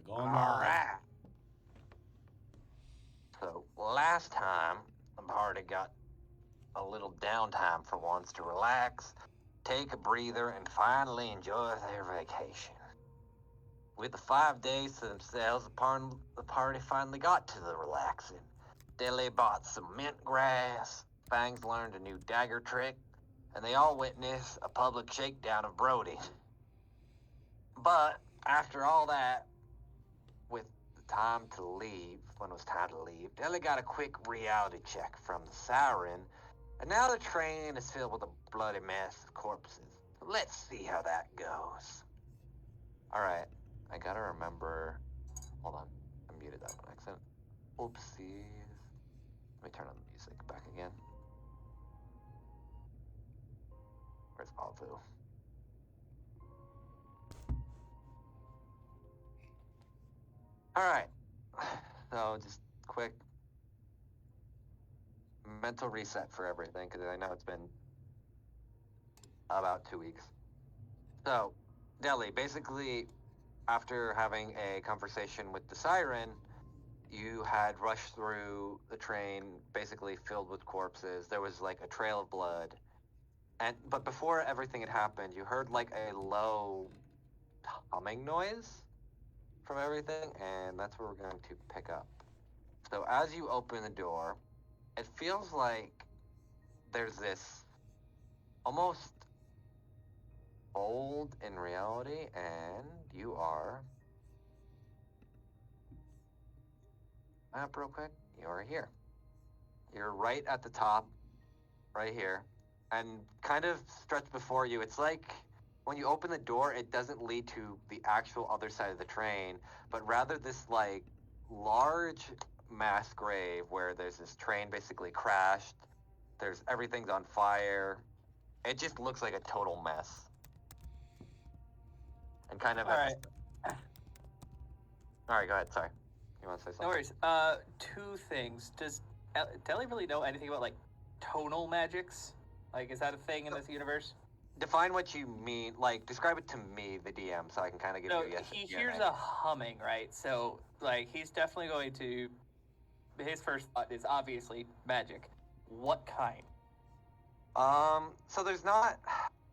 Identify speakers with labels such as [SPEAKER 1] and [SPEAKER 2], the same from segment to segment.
[SPEAKER 1] going
[SPEAKER 2] All
[SPEAKER 1] live.
[SPEAKER 2] right. So last time the party got a little downtime for once to relax, take a breather, and finally enjoy their vacation. With the 5 days to themselves, the party finally got to the relaxing. Dele bought some mint grass, Fangs learned a new dagger trick, and they all witnessed a public shakedown of Brody. But after all that, with the time to leave, when it was time to leave, Dele got a quick reality check from the Siren, and now the train is filled with a bloody mess of corpses. Let's see how that goes. Alright, I gotta remember. Hold on, I muted that one accent. Oopsies. Let me turn on the music back again. Where's Avu? Alright, so just quick mental reset for everything, because I know it's been about 2 weeks. So, Deli, basically, after having a conversation with the Siren, you had rushed through the train, basically filled with corpses. There was like a trail of blood. But before everything had happened, you heard like a low humming noise from everything, and that's where we're going to pick up. So as you open the door, it feels like there's this almost old in reality, and you are up real quick. You are here. You're right at the top, right here, and kind of stretched before you. It's like when you open the door, it doesn't lead to the actual other side of the train, but rather this like large mass grave where there's this train basically crashed. There's everything's on fire. It just looks like a total mess. And kind of
[SPEAKER 3] All right.
[SPEAKER 2] All right, go ahead. Sorry. You want to say
[SPEAKER 3] No
[SPEAKER 2] something?
[SPEAKER 3] worries. Two things. Does Deli really know anything about like tonal magics? Like, is that a thing in this universe?
[SPEAKER 2] Define what you mean. Like, describe it to me, the DM, so I can kind of give
[SPEAKER 3] No,
[SPEAKER 2] you a yes.
[SPEAKER 3] he
[SPEAKER 2] yeah,
[SPEAKER 3] hears
[SPEAKER 2] nay.
[SPEAKER 3] a humming, right? So, like, he's definitely going to. His first thought is obviously magic. What kind?
[SPEAKER 2] So there's not.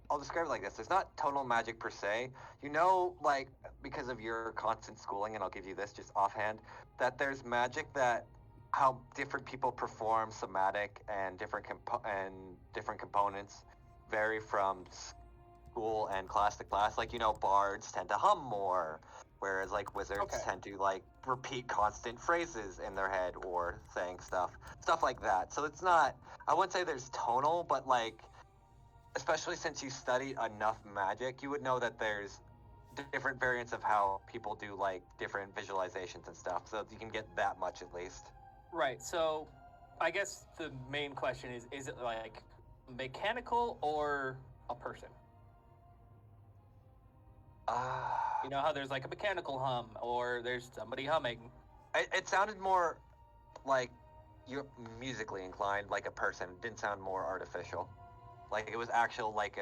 [SPEAKER 2] I'll describe it like this. There's not tonal magic per se. You know, like because of your constant schooling, and I'll give you this just offhand, that there's magic that how different people perform somatic and different components vary from school and class to class. Like bards tend to hum more, whereas like wizards
[SPEAKER 3] Okay.
[SPEAKER 2] tend to like repeat constant phrases in their head or saying stuff like that. So it's not. I wouldn't say there's tonal, but like especially since you studied enough magic, you would know that there's different variants of how people do like different visualizations and stuff. So you can get that much at least.
[SPEAKER 3] Right. So, I guess the main question is it like mechanical or a person? You know how there's like a mechanical hum or there's somebody humming.
[SPEAKER 2] It sounded more like you're musically inclined, like a person. It didn't sound more artificial. Like it was actual, like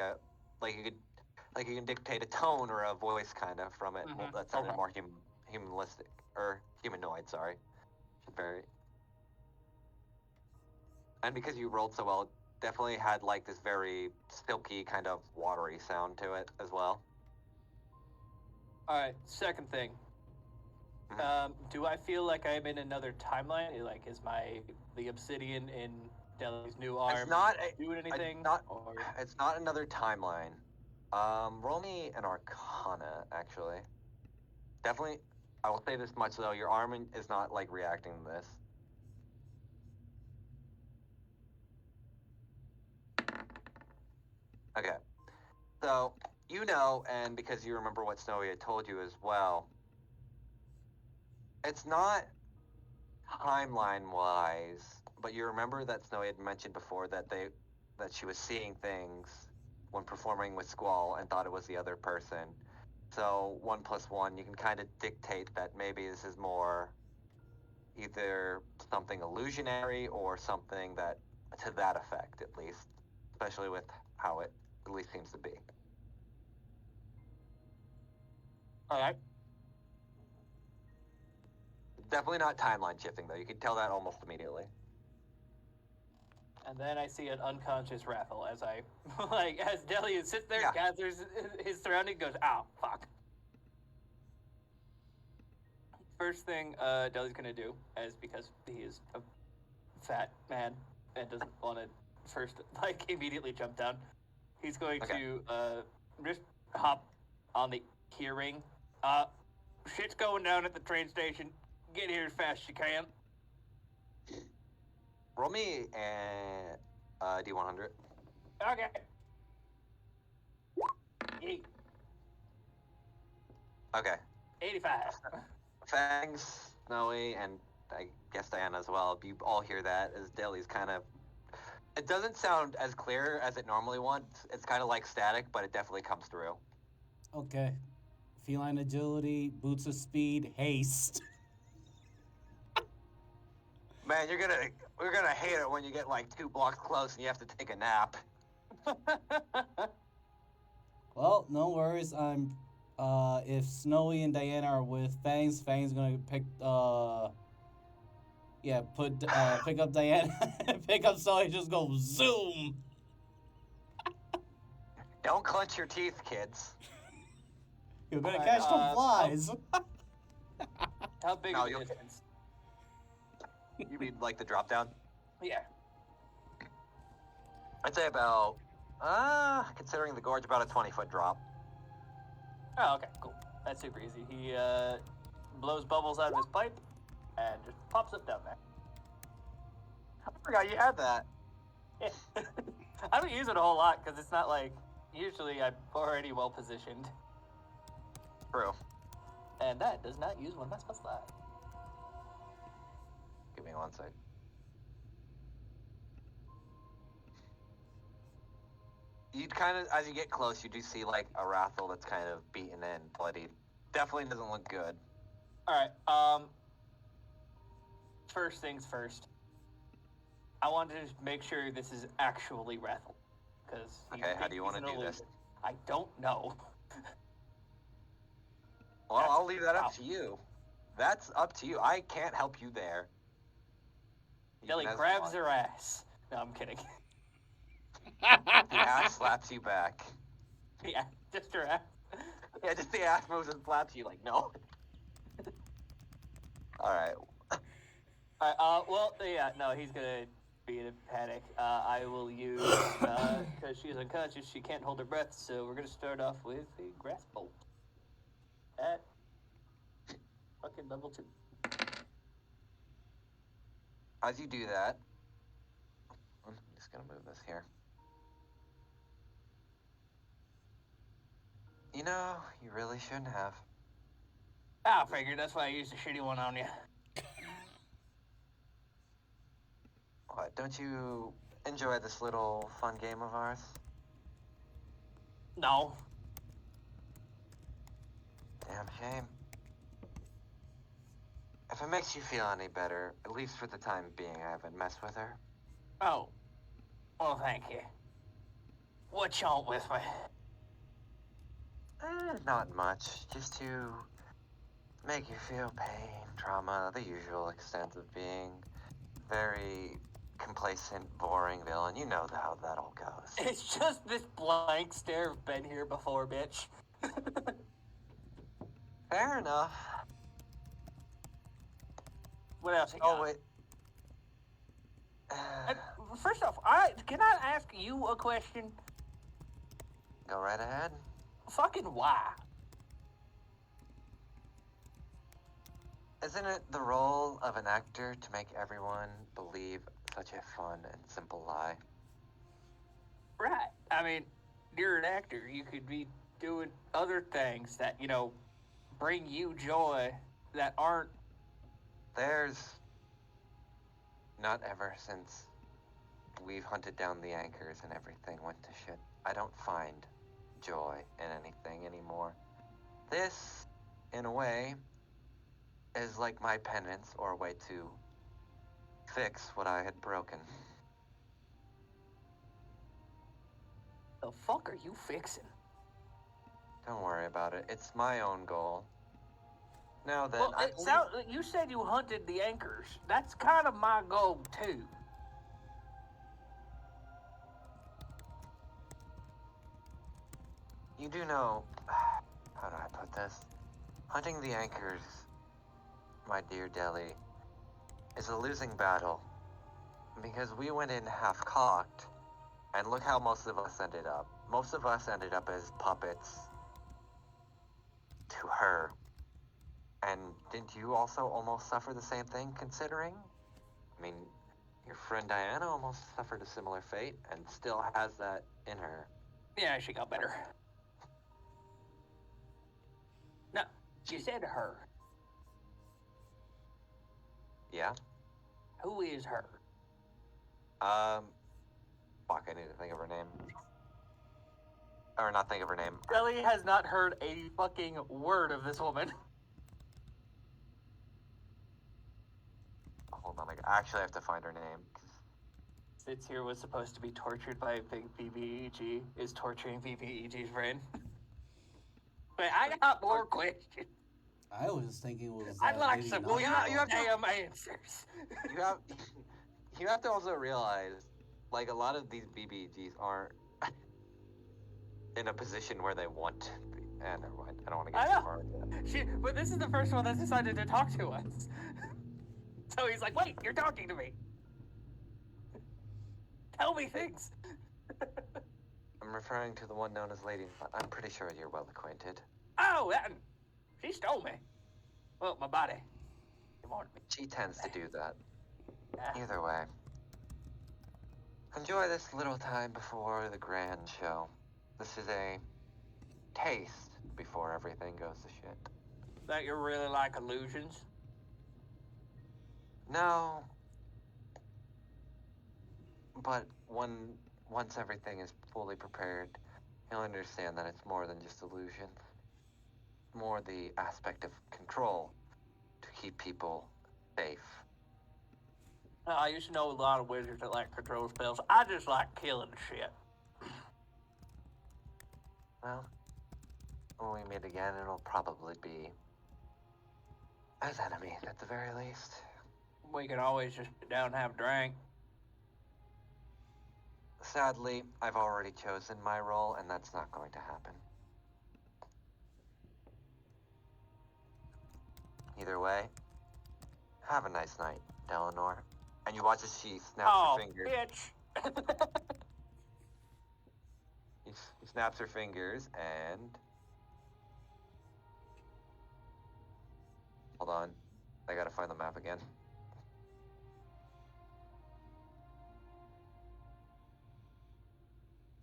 [SPEAKER 2] you can dictate a tone or a voice kind of from it.
[SPEAKER 3] Mhm.
[SPEAKER 2] That sounded
[SPEAKER 3] Okay.
[SPEAKER 2] more humanistic or humanoid. Sorry, very. And because you rolled so well, it definitely had like this very silky kind of watery sound to it as well.
[SPEAKER 3] All right. Second thing. Do I feel like I'm in another timeline? Like, is the obsidian in Deli's new arm
[SPEAKER 2] It's not
[SPEAKER 3] doing anything?
[SPEAKER 2] It's not another timeline. Roll me an Arcana, actually. Definitely, I will say this much though: your arm is not like reacting to this. Okay, so and because you remember what Snowy had told you as well, it's not timeline-wise, but you remember that Snowy had mentioned before that she was seeing things when performing with Squall and thought it was the other person. So 1+1, you can kind of dictate that maybe this is more either something illusionary or something that to that effect, at least, especially with how it at least seems to be.
[SPEAKER 3] All right.
[SPEAKER 2] definitely not timeline shifting, though. You can tell that almost immediately.
[SPEAKER 3] And then I see an unconscious Raffle as I, as Delia sits there,
[SPEAKER 2] Yeah.
[SPEAKER 3] gathers his surroundings, goes, ow, fuck. First thing Delia's gonna do, because he is a fat man and doesn't want to first, immediately jump down, he's going to just hop on the keyring. Shit's going down at the train station. Get here as fast as you can.
[SPEAKER 2] Roll me a D100.
[SPEAKER 3] Okay. Yeet.
[SPEAKER 2] Okay.
[SPEAKER 3] 85.
[SPEAKER 2] Fangs, Snowy, and I guess Diana as well. You all hear that as Deli's kind of. It doesn't sound as clear as it normally would. It's kind of like static, but it definitely comes through.
[SPEAKER 1] Okay. Feline agility, boots of speed, haste.
[SPEAKER 2] Man, we're gonna hate it when you get like 2 blocks close and you have to take a nap.
[SPEAKER 1] Well, no worries. I'm if Snowy and Diana are with Fangs, Fangs gonna pick pick up Diana, pick up Snowy, just go zoom.
[SPEAKER 2] Don't clench your teeth, kids.
[SPEAKER 1] You're gonna
[SPEAKER 3] Alright,
[SPEAKER 1] catch some flies.
[SPEAKER 3] How big
[SPEAKER 2] No,
[SPEAKER 3] of a
[SPEAKER 2] you'll-
[SPEAKER 3] distance?
[SPEAKER 2] You mean like the drop down?
[SPEAKER 3] Yeah.
[SPEAKER 2] I'd say about, considering the gorge, about a 20-foot drop.
[SPEAKER 3] Oh, okay, cool. That's super easy. He blows bubbles out of his pipe and just pops up down there.
[SPEAKER 2] I forgot you had that.
[SPEAKER 3] Yeah. I don't use it a whole lot because it's not usually I'm already well positioned.
[SPEAKER 2] True.
[SPEAKER 3] And that does not use one of my spell slots.
[SPEAKER 2] Give me 1 sec. You kind of, as you get close, you do see like a Rathel that's kind of beaten and bloodied. Definitely doesn't look good.
[SPEAKER 3] Alright, first things first. I want to just make sure this is actually Rathel. Because
[SPEAKER 2] Okay, how do you want to do this?
[SPEAKER 3] I don't know.
[SPEAKER 2] Well, I'll leave that up to you. That's up to you. I can't help you there.
[SPEAKER 3] Jelly
[SPEAKER 2] Even as
[SPEAKER 3] grabs
[SPEAKER 2] one.
[SPEAKER 3] her ass. No, I'm kidding.
[SPEAKER 2] The ass slaps you back.
[SPEAKER 3] Yeah, just her ass.
[SPEAKER 2] Yeah, just the ass moves and slaps you like, no. Alright.
[SPEAKER 3] Alright, well, yeah, no, he's gonna be in a panic. I will use, because she's unconscious, she can't hold her breath, so we're gonna start off with a grass bolt. At fucking level 2.
[SPEAKER 2] As you do that, I'm just gonna move this here. You know, you really shouldn't have.
[SPEAKER 3] I figured that's why I used a shitty one on you.
[SPEAKER 2] What, don't you enjoy this little fun game of ours?
[SPEAKER 3] No.
[SPEAKER 2] Damn shame. If it makes you feel any better, at least for the time being, I haven't messed with her.
[SPEAKER 3] Oh. Well, thank you. What you want with me?
[SPEAKER 2] Not much. Just to make you feel pain, trauma, the usual extent of being very complacent, boring villain. You know how that all goes.
[SPEAKER 3] It's just this blank stare of been here before, bitch.
[SPEAKER 2] Fair enough.
[SPEAKER 3] What else you
[SPEAKER 2] Oh,
[SPEAKER 3] got?
[SPEAKER 2] wait.
[SPEAKER 3] First off, can I ask you a question?
[SPEAKER 2] Go right ahead.
[SPEAKER 3] Fucking why?
[SPEAKER 2] Isn't it the role of an actor to make everyone believe such a fun and simple lie?
[SPEAKER 3] Right. I mean, you're an actor. You could be doing other things that, bring you joy that aren't.
[SPEAKER 2] There's not ever since we've hunted down the anchors and everything went to shit. I don't find joy in anything anymore. This, in a way, is like my penance or a way to fix what I had broken.
[SPEAKER 3] The fuck are you fixing?
[SPEAKER 2] Don't worry about it. It's my own goal. Now then,
[SPEAKER 3] Well,
[SPEAKER 2] I
[SPEAKER 3] it
[SPEAKER 2] believe...
[SPEAKER 3] sound, you said you hunted the anchors. That's kind of my goal, too.
[SPEAKER 2] You do know... How do I put this? Hunting the anchors, my dear Deli, is a losing battle. Because we went in half-cocked, and look how most of us ended up. Most of us ended up as puppets to her. And didn't you also almost suffer the same thing, considering? I mean, your friend Diana almost suffered a similar fate, and still has that in her.
[SPEAKER 3] Yeah, she got better. No, you said her.
[SPEAKER 2] Yeah?
[SPEAKER 3] Who is her?
[SPEAKER 2] Fuck, I need to think of her name. Or not think of her name.
[SPEAKER 3] Ellie has not heard a fucking word of this woman.
[SPEAKER 2] Hold on, I actually have to find her name.
[SPEAKER 3] Sits here was supposed to be tortured by a big BBEG, is torturing BBEG's brain. Wait, I got more questions.
[SPEAKER 1] I was thinking it was.
[SPEAKER 3] I'd like
[SPEAKER 1] Lady
[SPEAKER 3] some
[SPEAKER 1] Nightfall.
[SPEAKER 2] you have to-
[SPEAKER 3] damn answers.
[SPEAKER 2] You have to also realize, like, a lot of these BBGs aren't in a position where they want to be. Never mind. I don't want to
[SPEAKER 3] I
[SPEAKER 2] get too
[SPEAKER 3] know.
[SPEAKER 2] far into it.
[SPEAKER 3] But this is the first one that's decided to talk to us. So he's like, wait, you're talking to me. Tell me things.
[SPEAKER 2] I'm referring to the one known as Lady. I'm pretty sure you're well acquainted.
[SPEAKER 3] Oh, that, she stole me. Well, my body. She wanted me.
[SPEAKER 2] She tends to do that.
[SPEAKER 3] Yeah.
[SPEAKER 2] Either way. Enjoy this little time before the grand show. This is a taste before everything goes to shit.
[SPEAKER 3] That you really like illusions?
[SPEAKER 2] No. But once everything is fully prepared, you'll understand that it's more than just illusion. More the aspect of control to keep people safe.
[SPEAKER 3] I used to know a lot of wizards that like control spells. I just like killing shit.
[SPEAKER 2] Well, when we meet again, it'll probably be as enemies at the very least.
[SPEAKER 3] We can always just sit down and have a drink.
[SPEAKER 2] Sadly, I've already chosen my role, and that's not going to happen. Either way, have a nice night, Delanor. And you watch as she snaps her fingers.
[SPEAKER 3] Bitch.
[SPEAKER 2] She snaps her fingers and... Hold on. I gotta find the map again.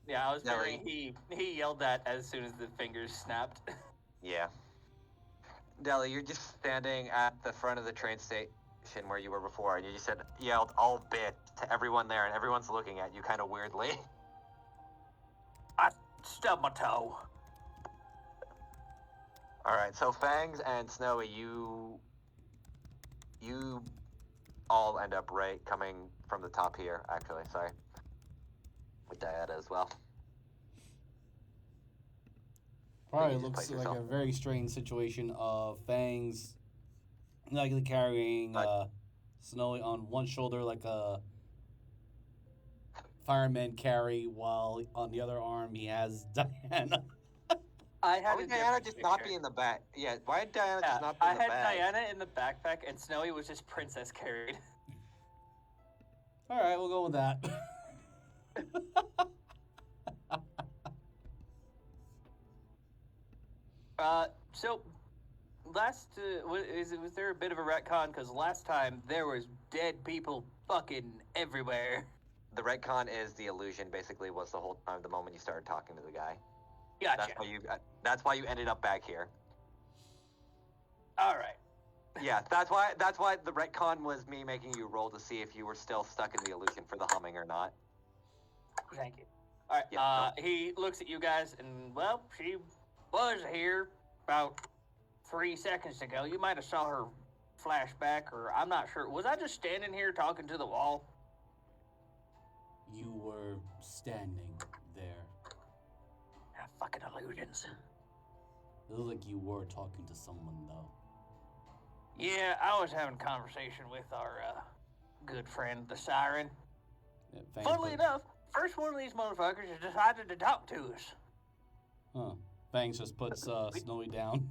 [SPEAKER 3] Yeah, I was
[SPEAKER 2] Yeah,
[SPEAKER 3] feeling he yelled that as soon as the fingers snapped.
[SPEAKER 2] Yeah. Deli, you're just standing at the front of the train station where you were before, and you just yelled all bitch to everyone there, and everyone's looking at you kind of weirdly.
[SPEAKER 3] I stubbed my toe.
[SPEAKER 2] Alright, so Fangs and Snowy, you all end up right coming from the top here, actually, sorry. With Diana as well.
[SPEAKER 1] Probably
[SPEAKER 2] You just
[SPEAKER 1] looks
[SPEAKER 2] place
[SPEAKER 1] like
[SPEAKER 2] yourself.
[SPEAKER 1] a very strange situation of Fangs likely carrying Snowy on one shoulder like a fireman carry, while on the other arm he has Diana.
[SPEAKER 3] I had
[SPEAKER 2] Why
[SPEAKER 3] a
[SPEAKER 2] would Diana
[SPEAKER 3] different
[SPEAKER 2] just not
[SPEAKER 3] picture.
[SPEAKER 2] be in the back? Yeah, why did Diana
[SPEAKER 3] Yeah,
[SPEAKER 2] just not be
[SPEAKER 3] I
[SPEAKER 2] in the
[SPEAKER 3] had
[SPEAKER 2] bag?
[SPEAKER 3] Diana in the backpack, and Snowy was just princess carried.
[SPEAKER 1] All right, we'll go with that.
[SPEAKER 3] So was there a bit of a retcon? Because last time there was dead people fucking everywhere.
[SPEAKER 2] The retcon is the illusion basically was the whole time the moment you started talking to the guy.
[SPEAKER 3] Gotcha.
[SPEAKER 2] That's why you ended up back here.
[SPEAKER 3] All right.
[SPEAKER 2] Yeah, that's why the retcon was me making you roll to see if you were still stuck in the illusion for the humming or not.
[SPEAKER 3] Thank you. All right.
[SPEAKER 2] Yeah,
[SPEAKER 3] He looks at you guys, and well, she was here about 3 seconds ago. You might have saw her flashback, or I'm not sure. Was I just standing here talking to the wall?
[SPEAKER 1] You were standing there.
[SPEAKER 3] Ah, fucking illusions.
[SPEAKER 1] It looked like you were talking to someone, though.
[SPEAKER 3] Yeah, I was having a conversation with our good friend, the Siren.
[SPEAKER 1] Yeah, Fangs
[SPEAKER 3] Funnily
[SPEAKER 1] put-
[SPEAKER 3] enough, first one of these motherfuckers has decided to talk to us.
[SPEAKER 1] Huh. Fangs just puts Snowy down.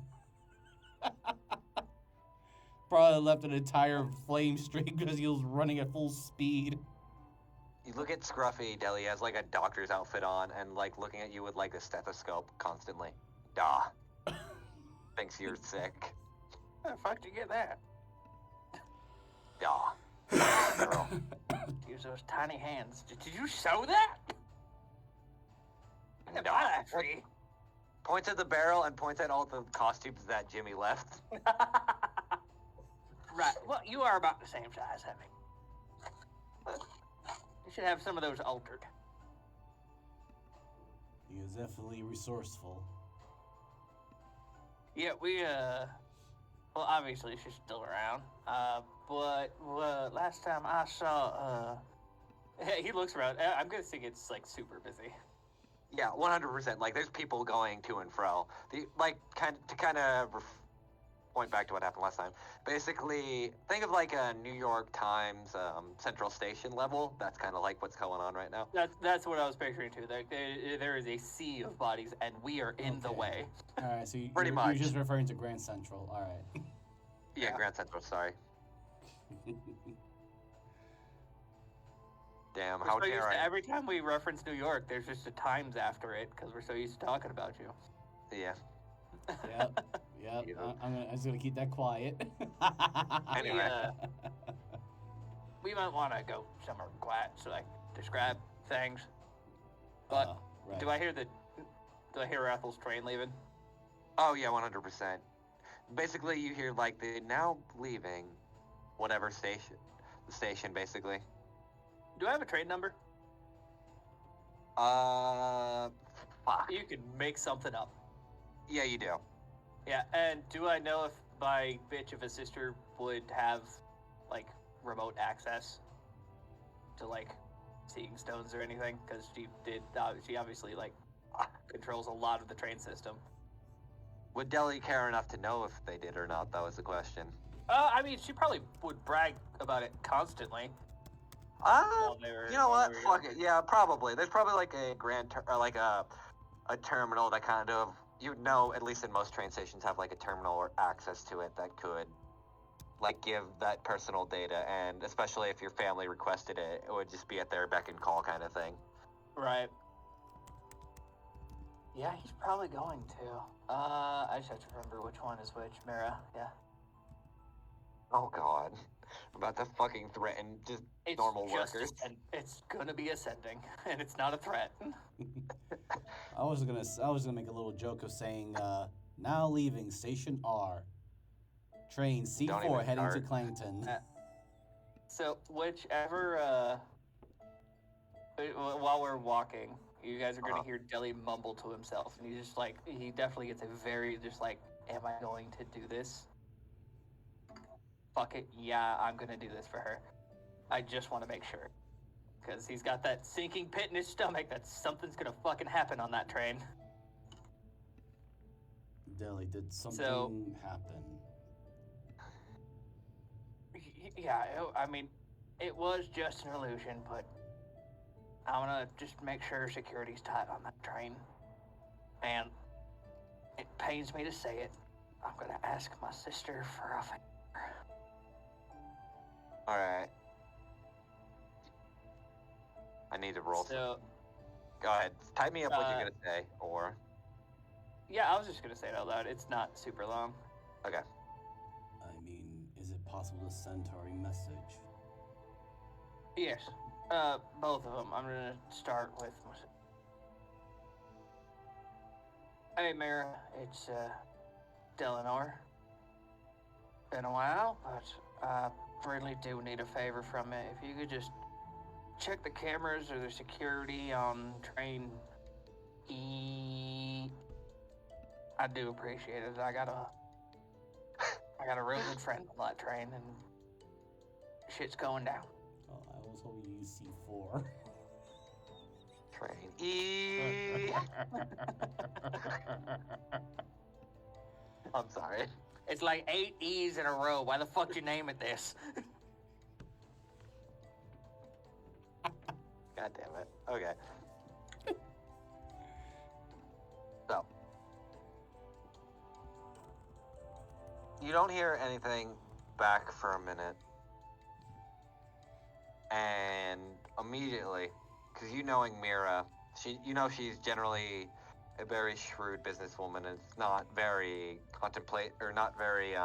[SPEAKER 1] Probably left an entire flame streak because he was running at full speed.
[SPEAKER 2] You look at Scruffy, Deli has like a doctor's outfit on and like looking at you with like a stethoscope constantly. Duh. Thinks you're sick.
[SPEAKER 3] How the fuck did you get that?
[SPEAKER 2] Duh. Girl.
[SPEAKER 3] Use those tiny hands. Did you sew that? I can buy that for you.
[SPEAKER 2] Points at the barrel and points at all the costumes that Jimmy left.
[SPEAKER 3] Right. Well, you are about the same size, Hemi. You should have some of those altered.
[SPEAKER 1] He is definitely resourceful.
[SPEAKER 3] Yeah, well, obviously she's still around. But last time I saw, he looks around. I'm guessing it's like super busy.
[SPEAKER 2] Yeah, 100%. Like, there's people going to and fro. Kind of point back to what happened last time. Basically, think of like a New York Times Central Station level. That's kind of like what's going on right now.
[SPEAKER 3] That's what I was picturing too. There is a sea of bodies, and we are in the
[SPEAKER 1] Okay.
[SPEAKER 3] way.
[SPEAKER 1] All right, so
[SPEAKER 2] Pretty
[SPEAKER 1] you're
[SPEAKER 2] much.
[SPEAKER 1] just referring to Grand Central. All right.
[SPEAKER 2] Yeah, Grand Central. Sorry. Damn, how
[SPEAKER 3] We're so used
[SPEAKER 2] dare
[SPEAKER 3] to,
[SPEAKER 2] I?
[SPEAKER 3] every time we reference New York, there's just a Times after it because we're so used to talking about you.
[SPEAKER 2] Yeah.
[SPEAKER 1] Yep. Yep.
[SPEAKER 2] You-
[SPEAKER 1] I'm just gonna keep that quiet.
[SPEAKER 2] Anyway.
[SPEAKER 3] We might want to go somewhere quiet so I can describe things. But
[SPEAKER 1] right.
[SPEAKER 3] do I hear Ethel's train leaving?
[SPEAKER 2] Oh yeah, 100%. Basically, you hear like the now leaving, whatever station, the station basically.
[SPEAKER 3] Do I have a train number?
[SPEAKER 2] Fuck.
[SPEAKER 3] You could make something up.
[SPEAKER 2] Yeah, you do.
[SPEAKER 3] Yeah, and do I know if my bitch of a sister would have, like, remote access to, like, seeing stones or anything? Because she obviously, like, controls a lot of the train system.
[SPEAKER 2] Would Deli care enough to know if they did or not? That was the question.
[SPEAKER 3] I mean, she probably would brag about it constantly.
[SPEAKER 2] You know what? Fuck it. Yeah, probably. There's probably like a like a terminal that kind of, at least in most train stations, have like a terminal or access to it that could like give that personal data, and especially if your family requested it, it would just be at their beck and call kind of thing.
[SPEAKER 3] Right. Yeah, he's probably going to. I just have to remember which one is which. Mire, yeah.
[SPEAKER 2] Oh god. About to fucking threaten just normal workers.
[SPEAKER 3] It's gonna be ascending, and it's not a threat.
[SPEAKER 1] I was gonna make a little joke of saying, now leaving Station R. Train
[SPEAKER 2] Don't
[SPEAKER 1] C4
[SPEAKER 2] even
[SPEAKER 1] heading to
[SPEAKER 2] start.
[SPEAKER 1] Clangton.
[SPEAKER 3] So, whichever, while we're walking, you guys are gonna hear Deli mumble to himself, and he's just like, he definitely gets a very, just like, am I going to do this? Fuck it, yeah, I'm gonna do this for her. I just want to make sure. Because he's got that sinking pit in his stomach that something's gonna fucking happen on that train.
[SPEAKER 1] Deli, did something happen?
[SPEAKER 3] Yeah, I mean, it was just an illusion, but I want to just make sure security's tight on that train. And it pains me to say it, I'm going to ask my sister for a favor.
[SPEAKER 2] Alright. I need to roll some.
[SPEAKER 3] So,
[SPEAKER 2] Go ahead. Type me up what you're gonna say, or...
[SPEAKER 3] yeah, I was just going to say it out loud. It's not super long.
[SPEAKER 2] Okay.
[SPEAKER 1] I mean, is it possible to send her a message?
[SPEAKER 3] Yes, both of them. I'm going to start with... Hey, Mira, it's, Delanor. Been a while, but I really do need a favor from you. If you could just check the cameras or the security on train E. I do appreciate it. I got a real good friend on that train, and shit's going down.
[SPEAKER 1] Oh, I was hoping you used C4.
[SPEAKER 2] Train E. I'm sorry.
[SPEAKER 3] It's like 8 E's in a row. Why the fuck you name it this?
[SPEAKER 2] God damn it. Okay. So, you don't hear anything back for a minute, and immediately, because you knowing Mira, she's generally a very shrewd businesswoman, and it's not very not very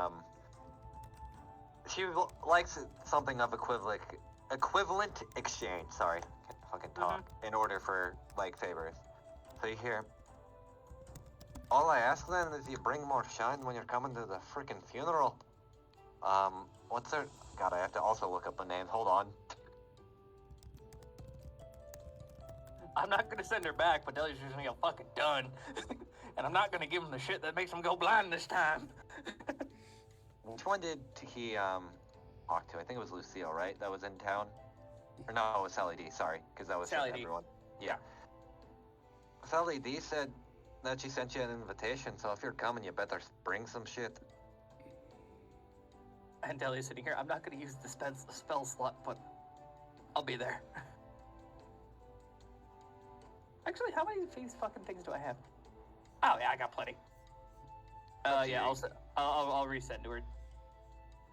[SPEAKER 2] She likes something of equivalent exchange. Sorry, can't fucking talk. In order for like favors, so you hear. All I ask then is you bring more shine when you're coming to the freaking funeral. What's their? God, I have to also look up the names. Hold on.
[SPEAKER 3] I'm not gonna send her back, but Deli's just gonna get fucking done. And I'm not gonna give him the shit that makes him go blind this time.
[SPEAKER 2] Which one did he talk to? I think it was Lucille, right? That was in town. Or no, it was Sally D. Sorry, because that was
[SPEAKER 3] Sally D.
[SPEAKER 2] everyone. Yeah. Sally D said that she sent you an invitation, so if you're coming, you better bring some shit.
[SPEAKER 3] And Deli's sitting here. I'm not gonna use the spell slot, but I'll be there. Actually, how many of these fucking things do I have? Oh yeah, I got plenty. Yeah, I'll resend to her.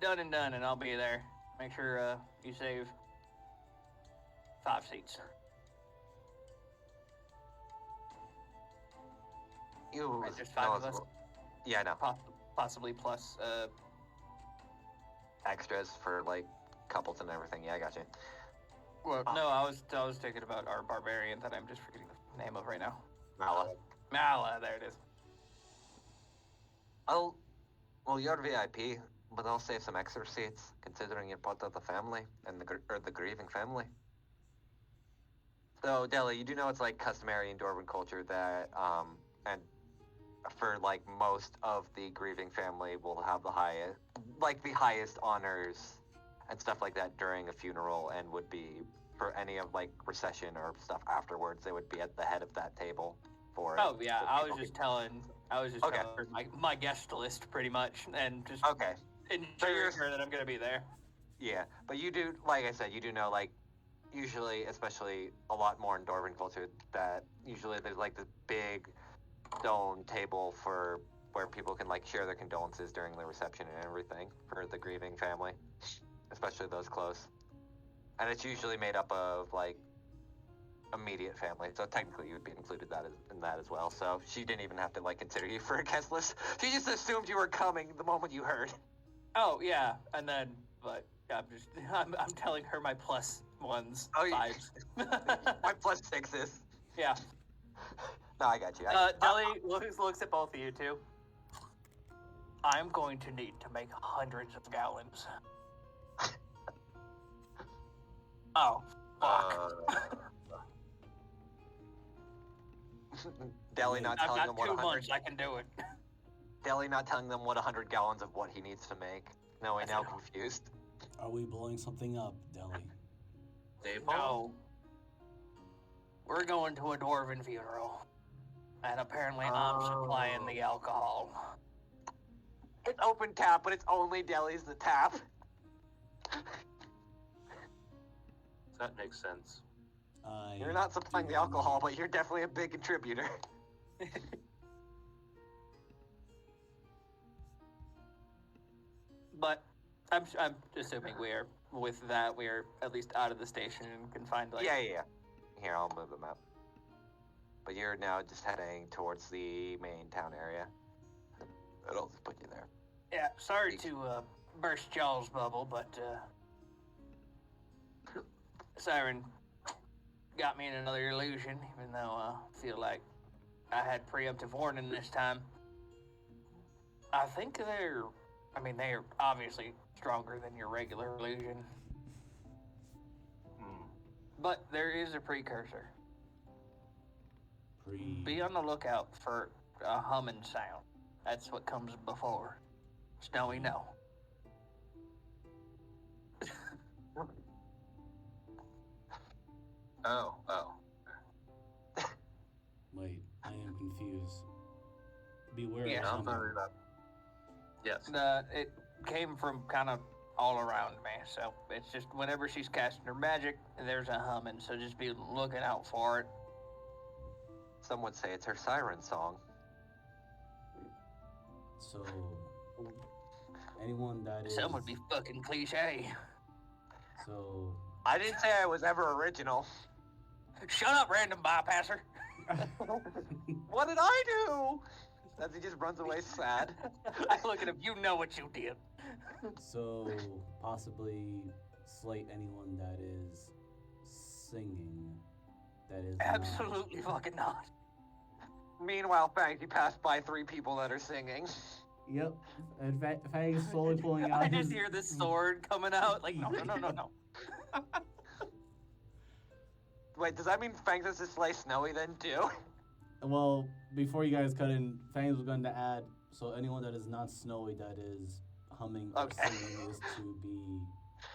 [SPEAKER 3] Done and done, and I'll be there. Make sure you save 5 seats. There's 5 of us.
[SPEAKER 2] Yeah, I know.
[SPEAKER 3] Possibly plus
[SPEAKER 2] extras for like couples and everything. Yeah, I got you.
[SPEAKER 3] Well, no, I was thinking about our barbarian that I'm just forgetting the name of right now. Mala, there it is.
[SPEAKER 2] Well, you're VIP, but I'll save some extra seats, considering you're part of the family and the grieving family. So, Deli, you do know it's like customary in Dwarven culture that, and for like most of the grieving family will have the highest honors and stuff like that during a funeral, and would be for any of like recession or stuff afterwards. They would be at the head of that table for it.
[SPEAKER 3] Oh yeah, I was just telling her my guest list pretty much, and just ensuring her that I'm gonna be there.
[SPEAKER 2] Yeah, but you do, like I said, you do know, like, usually, especially a lot more in Dwarven culture, that usually there's like this big stone table for where people can like share their condolences during the reception and everything for the grieving family, especially those close. And it's usually made up of like immediate family, so technically you would be included in that as well. So she didn't even have to like consider you for a guest list. She just assumed you were coming the moment you heard.
[SPEAKER 3] Oh yeah, and then but I'm telling her my plus ones. Fives.
[SPEAKER 2] My plus 6s.
[SPEAKER 3] Yeah.
[SPEAKER 2] No, I got you.
[SPEAKER 3] Deli looks at both of you too. I'm going to need to make hundreds of gallons. Oh, fuck.
[SPEAKER 2] Deli not telling them what
[SPEAKER 3] 2 months, I can do it.
[SPEAKER 2] Deli not telling them what 100 gallons of what he needs to make. No, we're now confused.
[SPEAKER 1] Are we blowing something up, Deli?
[SPEAKER 3] No. We're going to a dwarven funeral. And apparently I'm supplying the alcohol.
[SPEAKER 2] It's open tap, but it's only Deli's the tap.
[SPEAKER 4] That makes sense.
[SPEAKER 2] You're not supplying the alcohol, but you're definitely a big contributor.
[SPEAKER 3] But I'm assuming we are at least out of the station and can find like...
[SPEAKER 2] Yeah. Here, I'll move the map. But you're now just heading towards the main town area. It'll just put you there.
[SPEAKER 3] Yeah, sorry to burst y'all's bubble, but Siren got me in another illusion, even though I feel like I had preemptive warning this time. I think they're obviously stronger than your regular illusion. But there is a precursor. Be on the lookout for a humming sound. That's what comes before. Snowy no.
[SPEAKER 4] Oh.
[SPEAKER 1] Wait, I am confused. Beware
[SPEAKER 4] Yeah,
[SPEAKER 1] of
[SPEAKER 4] I'm sorry about. Yes.
[SPEAKER 3] It came from kind of all around me, so it's just whenever she's casting her magic, there's a humming. So just be looking out for it.
[SPEAKER 2] Some would say it's her siren song.
[SPEAKER 1] So, anyone that is.
[SPEAKER 3] Some would be fucking cliche.
[SPEAKER 1] So.
[SPEAKER 2] I didn't say I was ever original.
[SPEAKER 3] Shut up, random bypasser.
[SPEAKER 2] What did I do? As he just runs away sad.
[SPEAKER 3] I look at him. You know what you did.
[SPEAKER 1] So, possibly slate anyone that is singing. That is.
[SPEAKER 3] Absolutely fucking not.
[SPEAKER 2] Meanwhile, Fangs, you passed by 3 people that are singing.
[SPEAKER 1] Yep. And Fang is slowly pulling out.
[SPEAKER 3] I just hear this sword coming out. Like, no.
[SPEAKER 2] Wait, does that mean Fangs has to slay Snowy then, too?
[SPEAKER 1] Well, before you guys cut in, Fangs was going to add, so anyone that is not Snowy that is humming or singing is to be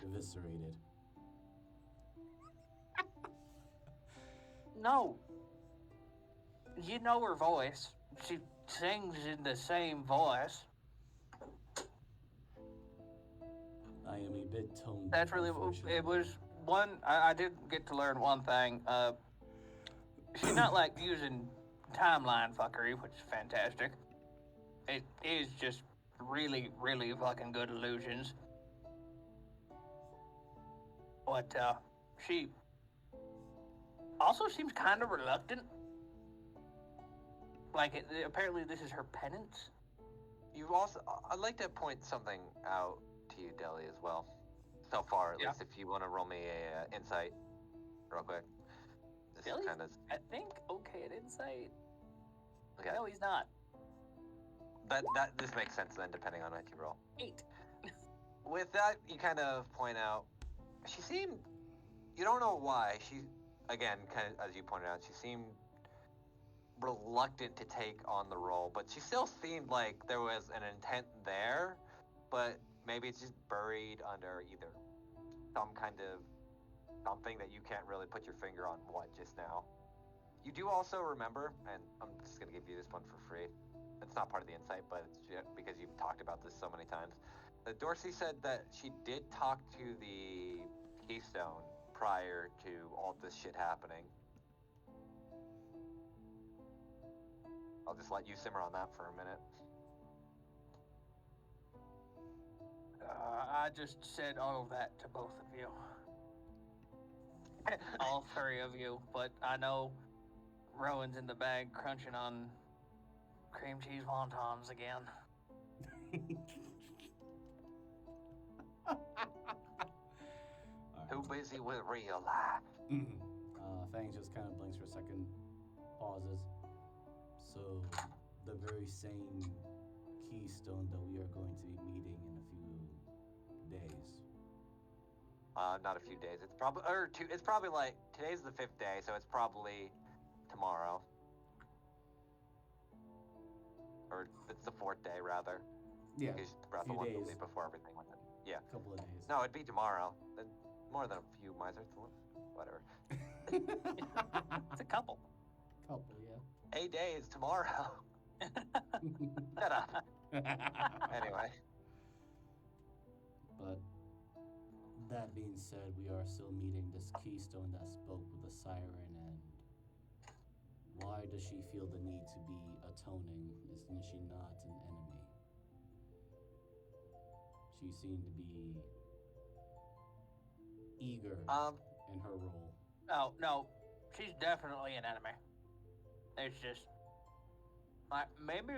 [SPEAKER 1] eviscerated.
[SPEAKER 3] No. You know her voice. She sings in the same voice.
[SPEAKER 1] I am a bit toned.
[SPEAKER 3] That's really, it was one, I did get to learn one thing. She's not like using timeline fuckery, which is fantastic. It is just really, really fucking good illusions. But, she also seems kind of reluctant. Like, apparently this is her penance.
[SPEAKER 2] You also, I'd like to point something out to you, Deli, as well. So far, at least, if you want to roll me a insight, real quick. This
[SPEAKER 3] Deli's,
[SPEAKER 2] kind of.
[SPEAKER 3] I think, okay at insight.
[SPEAKER 2] Okay.
[SPEAKER 3] No, he's not.
[SPEAKER 2] This makes sense then, depending on what you roll.
[SPEAKER 3] 8.
[SPEAKER 2] With that, you kind of point out, she seemed, you don't know why, she, again, kind of, as you pointed out, she seemed reluctant to take on the role, but she still seemed like there was an intent there, but maybe it's just buried under either some kind of something that you can't really put your finger on what just now. You do also remember, and I'm just going to give you this one for free. It's not part of the insight, but it's because you've talked about this so many times. Dorsi said that she did talk to the Keystone prior to all this shit happening. I'll just let you simmer on that for a minute.
[SPEAKER 3] I just said all of that to both of you. All 3 of you, but I know Rowan's in the bag crunching on cream cheese wontons again.
[SPEAKER 2] Too busy with real life.
[SPEAKER 1] Fangs just kind of blinks for a second, pauses. So, the very same Keystone that we are going to be meeting in a few days.
[SPEAKER 2] Not a few days. It's probably it's probably like today's the 5th day, so it's probably tomorrow. Or it's the 4th day rather.
[SPEAKER 1] Yeah.
[SPEAKER 2] Because Breath of
[SPEAKER 1] few
[SPEAKER 2] One
[SPEAKER 1] days.
[SPEAKER 2] before everything went in. Yeah.
[SPEAKER 1] A couple of days.
[SPEAKER 2] No, it'd be tomorrow. Then more than a few misers. Whatever.
[SPEAKER 3] It's a couple.
[SPEAKER 1] Couple, yeah.
[SPEAKER 2] 8 days tomorrow. Shut up. Anyway.
[SPEAKER 1] But that being said, we are still meeting this Keystone that spoke with the Siren, and why does she feel the need to be atoning? Isn't she not an enemy? She seemed to be eager in her role.
[SPEAKER 3] Oh, no. She's definitely an enemy. It's just, like, maybe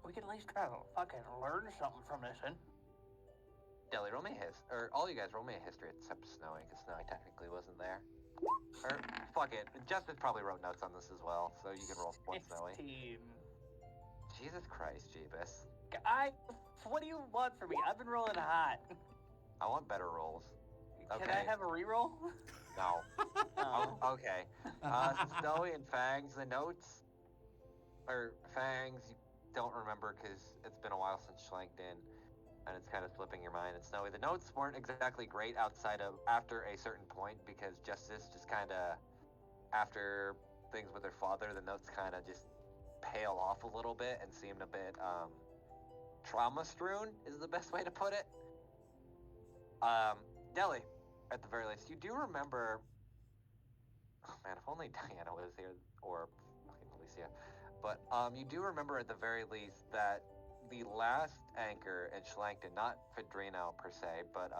[SPEAKER 3] we can at least try to fucking learn something from this, huh?
[SPEAKER 2] Deli, roll me or all you guys roll me a history except Snowy, because Snowy technically wasn't there. Or, fuck it, Justin probably wrote notes on this as well, so you can roll one Snowy.
[SPEAKER 3] 16.
[SPEAKER 2] Jesus Christ, Jeebus.
[SPEAKER 3] What do you want from me? I've been rolling hot.
[SPEAKER 2] I want better rolls.
[SPEAKER 3] Can
[SPEAKER 2] Okay.
[SPEAKER 3] I have a reroll?
[SPEAKER 2] No.
[SPEAKER 3] Oh.
[SPEAKER 2] Okay. Snowy and Fangs, the notes, or Fangs, you don't remember because it's been a while since you slanked in, and it's kind of slipping your mind. And Snowy, the notes weren't exactly great outside of after a certain point, because Justice just kind of, after things with her father, the notes kind of just pale off a little bit and seemed a bit trauma-strewn is the best way to put it. Deli, at the very least, you do remember. Oh man, if only Diana was here, or fucking Alicia. But you do remember at the very least that the last anchor in Schlankton, not Fedrino per se, but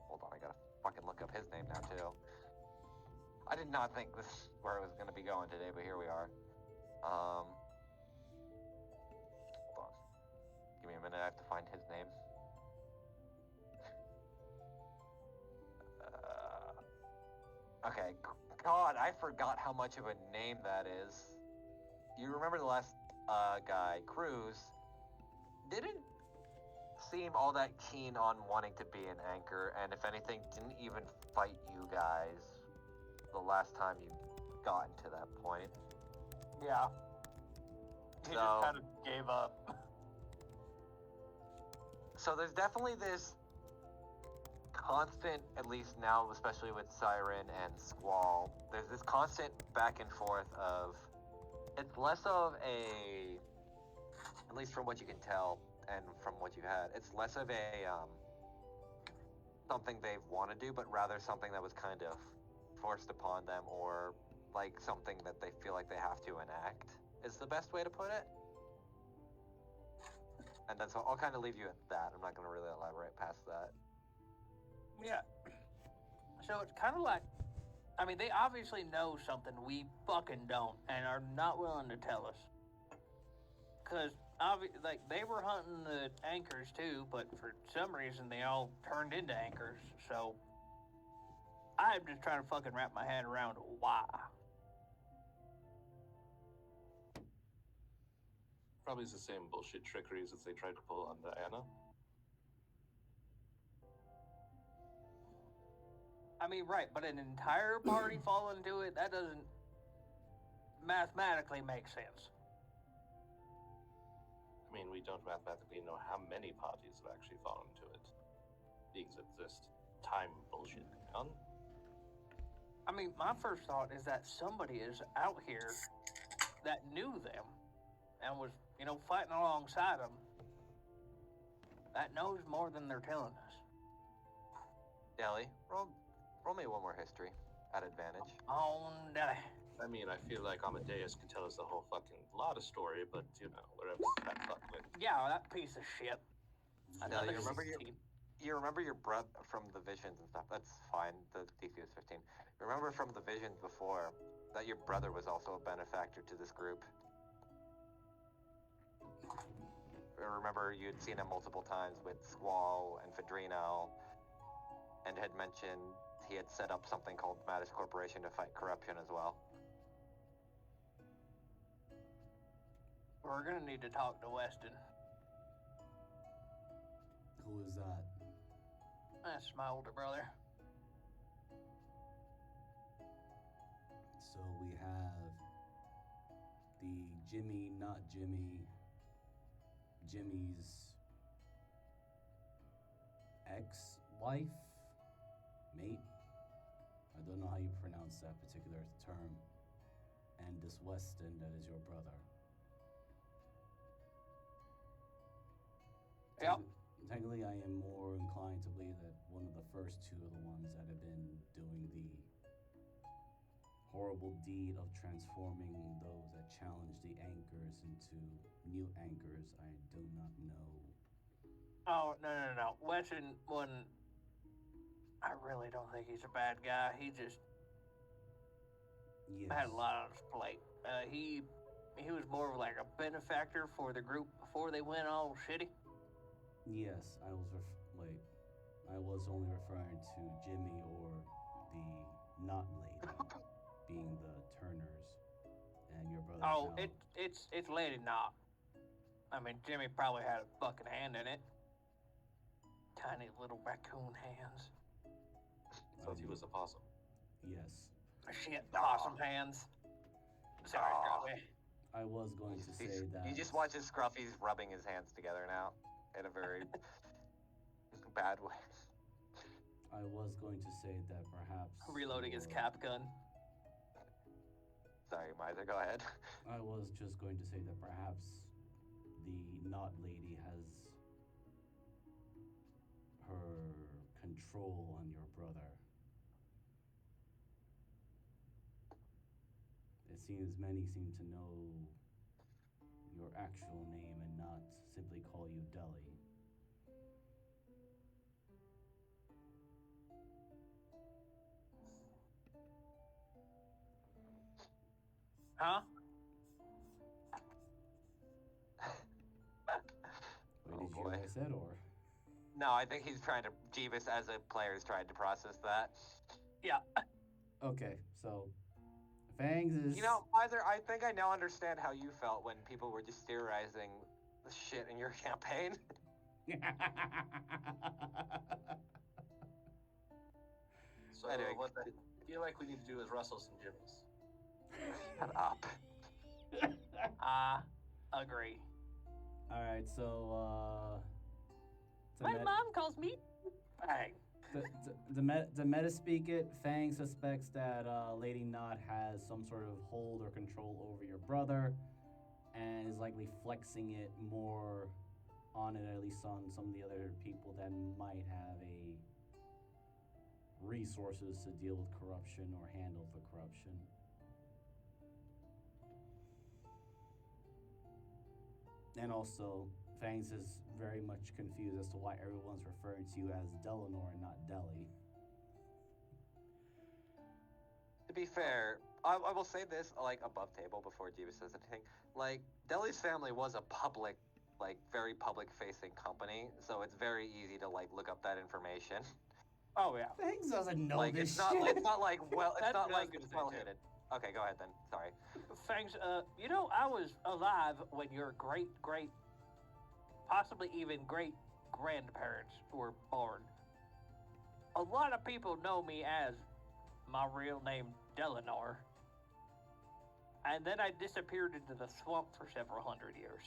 [SPEAKER 2] hold on, I gotta fucking look up his name now too. I did not think this is where it was gonna be going today, but here we are. Hold on. Give me a minute, I have to find his name. Okay, God, I forgot how much of a name that is. You remember the last guy, Cruz, didn't seem all that keen on wanting to be an anchor, and if anything, didn't even fight you guys the last time you gotten to that point.
[SPEAKER 3] Yeah. He
[SPEAKER 2] So-
[SPEAKER 3] just kind of gave up.
[SPEAKER 2] So there's definitely this constant, at least now, especially with Siren and Squall, there's this constant back and forth of, it's less of a, at least from what you can tell and from what you had, it's less of a something they want to do, but rather something that was kind of forced upon them, or like something that they feel like they have to enact is the best way to put it. And then so I'll kind of leave you at that. I'm not going to really elaborate past that.
[SPEAKER 3] Yeah. So it's kind of like, I mean, they obviously know something we fucking don't and are not willing to tell us. Because, like, they were hunting the anchors too, but for some reason they all turned into anchors. So I'm just trying to fucking wrap my head around why.
[SPEAKER 4] Probably it's the same bullshit trickeries as they tried to pull on Diana.
[SPEAKER 3] I mean, right, but an entire party fall into it, that doesn't mathematically make sense.
[SPEAKER 4] I mean, we don't mathematically know how many parties have actually fallen into it. Beings that exist. Time bullshit.
[SPEAKER 3] I mean, my first thought is that somebody is out here that knew them and was, you know, fighting alongside them that knows more than they're telling us.
[SPEAKER 2] Deli, roll me one more history at advantage.
[SPEAKER 3] On Delhi.
[SPEAKER 4] I mean, I feel like Amadeus can tell us the whole fucking lot of story, but, you know, whatever that fuck with.
[SPEAKER 3] Yeah, that piece of shit.
[SPEAKER 2] Deli,
[SPEAKER 3] Another
[SPEAKER 2] you remember
[SPEAKER 3] 16.
[SPEAKER 2] you remember your brother from the visions and stuff. That's fine. The DC was 15. You remember from the visions before that your brother was also a benefactor to this group. I remember you'd seen him multiple times with Squall and Fedrino, and had mentioned he had set up something called Mattis Corporation to fight corruption as well.
[SPEAKER 3] We're gonna need to talk to Weston.
[SPEAKER 1] Who is that?
[SPEAKER 3] That's my older brother.
[SPEAKER 1] So we have the Jimmy, not Jimmy, Jimmy's ex-wife, mate. I don't know how you pronounce that particular term. And this Weston that is your brother.
[SPEAKER 3] Yep.
[SPEAKER 1] Technically, I am more inclined to believe that one of the first two are the ones that have been doing the horrible deed of transforming those that challenge the anchors into new anchors. I do not know.
[SPEAKER 3] Oh, no. Weston wasn't. I really don't think he's a bad guy. He just
[SPEAKER 1] Yes.
[SPEAKER 3] had a lot on his plate. He was more of like a benefactor for the group before they went all shitty.
[SPEAKER 1] Yes, I was I was only referring to Jimmy or the not lady, being the Turners, and your brother.
[SPEAKER 3] Oh, it's Lady Knock. I mean, Jimmy probably had a fucking hand in it. Tiny little raccoon hands.
[SPEAKER 4] Thought he was a possum.
[SPEAKER 1] Yes,
[SPEAKER 3] Shit, awesome hands. Sorry, Scruffy.
[SPEAKER 1] I was going to say that.
[SPEAKER 2] You just watch his Scruffy's rubbing his hands together now in a very bad way.
[SPEAKER 1] I was going to say that perhaps.
[SPEAKER 3] Reloading his
[SPEAKER 1] your-
[SPEAKER 3] cap gun.
[SPEAKER 2] Sorry, Miser, go ahead.
[SPEAKER 1] I was just going to say that perhaps the not lady has control on your brother. It seems many seem to know your actual name and not simply call you Deli.
[SPEAKER 3] Huh?
[SPEAKER 1] Wait,
[SPEAKER 2] Oh,
[SPEAKER 1] did you hear
[SPEAKER 2] boy.
[SPEAKER 1] what I said, or?
[SPEAKER 2] No, I think he's trying to. Jeebus, as a player, is trying to process that.
[SPEAKER 3] Yeah.
[SPEAKER 1] Okay, so Fangs is.
[SPEAKER 2] You know, either I think I now understand how you felt when people were just theorizing the shit in your campaign.
[SPEAKER 4] So
[SPEAKER 2] Anyway,
[SPEAKER 4] what I feel like we need to do is wrestle some jimmies.
[SPEAKER 2] Shut up.
[SPEAKER 3] Agree.
[SPEAKER 1] All right, so
[SPEAKER 3] My mom calls me Bang.
[SPEAKER 1] the meta speak it. Fang suspects that Lady Knot has some sort of hold or control over your brother, and is likely flexing it more on it, at least on some of the other people that might have a resources to deal with corruption or handle the corruption. And also, Fangs is very much confused as to why everyone's referring to you as Delanor and not Deli.
[SPEAKER 2] To be fair, I will say this, like, above table before Jeebus says anything. Like, Deli's family was a public, like, very public-facing company, so it's very easy to, like, look up that information.
[SPEAKER 3] Oh yeah.
[SPEAKER 1] Fangs doesn't know
[SPEAKER 2] Like,
[SPEAKER 1] this
[SPEAKER 2] it's not,
[SPEAKER 1] shit.
[SPEAKER 2] it's not like, well, it's
[SPEAKER 3] That's
[SPEAKER 2] not
[SPEAKER 3] what I
[SPEAKER 2] like
[SPEAKER 3] was
[SPEAKER 2] it's
[SPEAKER 3] gonna
[SPEAKER 2] well
[SPEAKER 3] say, too.
[SPEAKER 2] hidden. Okay, go ahead then. Sorry.
[SPEAKER 3] Fangs, you know, I was alive when your great, possibly even great grandparents were born. A lot of people know me as my real name, Delanor. And then I disappeared into the swamp for several hundred years.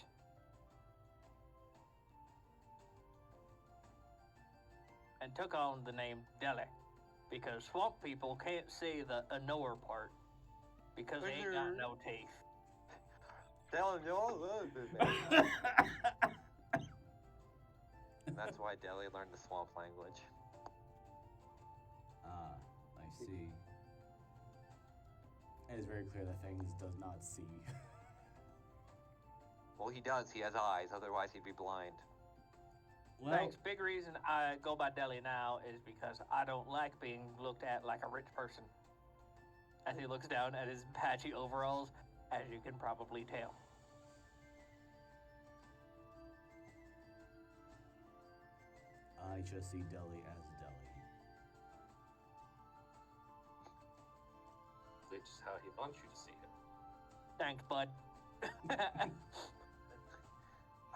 [SPEAKER 3] And took on the name Deli. Because swamp people can't say the Anor part. Because they ain't got no teeth.
[SPEAKER 2] That's why Deli learned the swamp language.
[SPEAKER 1] Ah, I see. It is very clear that Fangs does not see.
[SPEAKER 2] Well, he does. He has eyes. Otherwise, he'd be blind.
[SPEAKER 1] Well,
[SPEAKER 3] Thanks. Big reason I go by Deli now is because I don't like being looked at like a rich person. As he looks down at his patchy overalls, as you can probably tell.
[SPEAKER 1] I just see Deli as Deli.
[SPEAKER 4] Which is how he wants you to see him.
[SPEAKER 3] Thanks, bud.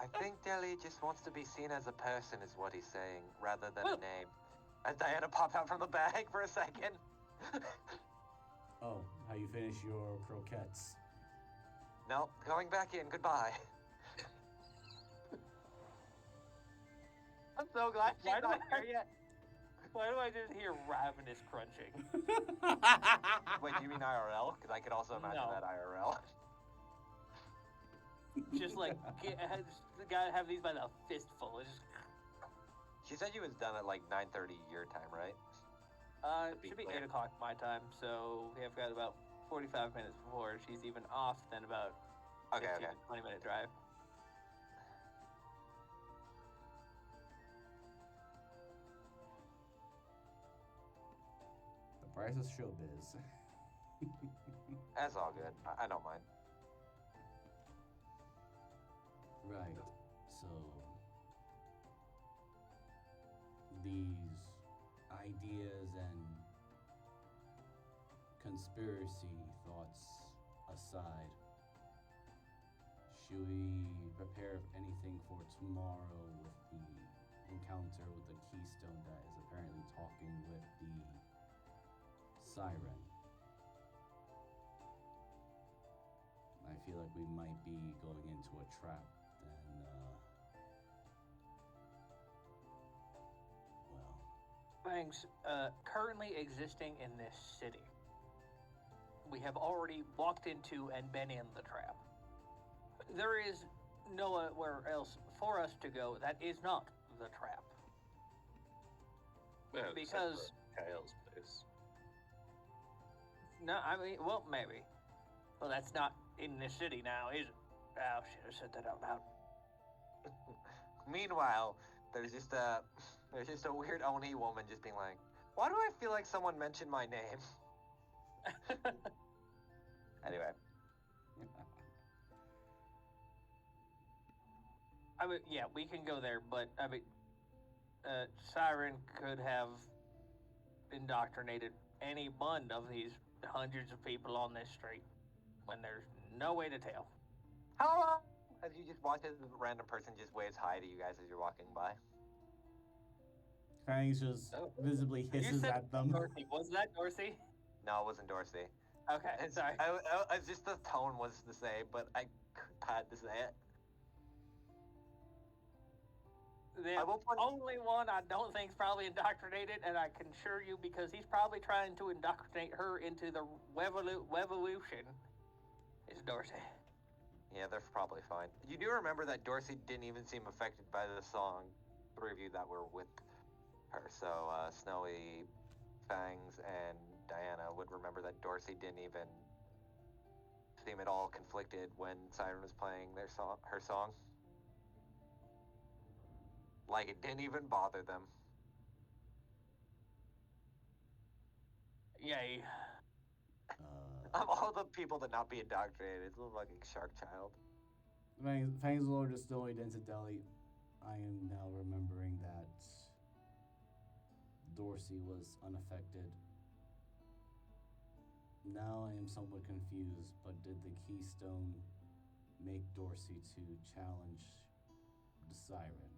[SPEAKER 2] I think Deli just wants to be seen as a person, is what he's saying, rather than a name. As Diana popped out from the bag for a second.
[SPEAKER 1] Oh, how you finish your croquettes?
[SPEAKER 2] Nope, going back in. Goodbye. I'm so glad she's
[SPEAKER 3] Why do
[SPEAKER 2] not
[SPEAKER 3] I-
[SPEAKER 2] here yet.
[SPEAKER 3] Why do I just hear ravenous crunching?
[SPEAKER 2] Wait, do you mean IRL? Because I could also imagine
[SPEAKER 3] No.
[SPEAKER 2] that IRL.
[SPEAKER 3] Just like gotta have these by the fistful. It's just,
[SPEAKER 2] She said you was done at like 9:30 your time, right?
[SPEAKER 3] it
[SPEAKER 2] be
[SPEAKER 3] should be
[SPEAKER 2] clear.
[SPEAKER 3] 8 o'clock my time, so we have got about 45 minutes before she's even off, then about
[SPEAKER 2] Okay,
[SPEAKER 3] 15
[SPEAKER 2] okay.
[SPEAKER 3] to 20-minute drive.
[SPEAKER 1] The price is showbiz.
[SPEAKER 2] That's all good. I don't mind.
[SPEAKER 1] Right. So these ideas and conspiracy thoughts aside, should we prepare anything for tomorrow with the encounter with the Keystone that is apparently talking with the Siren? I feel like we might be going into a trap. Then, well,
[SPEAKER 3] Things currently existing in this city. We have already walked into and been in the trap. There is nowhere else for us to go that is not the trap.
[SPEAKER 4] Yeah,
[SPEAKER 3] because
[SPEAKER 4] Kyle's place.
[SPEAKER 3] no, I mean, well, maybe. Well, that's not in the city now, is it? Oh shit! I said that out loud.
[SPEAKER 2] Meanwhile, there's just a weird Oni woman just being like, "Why do I feel like someone mentioned my name?" Anyway,
[SPEAKER 3] I mean, yeah, we can go there, but I mean, Siren could have indoctrinated any one of these hundreds of people on this street when there's no way to tell.
[SPEAKER 2] hello. As you just watch as a random person just waves hi to you guys as you're walking by.
[SPEAKER 1] Fangs just
[SPEAKER 4] Oh.
[SPEAKER 1] visibly
[SPEAKER 3] You
[SPEAKER 1] hisses
[SPEAKER 3] said
[SPEAKER 1] at them.
[SPEAKER 3] Dorsi. Was that Dorsi?
[SPEAKER 2] No, it wasn't Dorsi.
[SPEAKER 3] Okay,
[SPEAKER 2] It's,
[SPEAKER 3] sorry.
[SPEAKER 2] it's just the tone was the same, but I had to say it.
[SPEAKER 3] The
[SPEAKER 2] I will point.
[SPEAKER 3] only one I don't think is probably indoctrinated, and I can assure you because he's probably trying to indoctrinate her into the revolution, is Dorsi.
[SPEAKER 2] Yeah, they're probably fine. You do remember that Dorsi didn't even seem affected by the song. Three of you that were with her, so Snowy, Fangs, and Diana would remember that Dorsi didn't even seem at all conflicted when Siren was playing her song. Like it didn't even bother them.
[SPEAKER 3] Yay.
[SPEAKER 2] Of all the people to not be indoctrinated, it's a little fucking shark child.
[SPEAKER 1] Fangs Lord is still incidentally. I am now remembering that Dorsi was unaffected. Now I am somewhat confused, but did the Keystone make Dorsi to challenge the Siren?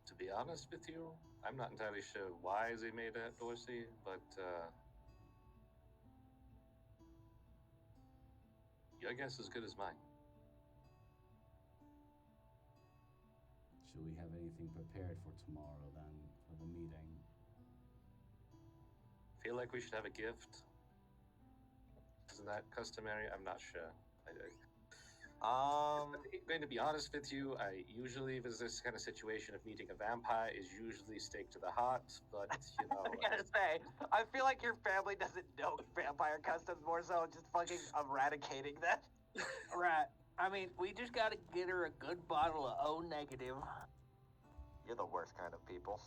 [SPEAKER 4] To be honest with you, I'm not entirely sure why they made that Dorsi, but your guess is as good as mine.
[SPEAKER 1] Should we have anything prepared for tomorrow then, for the meeting?
[SPEAKER 4] Feel like we should have a gift. Isn't that customary? I'm not sure. I'm going to be honest with you, I usually, with this kind of situation of meeting a vampire, is usually steak to the heart, but, you know.
[SPEAKER 2] I gotta say, I feel like your family doesn't know vampire customs more so just fucking eradicating that.
[SPEAKER 3] Right. I mean, we just gotta get her a good bottle of O negative.
[SPEAKER 2] You're the worst kind of people.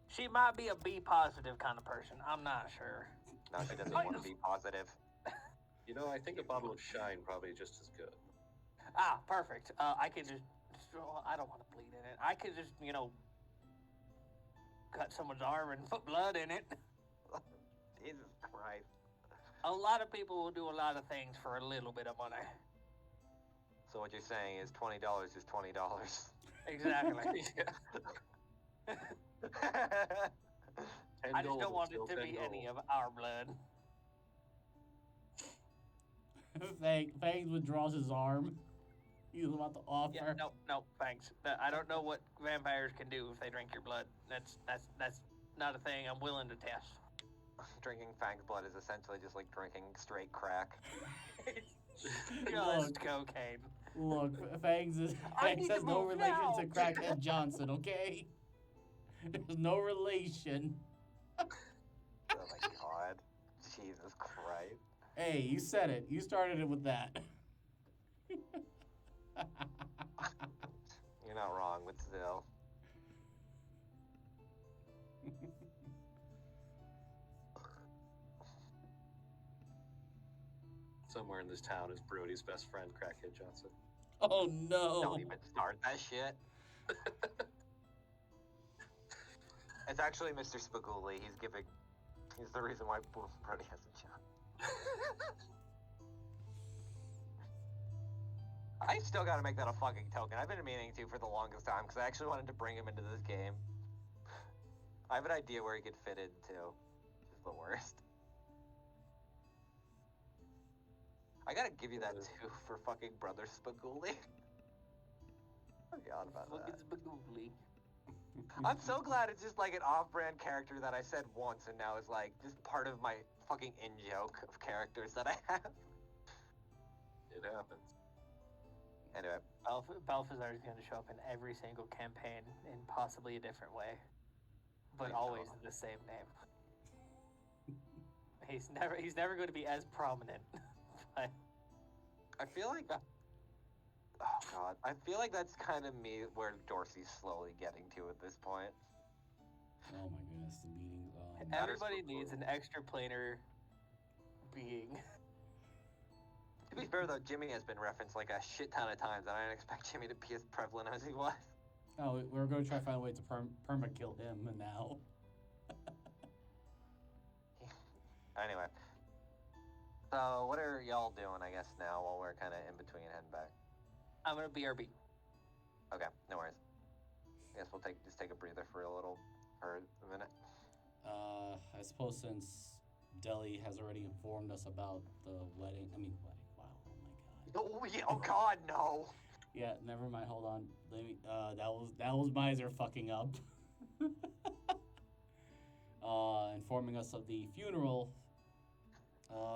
[SPEAKER 3] She might be a B positive kind of person. I'm not sure.
[SPEAKER 2] No, she doesn't want to be positive.
[SPEAKER 4] You know, I think a bottle of Shine probably just as good.
[SPEAKER 3] Ah, perfect. I could just. I don't want to bleed in it. I could just, cut someone's arm and put blood in it.
[SPEAKER 2] Jesus Christ.
[SPEAKER 3] A lot of people will do a lot of things for a little bit of money.
[SPEAKER 2] So what you're saying is $20 is $20.
[SPEAKER 3] Exactly. I just don't want it to be
[SPEAKER 4] $10.
[SPEAKER 3] any of our blood.
[SPEAKER 1] Fangs withdraws his arm. He's about to offer.
[SPEAKER 3] Yeah, no, thanks. I don't know what vampires can do if they drink your blood. That's not a thing I'm willing to test.
[SPEAKER 2] Drinking Fang's blood is essentially just like drinking straight crack.
[SPEAKER 3] Just cocaine.
[SPEAKER 1] Look, Fangs
[SPEAKER 3] need
[SPEAKER 1] has
[SPEAKER 3] to
[SPEAKER 1] no
[SPEAKER 3] move
[SPEAKER 1] relation
[SPEAKER 3] now.
[SPEAKER 1] to Crackhead Johnson, okay? There's no relation.
[SPEAKER 2] Oh my god. Jesus Christ.
[SPEAKER 1] Hey, you said it. You started it with that.
[SPEAKER 2] You're not wrong, but still.
[SPEAKER 4] Somewhere in this town is Brody's best friend, Crackhead Johnson.
[SPEAKER 1] Oh no.
[SPEAKER 2] Don't even start that shit. It's actually Mr. Spaguli. He's the reason why Brody has a job. I still gotta make that a fucking token. I've been meaning to for the longest time because I actually wanted to bring him into this game. I have an idea where he could fit into. It's the worst. I gotta give you that too for fucking Brother Spaguli. I forgot about
[SPEAKER 3] Look,
[SPEAKER 2] that.
[SPEAKER 3] it's Bagoogly.
[SPEAKER 2] I'm so glad it's just like an off-brand character that I said once and now is like just part of my fucking in-joke of characters that I have.
[SPEAKER 4] It happens.
[SPEAKER 2] Anyway,
[SPEAKER 3] Balthazar is going to show up in every single campaign in possibly a different way, but
[SPEAKER 2] I
[SPEAKER 3] always
[SPEAKER 2] know.
[SPEAKER 3] the same name. He's never going to be as prominent. But
[SPEAKER 2] I feel like, oh god, I feel like that's kind of me where Dorsi's slowly getting to at this point.
[SPEAKER 1] Oh my goodness, the meeting.
[SPEAKER 3] everybody needs an extra planar being.
[SPEAKER 2] To be fair though, Jimmy has been referenced like a shit ton of times, and I didn't expect Jimmy to be as prevalent as he was.
[SPEAKER 1] Oh, we're going to try to find a way to perma kill him now.
[SPEAKER 2] Anyway, so what are y'all doing? I guess now while we're kind of in between heading back.
[SPEAKER 3] I'm going to BRB.
[SPEAKER 2] Okay, no worries. I guess we'll just take a breather for a minute.
[SPEAKER 1] I suppose since Deli has already informed us about the wedding. Wow, oh my god.
[SPEAKER 2] Oh yeah, oh god, no.
[SPEAKER 1] Yeah, never mind. Hold on. Let me. That was Miser fucking up. Informing us of the funeral.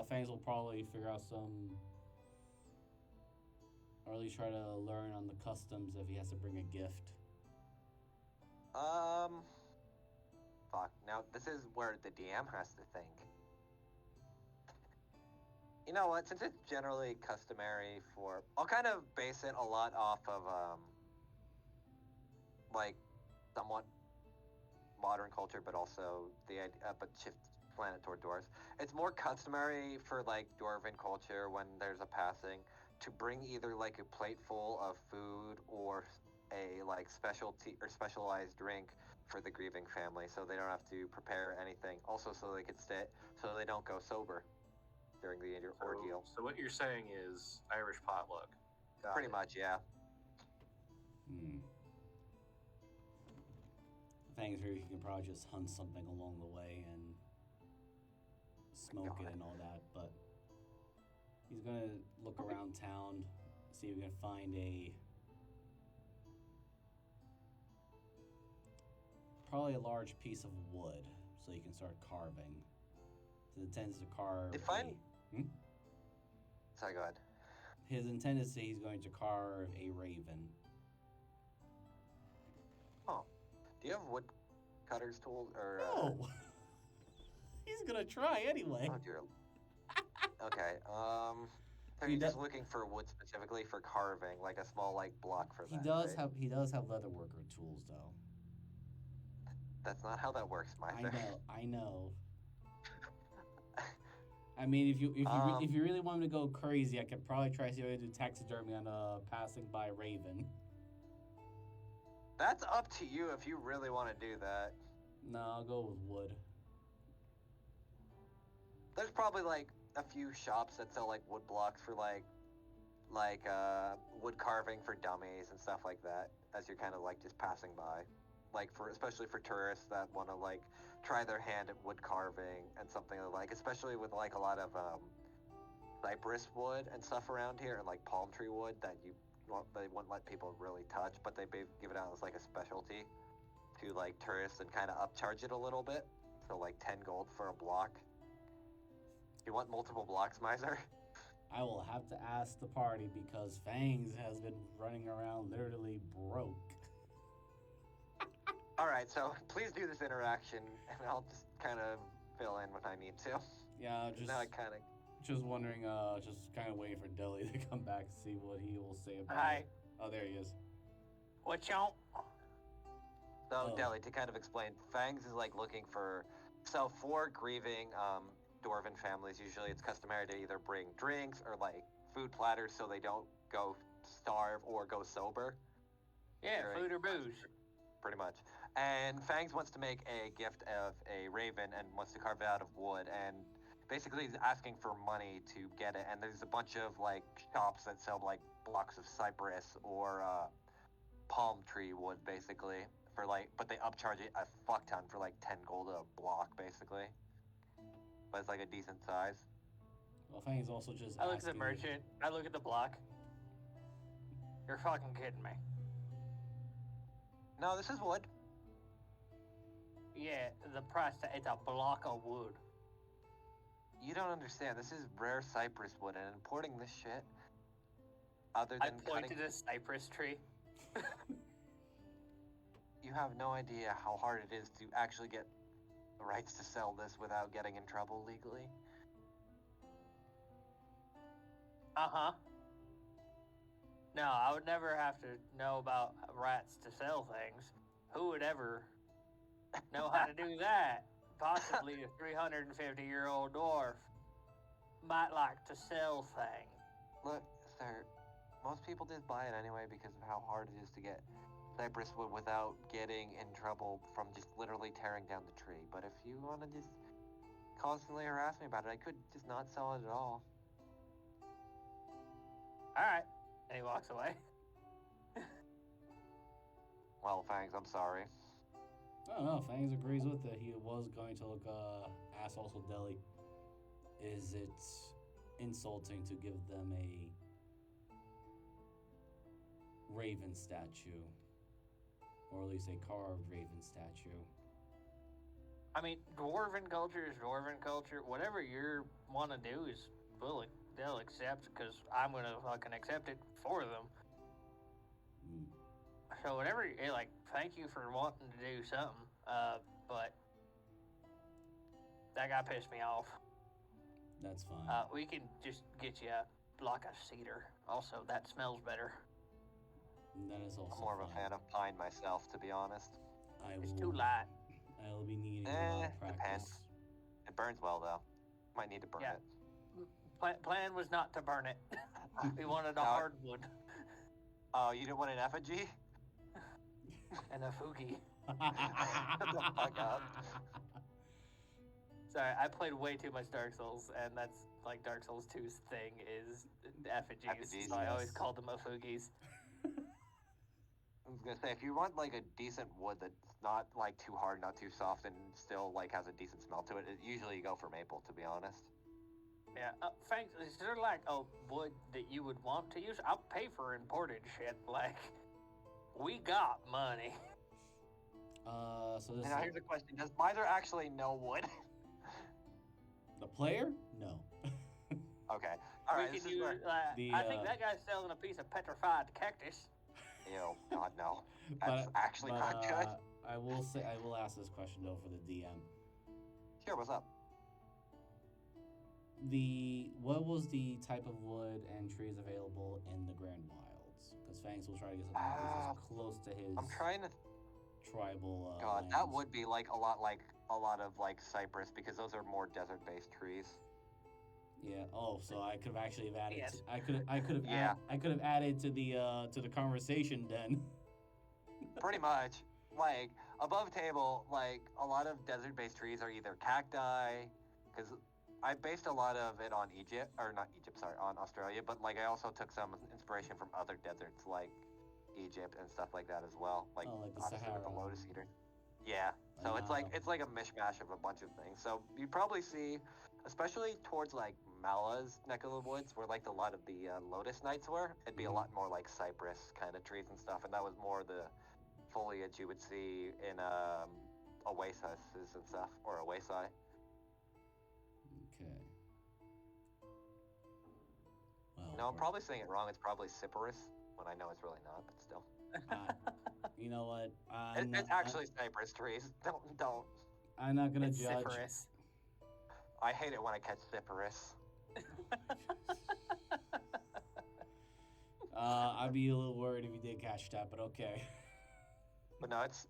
[SPEAKER 1] Fangs will probably figure out some, or at least try to learn on the customs if he has to bring a gift.
[SPEAKER 2] Fuck. Now this is where the DM has to think. You know what? Since it's generally customary for, I'll kind of base it a lot off of like somewhat modern culture, but also but shift planet toward dwarves. It's more customary for like dwarven culture when there's a passing to bring either like a plate full of food or a like specialty or specialized drink for the grieving family, so they don't have to prepare anything. Also, so they could so they don't go sober during the ordeal.
[SPEAKER 4] So what you're saying is Irish potluck.
[SPEAKER 2] Pretty much, yeah.
[SPEAKER 1] Fangs here, he can probably just hunt something along the way and smoke it and all that, but he's gonna look around town, see if we can find probably a large piece of wood so he can start carving. So he intends to carve.
[SPEAKER 2] Sorry, go ahead.
[SPEAKER 1] His intent is he's going to carve a raven.
[SPEAKER 2] Oh, do you have wood cutter's tools or?
[SPEAKER 1] No. He's gonna try anyway.
[SPEAKER 2] Oh dear. Okay. So
[SPEAKER 1] He
[SPEAKER 2] you're just
[SPEAKER 1] does-
[SPEAKER 2] looking for wood specifically for carving, like a small like block for
[SPEAKER 1] He
[SPEAKER 2] that.
[SPEAKER 1] does
[SPEAKER 2] right?
[SPEAKER 1] have leatherworker tools though.
[SPEAKER 2] That's not how that works, Miser.
[SPEAKER 1] I know. I mean, if you really want him to go crazy, I could probably try to see if I can do taxidermy on a passing by raven.
[SPEAKER 2] That's up to you if you really want to do that.
[SPEAKER 1] No, I'll go with wood.
[SPEAKER 2] There's probably like a few shops that sell like wood blocks for like wood carving for dummies and stuff like that. As you're kind of like just passing by, like especially for tourists that want to like try their hand at wood carving and something like, especially with like a lot of cypress wood and stuff around here, and like palm tree wood that they wouldn't let people really touch, but they give it out as like a specialty to like tourists and kind of upcharge it a little bit. So like 10 gold for a block. You want multiple blocks, Miser?
[SPEAKER 1] I will have to ask the party because Fangs has been running around literally broke.
[SPEAKER 2] Alright, so please do this interaction, and I'll just kind of fill in when I need to.
[SPEAKER 1] Yeah,
[SPEAKER 2] Now I kind of...
[SPEAKER 1] just wondering, just kind of waiting for Deli to come back to see what he will say about
[SPEAKER 3] Hi.
[SPEAKER 1] it. Oh, there he is.
[SPEAKER 3] What y'all?
[SPEAKER 2] So,
[SPEAKER 1] Oh.
[SPEAKER 2] Deli, to kind of explain, Fangs is like looking for... So, for grieving dwarven families, usually it's customary to either bring drinks or like food platters so they don't go starve or go sober.
[SPEAKER 3] Yeah,
[SPEAKER 2] Right.
[SPEAKER 3] food or booze.
[SPEAKER 2] Pretty much. And Fangs wants to make a gift of a raven and wants to carve it out of wood, and basically he's asking for money to get it. And there's a bunch of like shops that sell like blocks of cypress or palm tree wood, basically, for like, but they upcharge it a fuck ton for like 10 gold a block, basically. But it's like a decent size.
[SPEAKER 1] Well, Fangs also just
[SPEAKER 3] I look at the
[SPEAKER 1] asking-
[SPEAKER 3] merchant. I look at the block. You're fucking kidding me.
[SPEAKER 2] No, this is wood.
[SPEAKER 3] Yeah, the price it's a block of wood.
[SPEAKER 2] You don't understand. This is rare cypress wood, and importing this shit other
[SPEAKER 3] I
[SPEAKER 2] than
[SPEAKER 3] point
[SPEAKER 2] cutting.
[SPEAKER 3] to the cypress tree.
[SPEAKER 2] You have no idea how hard it is to actually get the rights to sell this without getting in trouble legally.
[SPEAKER 3] Uh-huh. No, I would never have to know about rats to sell things. Who would ever know how to do that? Possibly a 350-year-old dwarf might like to sell things.
[SPEAKER 2] Look, sir, most people just buy it anyway because of how hard it is to get cypress wood without getting in trouble from just literally tearing down the tree. But if you want to just constantly harass me about it, I could just not sell it at all.
[SPEAKER 3] All right. And he walks away.
[SPEAKER 2] Well, thanks, I'm sorry.
[SPEAKER 1] I don't know. Fangs agrees with it. He was going to look ask also Deli. Is it insulting to give them a raven statue? Or at least a carved raven statue?
[SPEAKER 3] I mean, dwarven culture is dwarven culture. Whatever you want to do is fully they'll accept because I'm gonna fucking accept it for them.
[SPEAKER 1] Mm.
[SPEAKER 3] So whatever, like, thank you for wanting to do something. But that guy pissed me off.
[SPEAKER 1] That's fine.
[SPEAKER 3] We can just get you a block of cedar. Also, that smells better.
[SPEAKER 1] That is also
[SPEAKER 2] I'm more of a
[SPEAKER 1] fine.
[SPEAKER 2] fan of pine myself, to be honest.
[SPEAKER 3] It's too light.
[SPEAKER 1] I will be needing a lot of practice.
[SPEAKER 2] Depends. It burns well, though. Might need to burn
[SPEAKER 3] Yeah.
[SPEAKER 2] it.
[SPEAKER 3] Plan was not to burn it. We wanted a
[SPEAKER 2] No.
[SPEAKER 3] hardwood
[SPEAKER 2] Oh, you didn't want an effigy?
[SPEAKER 3] and a fugi.
[SPEAKER 2] Shut the fuck up.
[SPEAKER 3] Sorry, I played way too much Dark Souls, and that's like Dark Souls 2's thing is effigies.
[SPEAKER 2] Effigies,
[SPEAKER 3] So I always
[SPEAKER 1] yes.
[SPEAKER 3] called them efugis.
[SPEAKER 2] I was gonna say, if you want like a decent wood that's not like too hard, not too soft, and still like has a decent smell to it, usually you go for maple, to be honest.
[SPEAKER 3] Yeah, thanks. Is there like a wood that you would want to use? I'll pay for imported shit. Like, we got money.
[SPEAKER 1] So this
[SPEAKER 2] And now
[SPEAKER 1] is
[SPEAKER 2] here's a question: does Miser actually know wood?
[SPEAKER 1] the player? No.
[SPEAKER 2] Okay, all right.
[SPEAKER 3] We
[SPEAKER 2] This
[SPEAKER 3] could
[SPEAKER 2] is
[SPEAKER 3] use.
[SPEAKER 2] where.
[SPEAKER 3] I think that guy's selling a piece of petrified cactus.
[SPEAKER 2] Ew, God no. That's actually not good.
[SPEAKER 1] I will ask this question though for the DM.
[SPEAKER 2] Sure, what's up?
[SPEAKER 1] What was the type of wood and trees available in the Grand Wilds? Because Fangs will try to get something that is as close to his
[SPEAKER 2] I'm trying to.
[SPEAKER 1] tribal.
[SPEAKER 2] God, that
[SPEAKER 1] lands.
[SPEAKER 2] would be like a lot of like cypress because those are more desert-based trees.
[SPEAKER 1] Yeah. Oh, so I could have actually have added.
[SPEAKER 3] Yes.
[SPEAKER 1] I could have.
[SPEAKER 2] Yeah.
[SPEAKER 1] I could have added to the conversation then.
[SPEAKER 2] Pretty much. Like above table, like a lot of desert-based trees are either cacti, because I based a lot of it on on Australia, but like I also took some inspiration from other deserts like Egypt and stuff like that as well. Like,
[SPEAKER 1] Oh, like the
[SPEAKER 2] obviously with the
[SPEAKER 1] Sahara.
[SPEAKER 2] lotus eater. Yeah. So it's like a mishmash of a bunch of things. So you probably see, especially towards like Mala's neck of the woods, where like a lot of the lotus knights were, it'd be a
[SPEAKER 1] Mhm.
[SPEAKER 2] lot more like cypress kind of trees and stuff, and that was more the foliage you would see in oases and stuff, or oasi.
[SPEAKER 1] Okay. Well,
[SPEAKER 2] No, I'm probably saying it wrong. It's probably cyperus, when I know it's really not, but still.
[SPEAKER 1] you know what?
[SPEAKER 2] It's actually cypress trees. Don't.
[SPEAKER 1] I'm not gonna
[SPEAKER 3] It's
[SPEAKER 1] judge.
[SPEAKER 3] Cypress.
[SPEAKER 2] I hate it when I catch cyperus.
[SPEAKER 1] I'd be a little worried if you did catch that, but okay.
[SPEAKER 2] But no, it's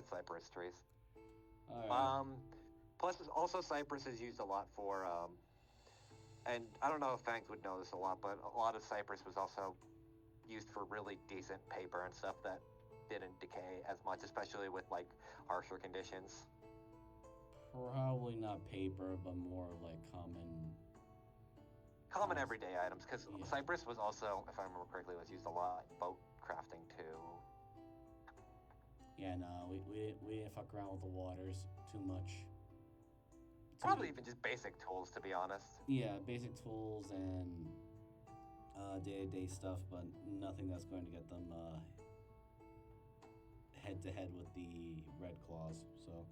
[SPEAKER 2] cypress trees.
[SPEAKER 1] All right.
[SPEAKER 2] Plus, also cypress is used a lot for, and I don't know if Fangs would know this a lot, but a lot of cypress was also used for really decent paper and stuff that didn't decay as much, especially with like harsher conditions.
[SPEAKER 1] Probably not paper, but more like
[SPEAKER 2] Common
[SPEAKER 1] Nice.
[SPEAKER 2] everyday items, because
[SPEAKER 1] Yeah.
[SPEAKER 2] cypress was also, if I remember correctly, was used a lot in boat crafting too.
[SPEAKER 1] Yeah, no, we didn't fuck around with the waters too much.
[SPEAKER 2] Probably even just basic tools, to be honest.
[SPEAKER 1] Yeah, basic tools and day-to-day stuff, but nothing that's going to get them head-to-head with the Red Claws, so.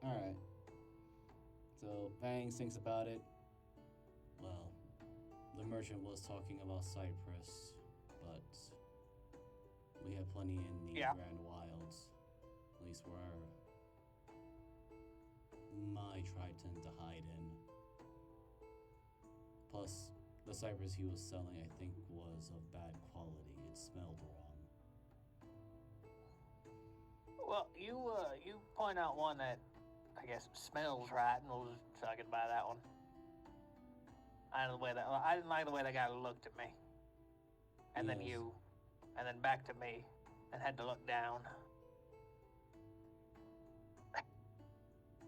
[SPEAKER 1] Alright. So, Fangs thinks about it. Well, the merchant merchant was talking about Cyprus, but we have plenty in the Grand Wilds. At least where my tribe tend to hide in. Plus, the cypress he was selling, I think, was of bad quality. It smelled wrong.
[SPEAKER 3] Well, you point out one that I guess smells right, and we'll just fucking buy that one. I didn't like the way that guy looked at me, and then
[SPEAKER 1] Yes.
[SPEAKER 3] you, and then back to me, and had to look down.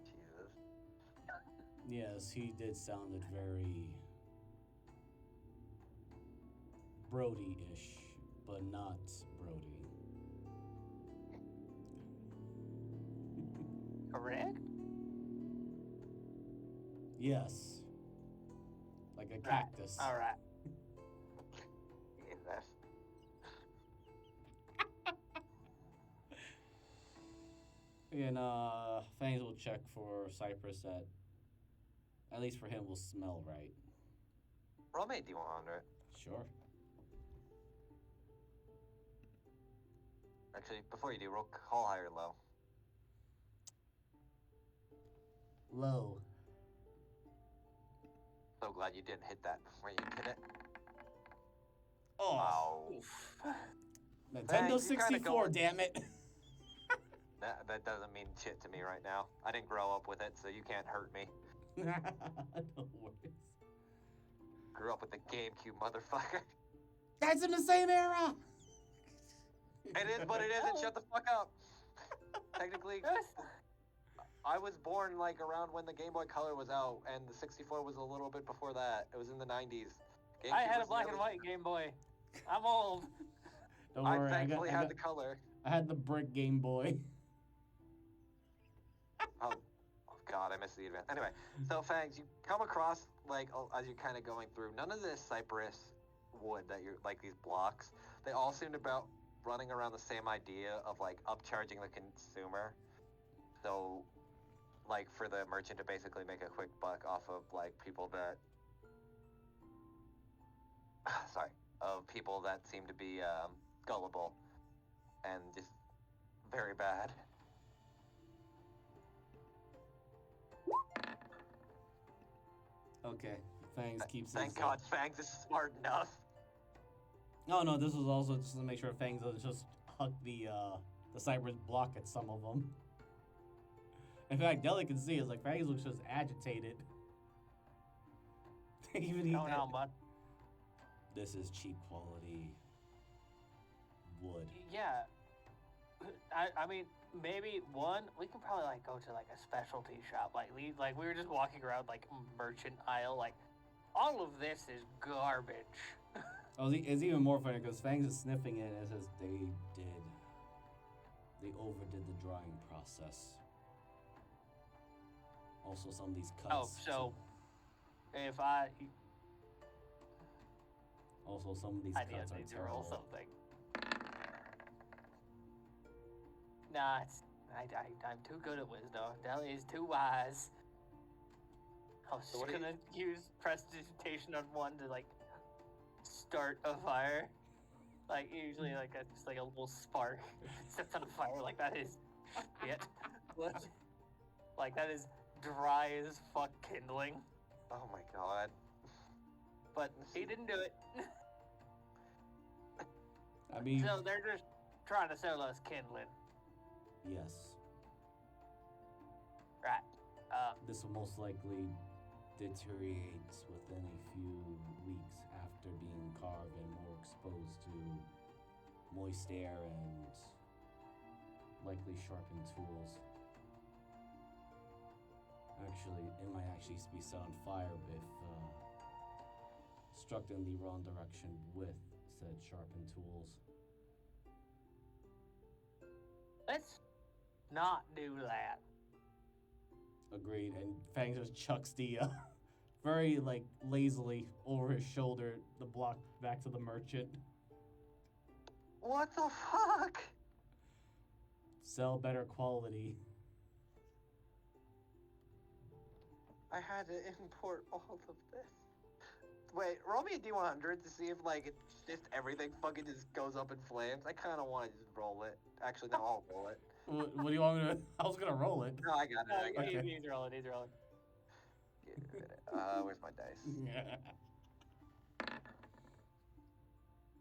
[SPEAKER 2] Jesus.
[SPEAKER 1] Yes, he did sounded very Brody-ish, but not Brody.
[SPEAKER 3] Correct?
[SPEAKER 1] Yes. Like a cactus.
[SPEAKER 3] All right.
[SPEAKER 2] Jesus.
[SPEAKER 1] And Fangs will check for Cypress that, at least for him, will smell right.
[SPEAKER 2] Roll me a D100.
[SPEAKER 1] Sure.
[SPEAKER 2] Actually, before you do, roll call high or low.
[SPEAKER 1] Low.
[SPEAKER 2] So glad you didn't hit that before you hit it.
[SPEAKER 1] Oh.
[SPEAKER 2] Wow.
[SPEAKER 1] Nintendo
[SPEAKER 2] Fangs, you kinda
[SPEAKER 1] 64,
[SPEAKER 2] going-
[SPEAKER 1] damn it.
[SPEAKER 2] That doesn't mean shit to me right now. I didn't grow up with it, so you can't hurt me.
[SPEAKER 1] No worries.
[SPEAKER 2] Grew up with the GameCube, motherfucker.
[SPEAKER 1] That's in the same era.
[SPEAKER 2] It is, but it isn't. Shut the fuck up. Technically, I was born like around when the Game Boy Color was out, and the 64 was a little bit before that. It was in the 90s.
[SPEAKER 3] I
[SPEAKER 2] GameCube
[SPEAKER 3] had a
[SPEAKER 2] was
[SPEAKER 3] black
[SPEAKER 2] the
[SPEAKER 3] and
[SPEAKER 2] early-
[SPEAKER 3] white Game Boy. I'm old.
[SPEAKER 1] Don't
[SPEAKER 2] I
[SPEAKER 1] worry,
[SPEAKER 2] thankfully
[SPEAKER 1] I
[SPEAKER 2] had
[SPEAKER 1] got,
[SPEAKER 2] the color.
[SPEAKER 1] I had the brick Game Boy.
[SPEAKER 2] Oh, God, I missed the event. Anyway, so Fangs, you come across, like, as you're kind of going through, none of this cypress wood that you're, like, these blocks, they all seem to be running around the same idea of, like, upcharging the consumer. So, like, for the merchant to basically make a quick buck off of, like, people that, of people that seem to be gullible and just very bad.
[SPEAKER 1] Okay, Fangs keeps
[SPEAKER 2] Thank
[SPEAKER 1] his,
[SPEAKER 2] God Fangs is smart enough.
[SPEAKER 1] No, this was also just to make sure Fangs doesn't just huck the cypress block at some of them. In fact, Deli can see it's like Fangs looks just agitated. Even he
[SPEAKER 3] Going on, bud.
[SPEAKER 1] This is cheap quality wood.
[SPEAKER 3] Yeah. I mean, maybe one, we could probably like go to like a specialty shop. Like we were just walking around like merchant aisle. Like all of this is garbage.
[SPEAKER 1] Oh, it's even more funny because Fangs is sniffing it and it says they overdid the drying process. Also, some of these cuts.
[SPEAKER 3] Oh, so if I
[SPEAKER 1] Also, some of these
[SPEAKER 3] I
[SPEAKER 1] cuts are
[SPEAKER 3] need to roll
[SPEAKER 1] terrible.
[SPEAKER 3] something. Nah, I'm too good at wisdom. Deli is too wise. I was
[SPEAKER 2] So
[SPEAKER 3] just
[SPEAKER 2] what do you-
[SPEAKER 3] gonna use prestidigitation on one to like start a fire. Like usually like just like a little spark sets on fire. Like that is shit. Like that is dry as fuck kindling.
[SPEAKER 2] Oh my God.
[SPEAKER 3] But he didn't do it.
[SPEAKER 1] I mean,
[SPEAKER 3] So they're just trying to sell us kindling.
[SPEAKER 1] yes,
[SPEAKER 3] Right.
[SPEAKER 1] this will most likely deteriorate within a few weeks after being carved and more exposed to moist air and likely sharpened tools. Actually, it might actually be set on fire if struck in the wrong direction with said sharpened tools.
[SPEAKER 3] Let's not do that.
[SPEAKER 1] Agreed. And Fangs just chucks the very like lazily over his shoulder the block back to the merchant.
[SPEAKER 2] What the fuck?
[SPEAKER 1] Sell better quality.
[SPEAKER 2] I had to import all of this. Wait, roll me a D100 to see if like it just everything fucking just goes up in flames. I kind of want to just roll it. Actually, no, I'll roll it.
[SPEAKER 1] What do you want me to? I was gonna roll it.
[SPEAKER 2] No, I got it. I got
[SPEAKER 1] Okay.
[SPEAKER 2] it.
[SPEAKER 3] He's rolling.
[SPEAKER 2] Give it. Where's my dice?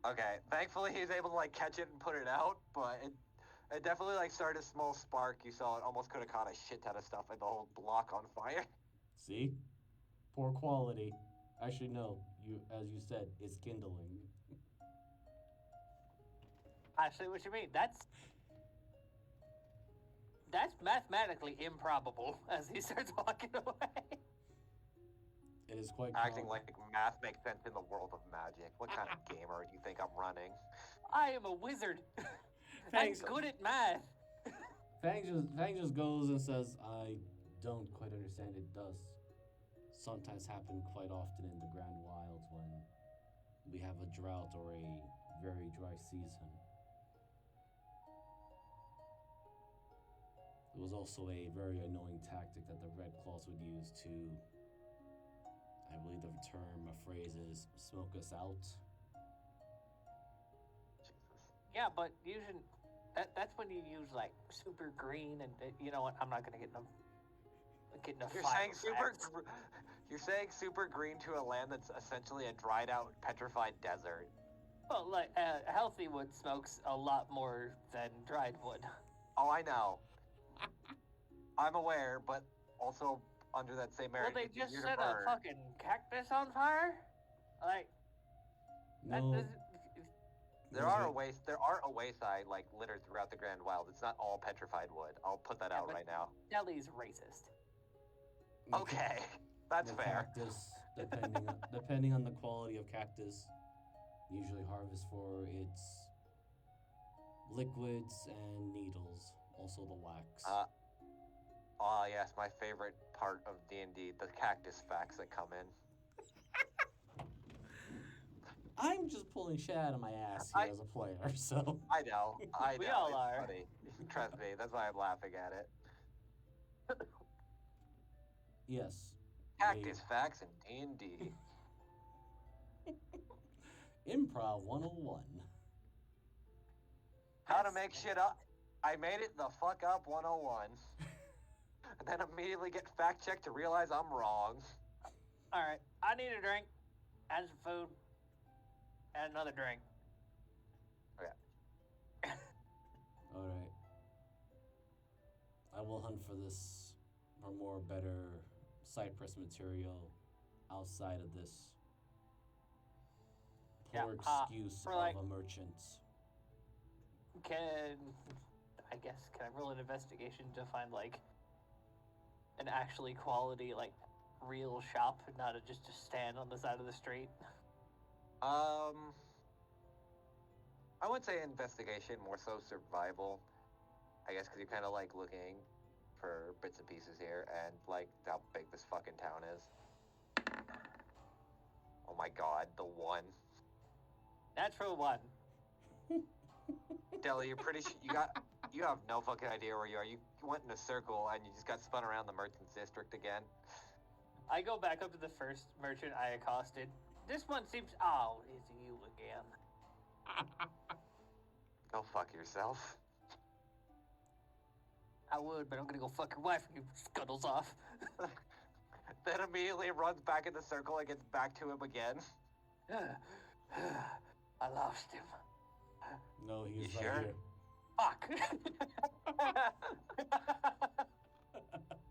[SPEAKER 2] Okay, thankfully he was able to like catch it and put it out, but it definitely like started a small spark. You saw it almost could have caught a shit ton of stuff and the whole block on fire.
[SPEAKER 1] See, poor quality. Actually, no. As you said, it's kindling.
[SPEAKER 3] Actually, what you mean? That's mathematically improbable. As he starts walking away.
[SPEAKER 1] It is quite
[SPEAKER 2] Acting
[SPEAKER 1] common.
[SPEAKER 2] like math makes sense in the world of magic. What kind of gamer do you think I'm running?
[SPEAKER 3] I am a wizard. I'm
[SPEAKER 1] Thanks.
[SPEAKER 3] good at math.
[SPEAKER 1] Fang just goes and says, "I don't quite understand. It does sometimes happen quite often in the Grand Wilds when we have a drought or a very dry season. It was also a very annoying tactic that the Red Claws would use to, I believe the term, a phrase is, smoke us out.
[SPEAKER 3] Yeah, but using that's when you use like super green and you know what? I'm not gonna get them. Getting a
[SPEAKER 2] You're
[SPEAKER 3] fire
[SPEAKER 2] saying
[SPEAKER 3] facts.
[SPEAKER 2] You're saying super green to a land that's essentially a dried out, petrified desert.
[SPEAKER 3] Well, like healthy wood smokes a lot more than dried wood.
[SPEAKER 2] Oh, I know. I'm aware, but also under that same area.
[SPEAKER 3] Well, they
[SPEAKER 2] it's
[SPEAKER 3] just
[SPEAKER 2] easier to
[SPEAKER 3] set a
[SPEAKER 2] burn.
[SPEAKER 3] fucking cactus on fire. Like that
[SPEAKER 1] No,
[SPEAKER 3] doesn't.
[SPEAKER 2] There are a wayside like littered throughout the Grand Wild. It's not all petrified wood. I'll put that
[SPEAKER 3] Yeah,
[SPEAKER 2] out
[SPEAKER 3] but-
[SPEAKER 2] right now.
[SPEAKER 3] Delhi's racist.
[SPEAKER 2] Okay, that's
[SPEAKER 1] the
[SPEAKER 2] fair.
[SPEAKER 1] Cactus, depending on the quality of cactus, usually harvest for its liquids and needles, also the wax.
[SPEAKER 2] Yes, my favorite part of D&D, the cactus facts that come in.
[SPEAKER 1] I'm just pulling shit out of my ass here as a player, so.
[SPEAKER 2] I know.
[SPEAKER 3] We all are.
[SPEAKER 2] It's funny. Trust me, that's why I'm laughing at it.
[SPEAKER 1] Yes.
[SPEAKER 2] Cactus facts in D&D.
[SPEAKER 1] Improv 101.
[SPEAKER 2] How to make shit up. I made it the fuck up 101. And then immediately get fact checked to realize I'm wrong.
[SPEAKER 3] All right, I need a drink, and some food, and another drink.
[SPEAKER 1] Alright. I will hunt for this, or more better cypress material outside of this
[SPEAKER 3] Yeah,
[SPEAKER 1] poor excuse
[SPEAKER 3] for
[SPEAKER 1] of
[SPEAKER 3] like-
[SPEAKER 1] a merchant.
[SPEAKER 3] Can I roll an investigation to find like an actually quality like real shop, not just a stand on the side of the street?
[SPEAKER 2] I would say investigation, more so survival. I guess because you're kind of like looking for bits and pieces here and like how big this fucking town is. Oh my god, the one.
[SPEAKER 3] Natural one.
[SPEAKER 2] Deli, you're pretty you have no fucking idea where you are. You went in a circle and you just got spun around the merchant's district again.
[SPEAKER 3] I go back up to the first merchant I accosted. This one seems. Oh, it's you again.
[SPEAKER 2] Go fuck yourself.
[SPEAKER 3] I would, but I'm gonna go fuck your wife when you scuttles off.
[SPEAKER 2] Then immediately runs back in the circle and gets back to him again.
[SPEAKER 3] I lost him.
[SPEAKER 1] No, he's
[SPEAKER 2] You
[SPEAKER 1] right
[SPEAKER 2] sure?
[SPEAKER 1] here.
[SPEAKER 3] Fuck.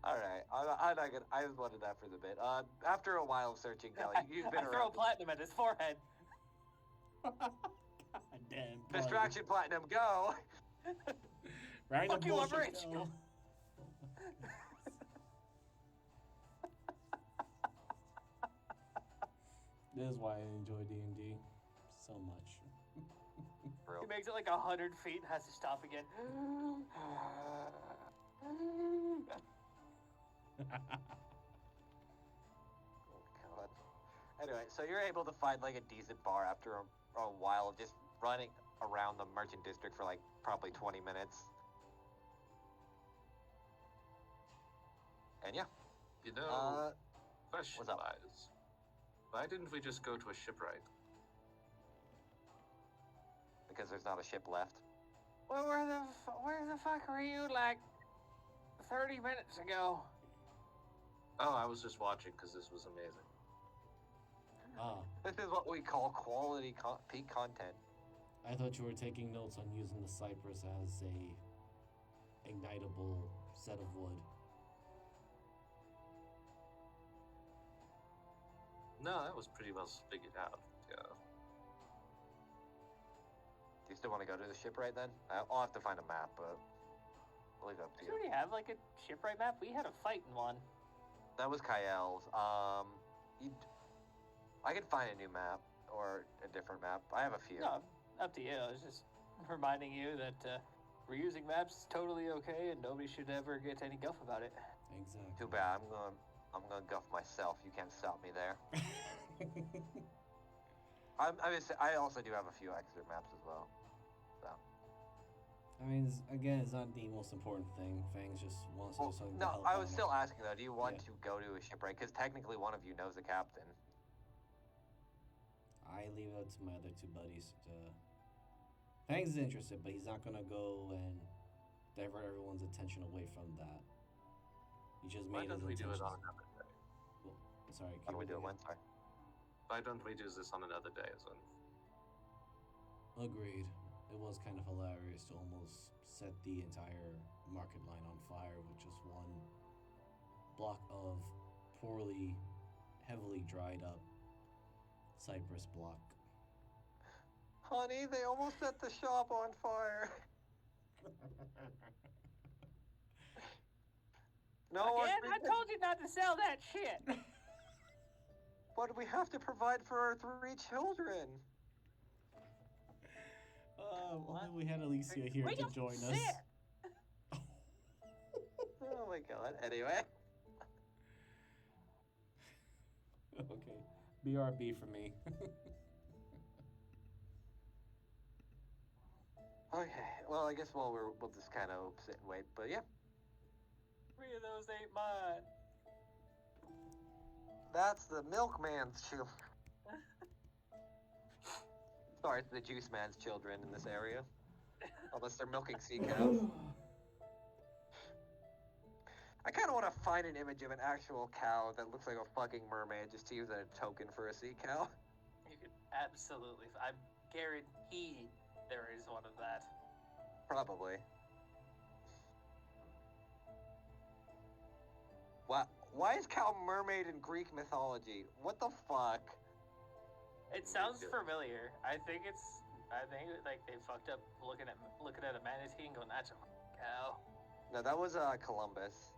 [SPEAKER 2] Alright, I'm not gonna. I just wanted that for the bit. After a while of searching, Kelly, you've been
[SPEAKER 3] I throw
[SPEAKER 2] around.
[SPEAKER 3] platinum at his forehead.
[SPEAKER 1] God damn. bud.
[SPEAKER 2] Distraction platinum, go!
[SPEAKER 1] Random
[SPEAKER 3] Fuck you, I'm
[SPEAKER 1] bullshit,
[SPEAKER 3] rich.
[SPEAKER 1] though. This is why I enjoy D&D so much.
[SPEAKER 2] Bro.
[SPEAKER 3] He makes it like 100 feet and has to stop again.
[SPEAKER 2] Oh god. Anyway, so you're able to find like a decent bar after a while of just running around the merchant district for like probably 20 minutes. And yeah,
[SPEAKER 4] You know,
[SPEAKER 2] what's up?
[SPEAKER 4] question-wise, Why didn't we just go to a shipwright?
[SPEAKER 2] Because there's not a ship left.
[SPEAKER 3] Well, where the fuck were you like 30 minutes ago?
[SPEAKER 4] Oh, I was just watching because this was amazing.
[SPEAKER 1] Ah,
[SPEAKER 2] This is what we call quality peak content.
[SPEAKER 1] I thought you were taking notes on using the cypress as a ignitable set of wood.
[SPEAKER 4] No, that was pretty well figured out. Yeah.
[SPEAKER 2] Do you still want to go to the shipwright then? I'll have to find a map, but I'll leave it up to
[SPEAKER 3] Do
[SPEAKER 2] you.
[SPEAKER 3] you already have like a shipwright map? We had a fight in one.
[SPEAKER 2] That was Kael's. I could find a new map or a different map. I have a few.
[SPEAKER 3] No, up to you. I was just reminding you that reusing maps is totally okay, and nobody should ever get any guff about it.
[SPEAKER 1] Exactly.
[SPEAKER 2] Too bad. I'm gonna guff myself. You can't stop me there. I also do have a few extra maps as well. So.
[SPEAKER 1] I mean, again, it's not the most important thing. Fangs just wants to do something to
[SPEAKER 2] No,
[SPEAKER 1] help
[SPEAKER 2] I was
[SPEAKER 1] out.
[SPEAKER 2] still asking though. Do you want
[SPEAKER 1] Yeah.
[SPEAKER 2] to go to a shipwright? Because technically, one of you knows the captain.
[SPEAKER 1] I leave it to my other two buddies. Fangs is interested, but he's not gonna go and divert everyone's attention away from that. He just
[SPEAKER 4] Why
[SPEAKER 1] made his
[SPEAKER 4] don't we do it
[SPEAKER 1] intentions.
[SPEAKER 4] on another day?
[SPEAKER 1] Sorry,
[SPEAKER 2] How do we
[SPEAKER 1] keep
[SPEAKER 2] do it?
[SPEAKER 1] again.
[SPEAKER 2] When? Sorry.
[SPEAKER 4] Why don't we do this on another day as well?
[SPEAKER 1] Agreed. It was kind of hilarious to almost set the entire market line on fire with just one block of poorly, heavily dried up cypress block.
[SPEAKER 2] Honey, they almost set the shop on fire. No,
[SPEAKER 3] Again, I told you not to sell that shit.
[SPEAKER 2] But we have to provide for our 3 children.
[SPEAKER 1] Only we had Alicia here
[SPEAKER 3] We
[SPEAKER 1] to
[SPEAKER 3] don't
[SPEAKER 1] join
[SPEAKER 3] sit.
[SPEAKER 1] us.
[SPEAKER 2] Oh my god. Anyway.
[SPEAKER 1] Okay, BRB for me.
[SPEAKER 2] Okay. Well, I guess we'll just kind of sit and wait. But yeah,
[SPEAKER 3] 3 of those ain't mine.
[SPEAKER 2] that's the milkman's children. Sorry, it's the juice man's children in this area. Unless they're milking sea cows. I kind of want to find an image of an actual cow that looks like a fucking mermaid just to use as a token for a sea cow.
[SPEAKER 3] You could absolutely. I guarantee there is one of that.
[SPEAKER 2] Probably. Why is cow mermaid in Greek mythology? What the fuck?
[SPEAKER 3] It sounds familiar. I think like they fucked up looking at a manatee and going, "That's a cow."
[SPEAKER 2] No, that was Columbus.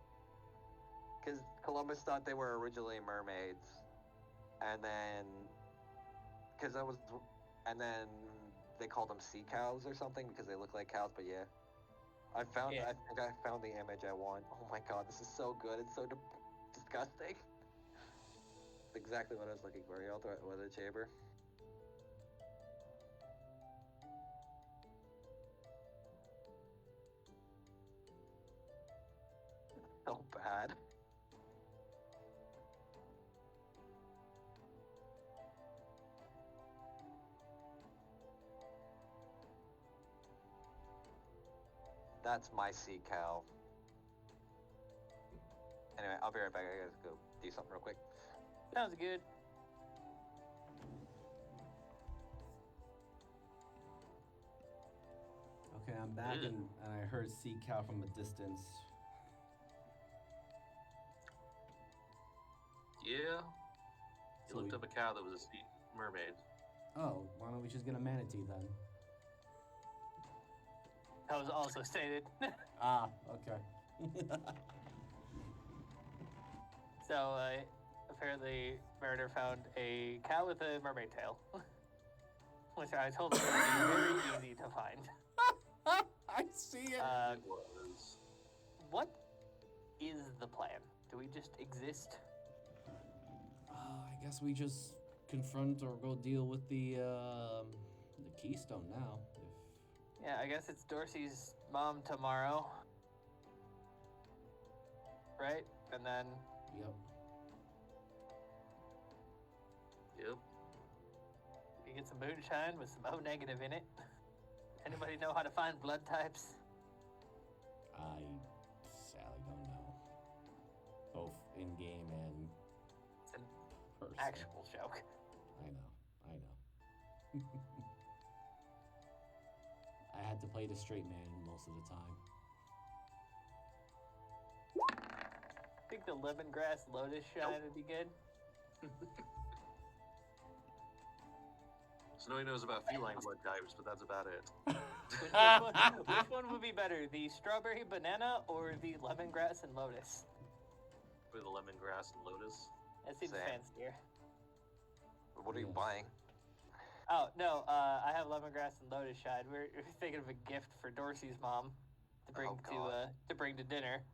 [SPEAKER 2] Because Columbus thought they were originally mermaids, and then they called them sea cows or something because they look like cows. But yeah, I think I found the image I want. Oh my god, this is so good. It's so disgusting. It's exactly what I was looking for. Y'all throw it with a chamber. So bad. That's my sea cow. Anyway, I'll be right back. I gotta go do something real quick.
[SPEAKER 3] Sounds good.
[SPEAKER 1] Okay, I'm back and I heard sea cow from a distance.
[SPEAKER 4] Yeah.
[SPEAKER 1] So
[SPEAKER 4] You looked
[SPEAKER 1] we-
[SPEAKER 4] up a cow that was a sea mermaid.
[SPEAKER 1] Oh, why don't we just get a manatee then?
[SPEAKER 3] That was also stated.
[SPEAKER 1] Ah, okay.
[SPEAKER 3] So apparently, Mariner found a cow with a mermaid tail, which I told him would be very easy to find.
[SPEAKER 1] I see it.
[SPEAKER 4] It was.
[SPEAKER 3] What is the plan? Do we just exist?
[SPEAKER 1] I guess we just confront or go deal with the Keystone now.
[SPEAKER 3] Yeah, I guess it's Dorsi's mom tomorrow. Right? And then
[SPEAKER 1] Yep.
[SPEAKER 3] get some moonshine with some O negative in it. Anybody know how to find blood types?
[SPEAKER 1] I sadly don't know. Both in game and
[SPEAKER 3] It's an
[SPEAKER 1] person.
[SPEAKER 3] actual joke.
[SPEAKER 1] I know. I had to play the straight man most of the time.
[SPEAKER 3] I think the lemongrass lotus shine would be good.
[SPEAKER 4] Snowy knows about feline blood types, but that's about it.
[SPEAKER 3] Which one would be better, the strawberry banana or the lemongrass and lotus?
[SPEAKER 4] With the lemongrass and lotus.
[SPEAKER 3] That seems
[SPEAKER 2] Same.
[SPEAKER 3] fancier.
[SPEAKER 2] What are you
[SPEAKER 1] Yes.
[SPEAKER 2] buying?
[SPEAKER 3] Oh no, I have lemongrass and lotus shine. We're thinking of a gift for Dorsi's mom to bring
[SPEAKER 2] Oh, God.
[SPEAKER 3] to bring to dinner.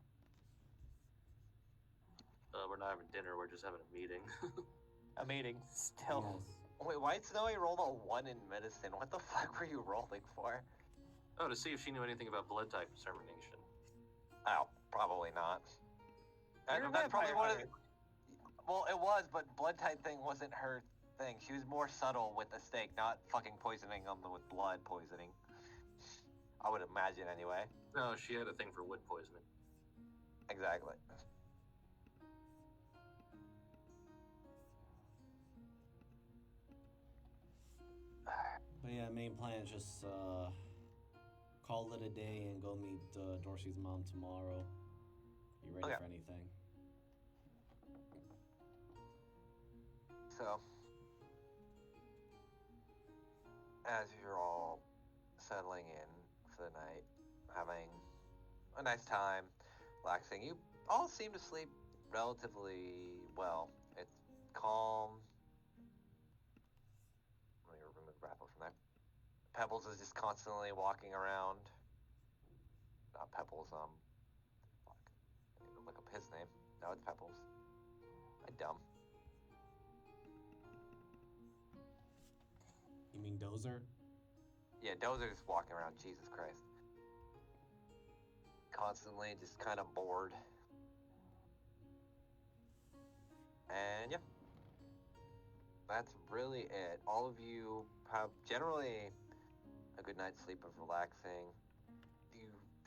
[SPEAKER 4] We're not having dinner, we're just having a meeting.
[SPEAKER 3] A meeting still.
[SPEAKER 1] Yes.
[SPEAKER 2] Wait, why did Snowy roll a 1 in medicine? What the fuck were you rolling for?
[SPEAKER 4] Oh, to see if she knew anything about blood type determination.
[SPEAKER 2] Oh, probably not.
[SPEAKER 3] You're a
[SPEAKER 2] That's probably
[SPEAKER 3] vampire
[SPEAKER 2] one of
[SPEAKER 3] hunter.
[SPEAKER 2] Well, it was, but blood type thing wasn't her thing. She was more subtle with the steak, not fucking poisoning them with blood poisoning. I would imagine anyway.
[SPEAKER 4] No, she had a thing for wood poisoning.
[SPEAKER 2] Exactly.
[SPEAKER 1] But yeah, main plan is just call it a day and go meet Dorsey's mom tomorrow. You ready
[SPEAKER 2] Okay.
[SPEAKER 1] for anything?
[SPEAKER 2] So, as you're all settling in for the night, having a nice time, relaxing, you all seem to sleep relatively well. It's calm. Let me remove Grapple from there. Pebbles is just constantly walking around. Not Pebbles, fuck. I need to look up his name. No, it's Pebbles. I'm dumb.
[SPEAKER 1] You mean Dozer?
[SPEAKER 2] Yeah, Dozer's walking around. Jesus Christ. Constantly just kind of bored. And yeah. That's really it. All of you have generally a good night's sleep of relaxing. You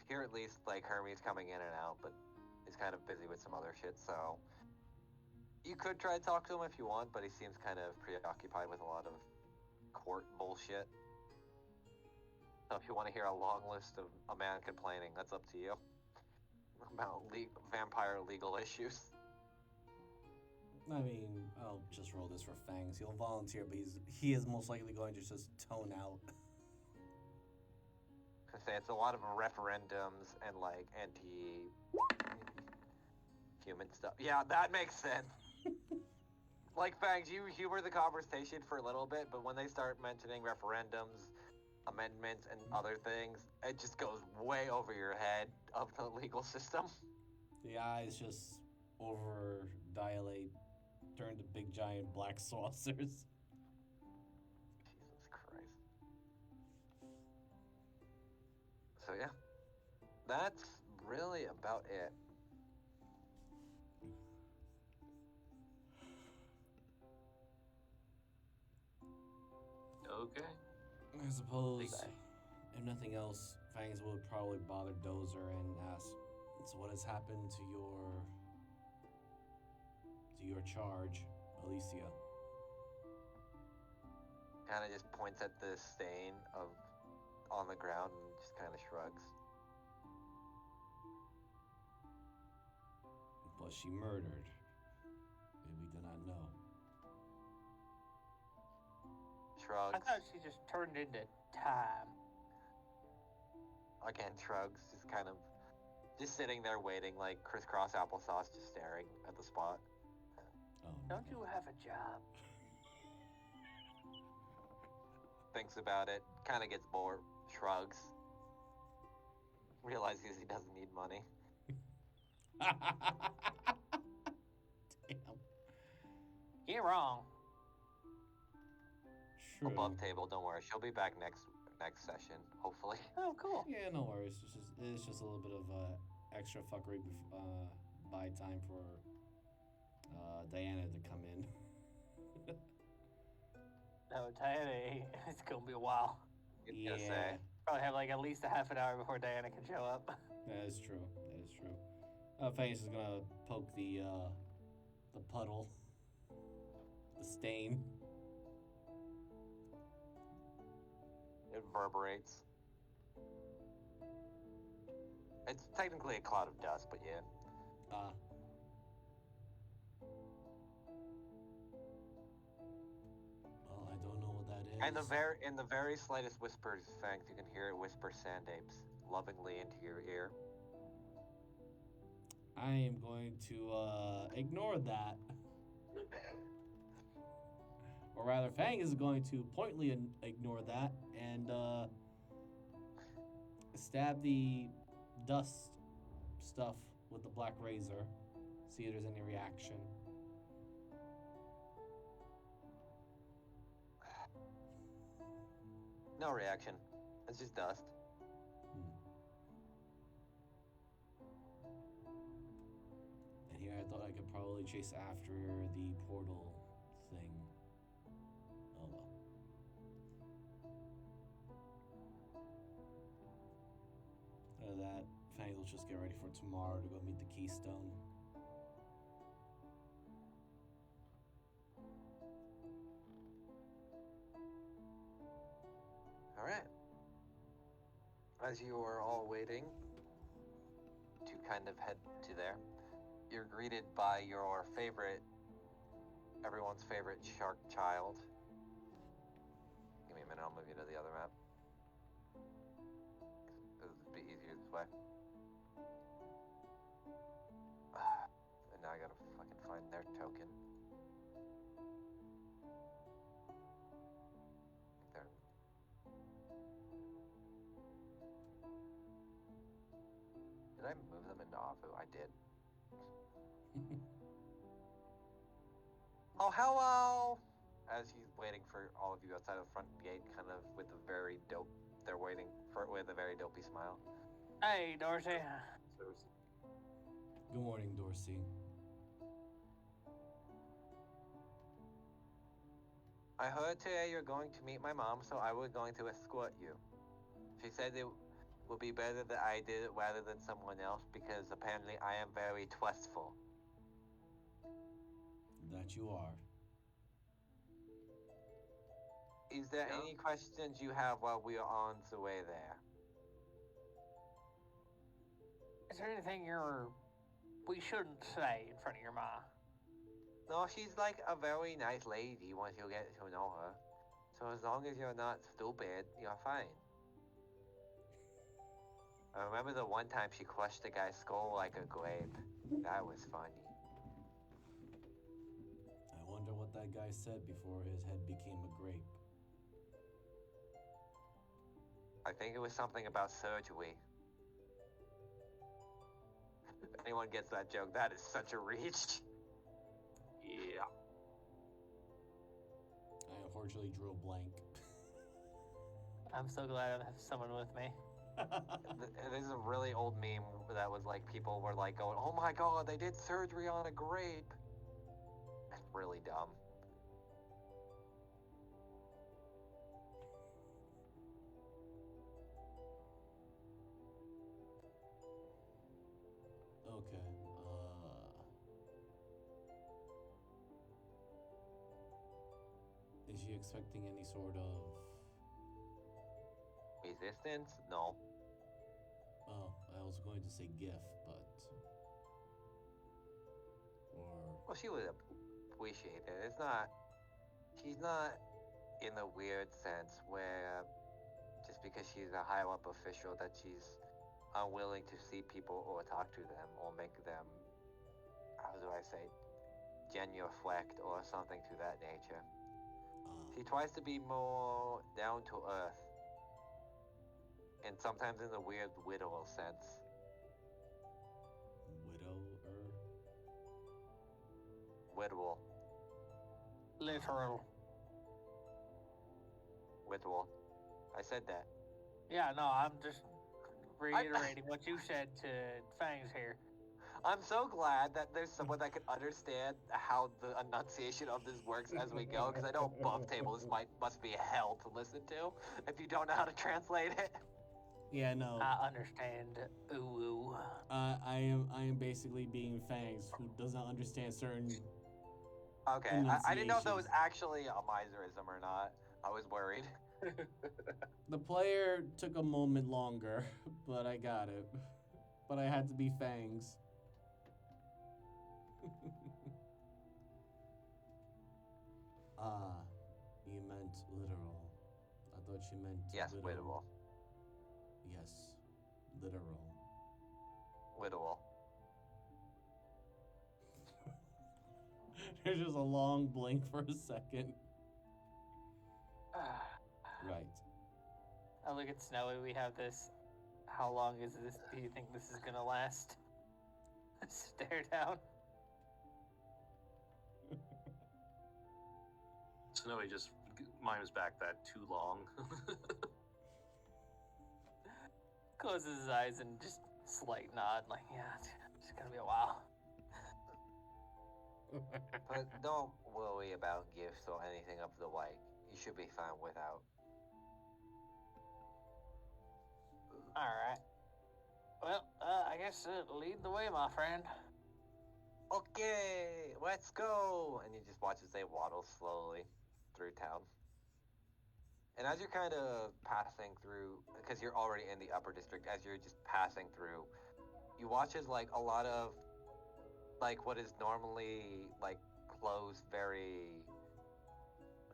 [SPEAKER 2] hear at least like Hermes coming in and out, but he's kind of busy with some other shit, so you could try to talk to him if you want, but he seems kind of preoccupied with a lot of court bullshit. So if you want to hear a long list of a man complaining, that's up to you. About vampire legal issues.
[SPEAKER 1] I mean, I'll just roll this for Fangs. He'll volunteer, but he is most likely going to just tone out.
[SPEAKER 2] I say it's a lot of referendums and like anti-human stuff. Yeah, that makes sense. Like Fangs, you humor the conversation for a little bit, but when they start mentioning referendums, amendments, and other things, it just goes way over your head of the legal system.
[SPEAKER 1] The eyes just over dilate, turn to big giant black saucers.
[SPEAKER 2] Jesus Christ. So yeah, that's really about it.
[SPEAKER 4] Okay.
[SPEAKER 1] I suppose,
[SPEAKER 3] Big eye.
[SPEAKER 1] if nothing else, Fangs would probably bother Dozer and ask, so what has happened to your charge, Alicia?
[SPEAKER 2] Kind of just points at the stain on the ground and just kind of shrugs.
[SPEAKER 1] Was she murdered? We do not know.
[SPEAKER 2] Shrugs.
[SPEAKER 3] I thought she just turned into time.
[SPEAKER 2] Again, shrugs. Just sitting there waiting like crisscross applesauce, just staring at the spot.
[SPEAKER 1] Oh,
[SPEAKER 3] Don't
[SPEAKER 1] no.
[SPEAKER 3] you have a job?
[SPEAKER 2] Thinks about it. Kind of gets bored. Shrugs. Realizes he doesn't need money.
[SPEAKER 1] Damn.
[SPEAKER 3] You're wrong.
[SPEAKER 1] True.
[SPEAKER 2] Above table. Don't worry. She'll be back next session. Hopefully.
[SPEAKER 3] Oh, cool.
[SPEAKER 1] Yeah, no worries. It's just a little bit of extra fuckery buy time for Diana to come in.
[SPEAKER 3] No, Diana, it's gonna be a while.
[SPEAKER 2] It's
[SPEAKER 1] Yeah,
[SPEAKER 2] gonna say.
[SPEAKER 3] Probably have like at least a half an hour before Diana can show up.
[SPEAKER 1] that is true. That is true. Fangs is gonna poke the puddle, the stain.
[SPEAKER 2] It reverberates. It's technically a cloud of dust, but yeah.
[SPEAKER 1] Ah. Well, I don't know what that is.
[SPEAKER 2] And in the very slightest whispers, Fangs, you can hear it whisper sand apes lovingly into your ear.
[SPEAKER 1] I am going to ignore that. Or rather, Fang is going to pointedly ignore that and stab the dust stuff with the black razor. See if there's any reaction.
[SPEAKER 2] No reaction. It's just dust.
[SPEAKER 1] And here I thought I could probably chase after the portal thing. Oh well. Other than that, Fangs will just get ready for tomorrow to go meet the Keystone.
[SPEAKER 2] Alright. As you are all waiting to kind of head to there, you're greeted by your favorite, everyone's favorite shark child. Give me a minute, I'll move you to the other map. This would be easier this way. And now I gotta fucking find their token. There. Did I move them into Avu? I did. Oh, hello! As he's waiting for all of you outside of the front gate, kind of with a very dope, they're waiting for it with a very dopey smile.
[SPEAKER 3] Hey, Dorsi.
[SPEAKER 1] Good morning, Dorsi.
[SPEAKER 2] I heard today you're going to meet my mom, so I was going to escort you. She said it would be better that I did it rather than someone else because apparently I am very trustful.
[SPEAKER 1] That you are.
[SPEAKER 2] Is there
[SPEAKER 4] Yeah.
[SPEAKER 2] any questions you have while we are on the way there?
[SPEAKER 3] Is there anything we shouldn't say in front of your ma?
[SPEAKER 2] No, she's like a very nice lady once you get to know her. So as long as you're not stupid, you're fine. I remember the one time she crushed the guy's skull like a grape. That was funny.
[SPEAKER 1] I wonder what that guy said before his head became a grape.
[SPEAKER 2] I think it was something about surgery. If anyone gets that joke, that is such a reach.
[SPEAKER 4] Yeah.
[SPEAKER 1] I unfortunately drew a blank.
[SPEAKER 3] I'm so glad I have someone with me.
[SPEAKER 2] This is a really old meme that was like people were like going, "Oh my god, they did surgery on a grape." It's really dumb.
[SPEAKER 1] Okay. Is she expecting any sort of?
[SPEAKER 2] Resistance? No.
[SPEAKER 1] Oh, I was going to say gift, but or
[SPEAKER 2] Well, she would appreciate it. It's not. She's not in the weird sense where just because she's a high up official that she's unwilling to see people or talk to them or make them, how do I say, genuflect or something to that nature. She tries to be more down to earth. And sometimes in the weird widow sense.
[SPEAKER 1] widower.
[SPEAKER 2] Widow.
[SPEAKER 3] Literal.
[SPEAKER 2] Widow. I said that.
[SPEAKER 3] Yeah, no, I'm just reiterating what you said to Fangs here.
[SPEAKER 2] I'm so glad that there's someone that can understand how the enunciation of this works as we go, because I know above table this must be hell to listen to if you don't know how to translate it.
[SPEAKER 1] Yeah, no.
[SPEAKER 3] I understand. Ooh.
[SPEAKER 1] I am basically being Fangs, who does not understand certain.
[SPEAKER 2] Okay, I didn't know if that was
[SPEAKER 1] Enunciations.
[SPEAKER 2] actually a miserism or not. I was worried.
[SPEAKER 1] The player took a moment longer, but I got it. But I had to be Fangs. Ah, you meant literal. I thought you meant
[SPEAKER 2] Yes,
[SPEAKER 1] literal.
[SPEAKER 2] literal.
[SPEAKER 1] Yes, literal.
[SPEAKER 2] Literal.
[SPEAKER 1] There's just a long blink for a second. Right.
[SPEAKER 3] I look at Snowy. We have this. How long is this? Do you think this is gonna last? Stare down.
[SPEAKER 4] Snowy just mimes back that too long.
[SPEAKER 3] Closes his eyes and just slight nod, like, yeah, it's gonna be a while.
[SPEAKER 2] But don't worry about gifts or anything of the like. You should be fine without.
[SPEAKER 3] Alright. Well, I guess lead the way, my friend.
[SPEAKER 2] Okay, let's go! And you just watch as they waddle slowly through town. And as you're kind of passing through, because you're already in the upper district, as you're just passing through, you watch as like a lot of like what is normally like closed, very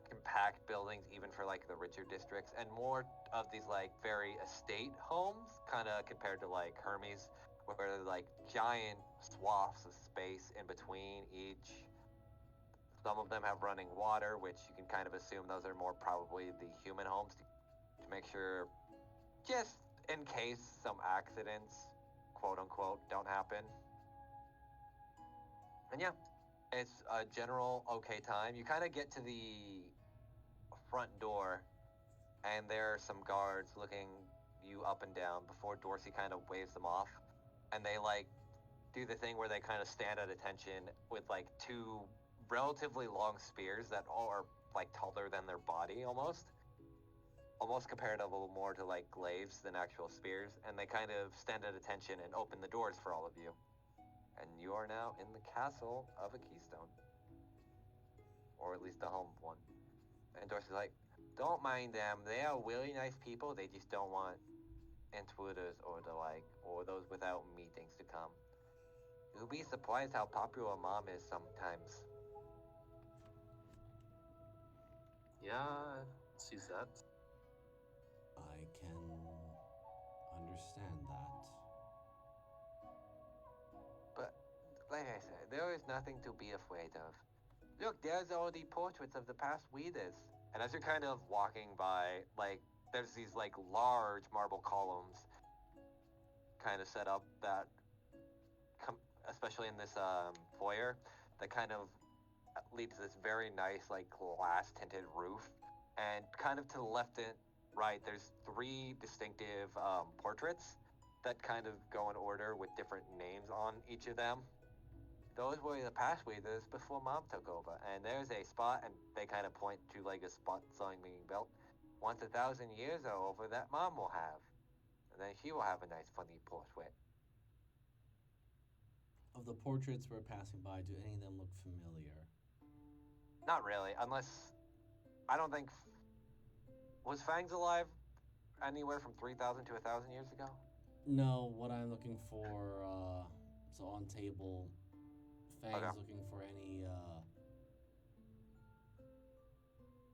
[SPEAKER 2] compact buildings, even for like the richer districts, and more of these like very estate homes, kind of compared to like Hermes, where there's like giant swaths of space in between each. Some of them have running water, which you can kind of assume those are more probably the human homes to make sure, just in case some accidents, quote unquote, don't happen. And yeah, it's a general okay time. You kind of get to the front door, and there are some guards looking you up and down before Dorsi kind of waves them off. And they like do the thing where they kind of stand at attention with like two relatively long spears that all are like taller than their body almost comparable more to like glaives than actual spears, and they kind of stand at attention and open the doors for all of you. And you are now in the castle of a Keystone. Or at least the home one. And Dorsi's like, don't mind them. They are really nice people. They just don't want intruders or the like, or those without meetings to come. You'll be surprised how popular Mom is sometimes.
[SPEAKER 4] Yeah, sees that.
[SPEAKER 1] I can understand that.
[SPEAKER 2] But, like I said, there is nothing to be afraid of. Look, there's all the portraits of the past leaders. And as you're kind of walking by, like, there's these, like, large marble columns kind of set up that, especially in this foyer, that kind of leads to this very nice, like, glass-tinted roof. And kind of to the left and right, there's three distinctive portraits that kind of go in order with different names on each of them. Those were the past leaders before Mom took over, and there's a spot, and they kind of point to like a spot sign being built. Once 1,000 years are over, that Mom will have, and then she will have a nice, funny portrait.
[SPEAKER 1] Of the portraits we're passing by, do any of them look familiar?
[SPEAKER 2] Not really, unless I don't think was Fangs alive anywhere from 3,000 to 1,000 years ago.
[SPEAKER 1] No, what I'm looking for, so on table, Fang's
[SPEAKER 2] Okay.
[SPEAKER 1] looking for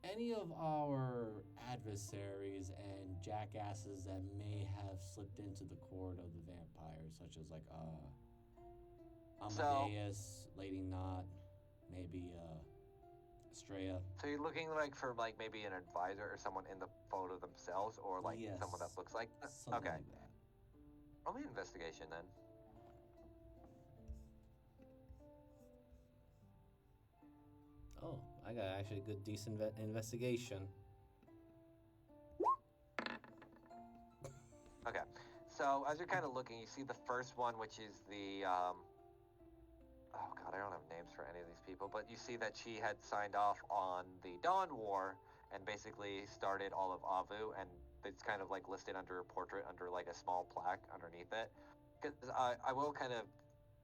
[SPEAKER 1] any of our adversaries and jackasses that may have slipped into the court of the vampires, such as like Amadeus, Lady Knot, maybe Estrella.
[SPEAKER 2] So you're looking like for like maybe an advisor or someone in the photo themselves, or like
[SPEAKER 1] Yes,
[SPEAKER 2] someone that looks like.
[SPEAKER 1] something
[SPEAKER 2] Okay,
[SPEAKER 1] like that.
[SPEAKER 2] roll me investigation then.
[SPEAKER 1] Oh, I got actually a good, decent investigation.
[SPEAKER 2] Okay, so as you're kind of looking, you see the first one, which is the oh god, I don't have names for any of these people, but you see that she had signed off on the Dawn War and basically started all of Avu, and it's kind of like listed under her portrait under like a small plaque underneath it. Because I will kind of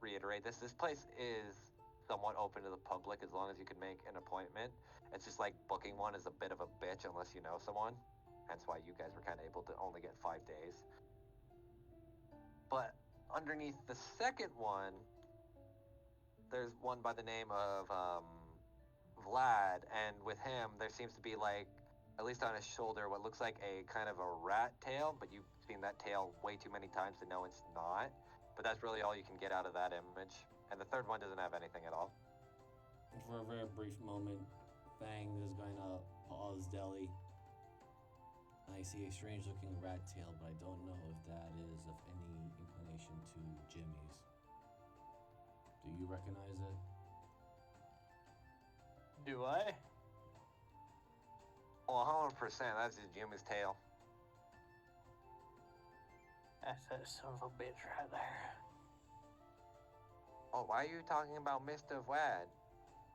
[SPEAKER 2] reiterate this. This place is somewhat open to the public as long as you can make an appointment. It's just like booking one is a bit of a bitch unless you know someone. Hence why you guys were kind of able to only get 5 days. But underneath the second one, there's one by the name of Vlad, and with him, there seems to be like, at least on his shoulder, what looks like a kind of a rat tail, but you've seen that tail way too many times to know it's not. But that's really all you can get out of that image. And the third one doesn't have anything at all.
[SPEAKER 1] For a very brief moment, Fang is going to pause Deli. I see a strange-looking rat tail, but I don't know if that is of any inclination to Jimmy's. Do you recognize it?
[SPEAKER 3] Do I?
[SPEAKER 2] Well, 100%, that's just Jimmy's tail.
[SPEAKER 3] That's that son of a bitch right there.
[SPEAKER 2] Oh, why are you talking about Mr. Vlad?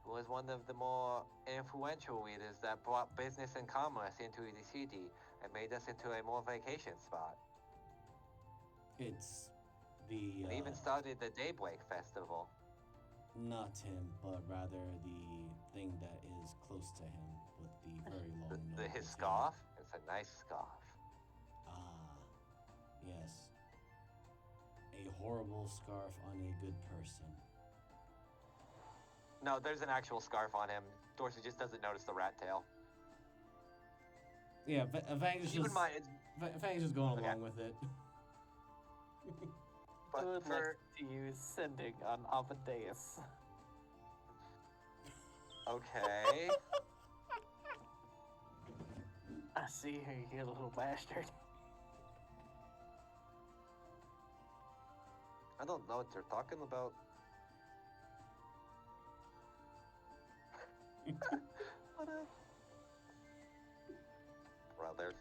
[SPEAKER 2] Who was one of the more influential leaders that brought business and commerce into the city and made us into a more vacation spot.
[SPEAKER 1] It's the...
[SPEAKER 2] We even started the Daybreak Festival.
[SPEAKER 1] Not him, but rather the thing that is close to him with the very long nose.
[SPEAKER 2] His scarf? It's a nice scarf.
[SPEAKER 1] Ah, yes. A horrible scarf on a good person.
[SPEAKER 2] No, there's an actual scarf on him. Dorsi just doesn't notice the rat tail.
[SPEAKER 1] Yeah, Fang's
[SPEAKER 2] Keep in
[SPEAKER 1] just...
[SPEAKER 2] mind,
[SPEAKER 1] Fang's just going
[SPEAKER 2] Okay.
[SPEAKER 1] along with it.
[SPEAKER 3] I
[SPEAKER 2] but
[SPEAKER 3] would
[SPEAKER 2] for
[SPEAKER 3] like to use sending on Amadeus.
[SPEAKER 2] okay,
[SPEAKER 3] I see you, you little bastard.
[SPEAKER 2] I don't know what they're talking about. What a brothers.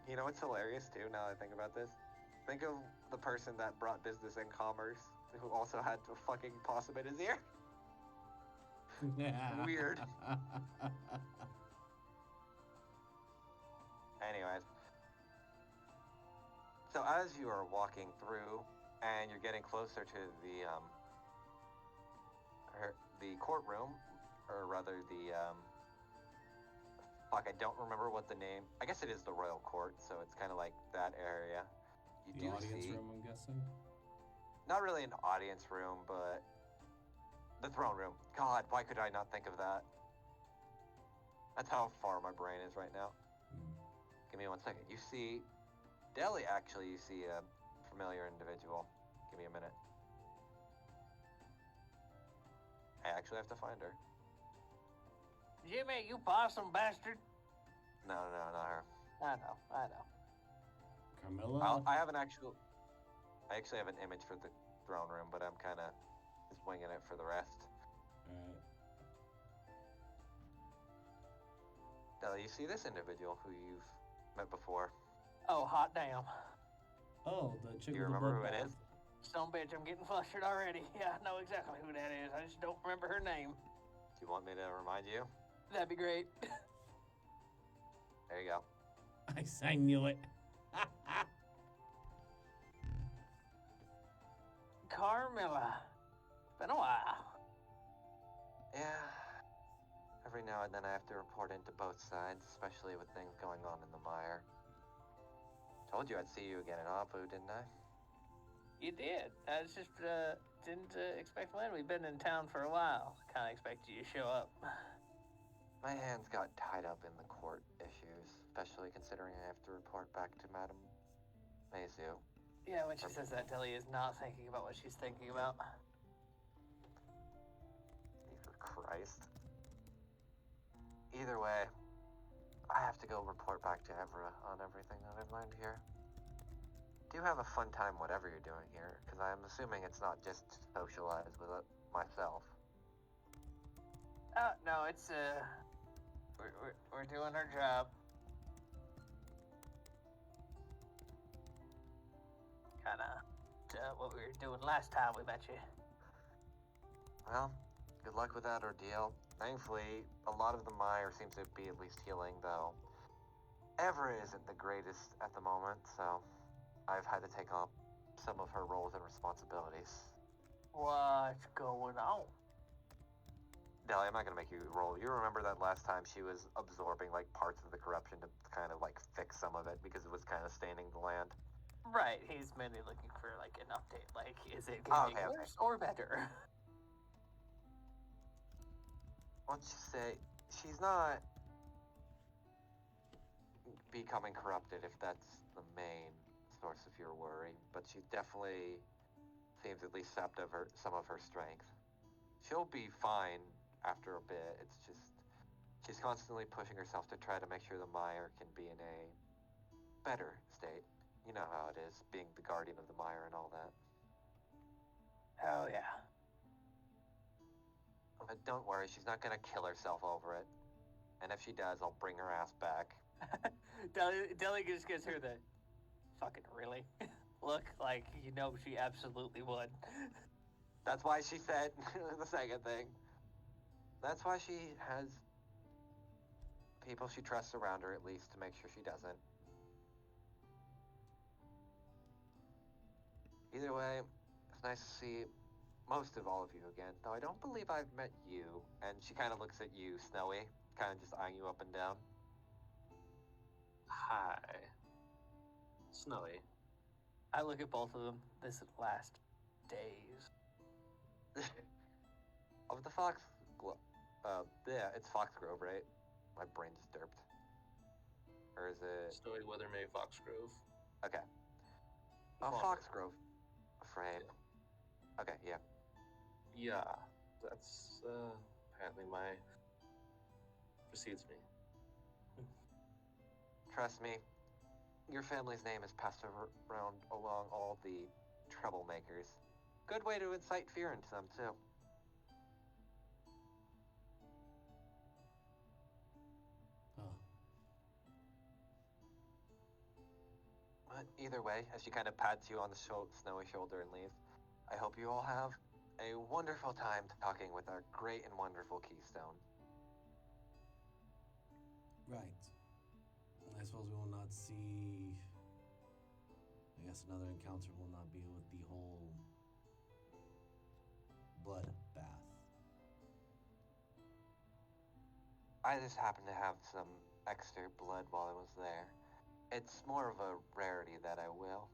[SPEAKER 2] You know what's hilarious too? Now that I think about this, think of the person that brought business and commerce, who also had a fucking possum in his ear. Weird. Anyways, so as you are walking through and you're getting closer to the courtroom, or rather the fuck, I don't remember what the name. I guess it is the royal court, so it's kind of like that area. You
[SPEAKER 1] The
[SPEAKER 2] do
[SPEAKER 1] audience
[SPEAKER 2] see,
[SPEAKER 1] room, I'm guessing?
[SPEAKER 2] not really an audience room, but the throne room. God, why could I not think of that? That's how far my brain is right now. Give me 1 second. You see, Deli, actually, you see a familiar individual. Give me a minute. I actually have to find her.
[SPEAKER 3] Jimmy, you possum bastard.
[SPEAKER 2] No, not her.
[SPEAKER 3] I know.
[SPEAKER 1] Carmilla?
[SPEAKER 2] I actually have an image for the throne room, but I'm kind of just winging it for the rest.
[SPEAKER 1] Alright.
[SPEAKER 2] Deli, you see this individual who you've met before.
[SPEAKER 3] Oh, hot damn.
[SPEAKER 1] Oh, the chick
[SPEAKER 2] Do you
[SPEAKER 1] with the
[SPEAKER 2] remember who it
[SPEAKER 1] bloodbath.
[SPEAKER 2] is?
[SPEAKER 3] Some bitch, I'm getting flustered already. Yeah, I know exactly who that is. I just don't remember her name.
[SPEAKER 2] Do you want me to remind you?
[SPEAKER 3] That'd be great.
[SPEAKER 2] There you go.
[SPEAKER 1] I knew it.
[SPEAKER 3] Carmilla. Been a while.
[SPEAKER 2] Yeah. Every now and then I have to report into both sides, especially with things going on in the Mire. Told you I'd see you again in Abu, didn't I?
[SPEAKER 3] You did. I just didn't expect when. We've been in town for a while. Kind of expected you to show up.
[SPEAKER 2] My hands got tied up in the court issues, especially considering I have to report back to Madame Meizu.
[SPEAKER 3] Yeah, when she says that, Deli is not thinking about what she's thinking about.
[SPEAKER 2] Jesus Christ. Either way, I have to go report back to Evra on everything that I've learned here. Do have a fun time whatever you're doing here, because I'm assuming it's not just to socialize with myself.
[SPEAKER 3] No, it's, we're doing our job. Kinda what we were doing last time we met you.
[SPEAKER 2] Well, good luck with that ordeal. Thankfully, a lot of the Mire seems to be at least healing, though Everett isn't the greatest at the moment, so I've had to take up some of her roles and responsibilities.
[SPEAKER 3] What's going on?
[SPEAKER 2] Deli, I'm not gonna make you roll. You remember that last time she was absorbing like parts of the corruption to kind of like fix some of it because it was kind of staining the land.
[SPEAKER 3] Right, he's mainly looking for like an update. Like, is it
[SPEAKER 2] Oh,
[SPEAKER 3] getting
[SPEAKER 2] okay.
[SPEAKER 3] worse or better?
[SPEAKER 2] Let's just say she's not becoming corrupted if that's the main source of your worry, but she definitely seems at least sapped of some of her strength. She'll be fine after a bit. It's just she's constantly pushing herself to try to make sure the Mire can be in a better state. You know how it is, being the guardian of the Mire and all that.
[SPEAKER 3] Oh yeah.
[SPEAKER 2] But don't worry, she's not gonna kill herself over it. And if she does, I'll bring her ass back.
[SPEAKER 3] Deli just gives her the fucking really look, like you know she absolutely would.
[SPEAKER 2] That's why she said the second thing. That's why she has people she trusts around her at least to make sure she doesn't. Either way, it's nice to see most of all of you again, though I don't believe I've met you. And she kind of looks at you, Snowy, kind of just eyeing you up and down.
[SPEAKER 4] Hi. Snowy.
[SPEAKER 3] I look at both of them. This last days.
[SPEAKER 2] Of the Fox... yeah, it's Foxgrove, right? My brain just derped. Or is it...
[SPEAKER 4] Snowy Weathermay Foxgrove.
[SPEAKER 2] Okay. Oh, Foxgrove. Frame. Okay, yeah.
[SPEAKER 4] Yeah, that's apparently precedes me.
[SPEAKER 2] Trust me, your family's name is passed around along all the troublemakers. Good way to incite fear into them, too.
[SPEAKER 1] Oh,
[SPEAKER 2] But either way, as she kind of pats you on the snowy shoulder and leaves, I hope you all have a wonderful time talking with our great and wonderful Keystone.
[SPEAKER 1] right. I suppose we will not see. I guess another encounter will not be with the whole blood bath.
[SPEAKER 2] I just happened to have some extra blood while I was there. It's more of a rarity that I will.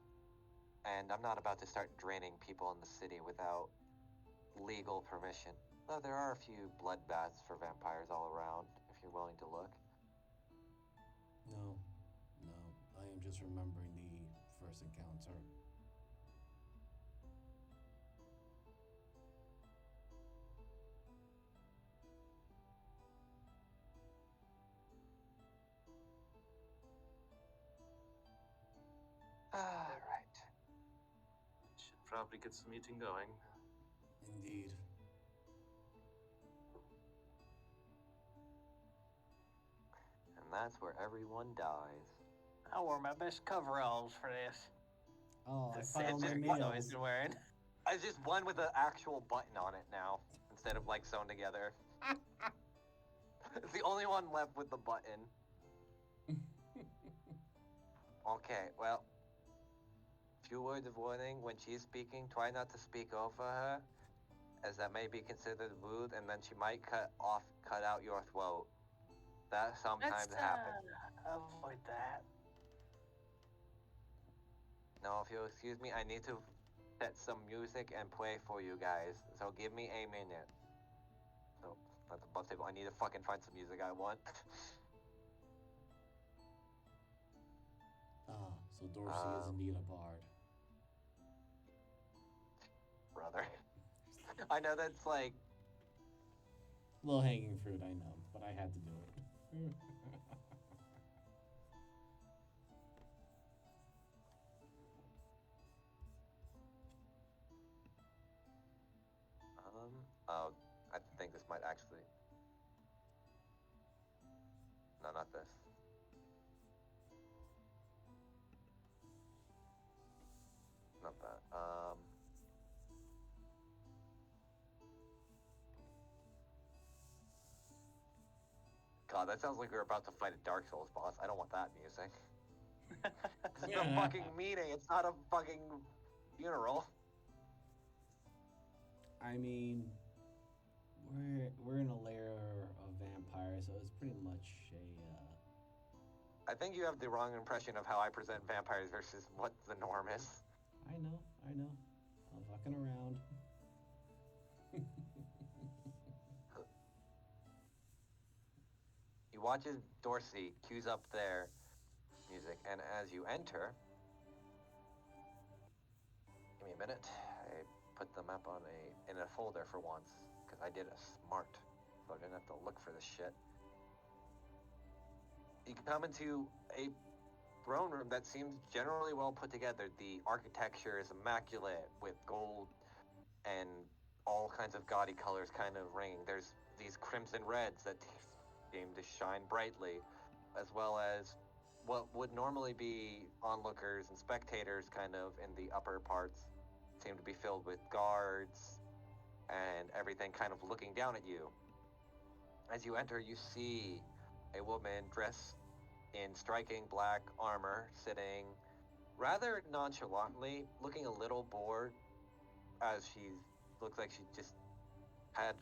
[SPEAKER 2] And I'm not about to start draining people in the city without legal permission. Though there are a few bloodbaths for vampires all around, if you're willing to look.
[SPEAKER 1] No, I am just remembering the first encounter.
[SPEAKER 2] Right.
[SPEAKER 4] Should probably get some eating going.
[SPEAKER 1] Indeed.
[SPEAKER 2] And that's where everyone dies.
[SPEAKER 3] I wore my best coveralls for this.
[SPEAKER 1] Oh, I
[SPEAKER 3] The
[SPEAKER 1] found my
[SPEAKER 3] same
[SPEAKER 2] just-
[SPEAKER 3] I've
[SPEAKER 1] nails.
[SPEAKER 3] been wearing.
[SPEAKER 2] It's just one with an actual button on it now, instead of like sewn together. It's the only one left with the button. Okay, well, few words of warning. When she is speaking, try not to speak over her, as that may be considered rude, and then she might cut out your throat. That sometimes
[SPEAKER 3] Let's
[SPEAKER 2] happens.
[SPEAKER 3] avoid that.
[SPEAKER 2] No, if you'll excuse me, I need to set some music and play for you guys. So give me a minute. So that's a bus table. I need to fucking find some music I want.
[SPEAKER 1] So Dorsi is indeed a bard.
[SPEAKER 2] Brother. I know that's like
[SPEAKER 1] Low hanging fruit, I know, but I had to do it.
[SPEAKER 2] I think this might actually. No, not this. Not that. that sounds like we're about to fight a Dark Souls boss. I don't want that music. This is a fucking meeting. It's not a fucking funeral.
[SPEAKER 1] I mean, we're in a lair of vampires, so it's pretty much a.
[SPEAKER 2] I think you have the wrong impression of how I present vampires versus what the norm is.
[SPEAKER 1] I know. I'm fucking around.
[SPEAKER 2] You watch as Dorsi cues up their music, and as you enter, give me a minute. I put them up in a folder for once because I did a smart, so I didn't have to look for this shit. You come into a throne room that seems generally well put together. The architecture is immaculate with gold and all kinds of gaudy colors kind of ringing. There's these crimson reds that seem to shine brightly, as well as what would normally be onlookers and spectators kind of in the upper parts seem to be filled with guards and everything kind of looking down at you. As you enter, you see a woman dressed in striking black armor sitting rather nonchalantly, looking a little bored as she looks like she just had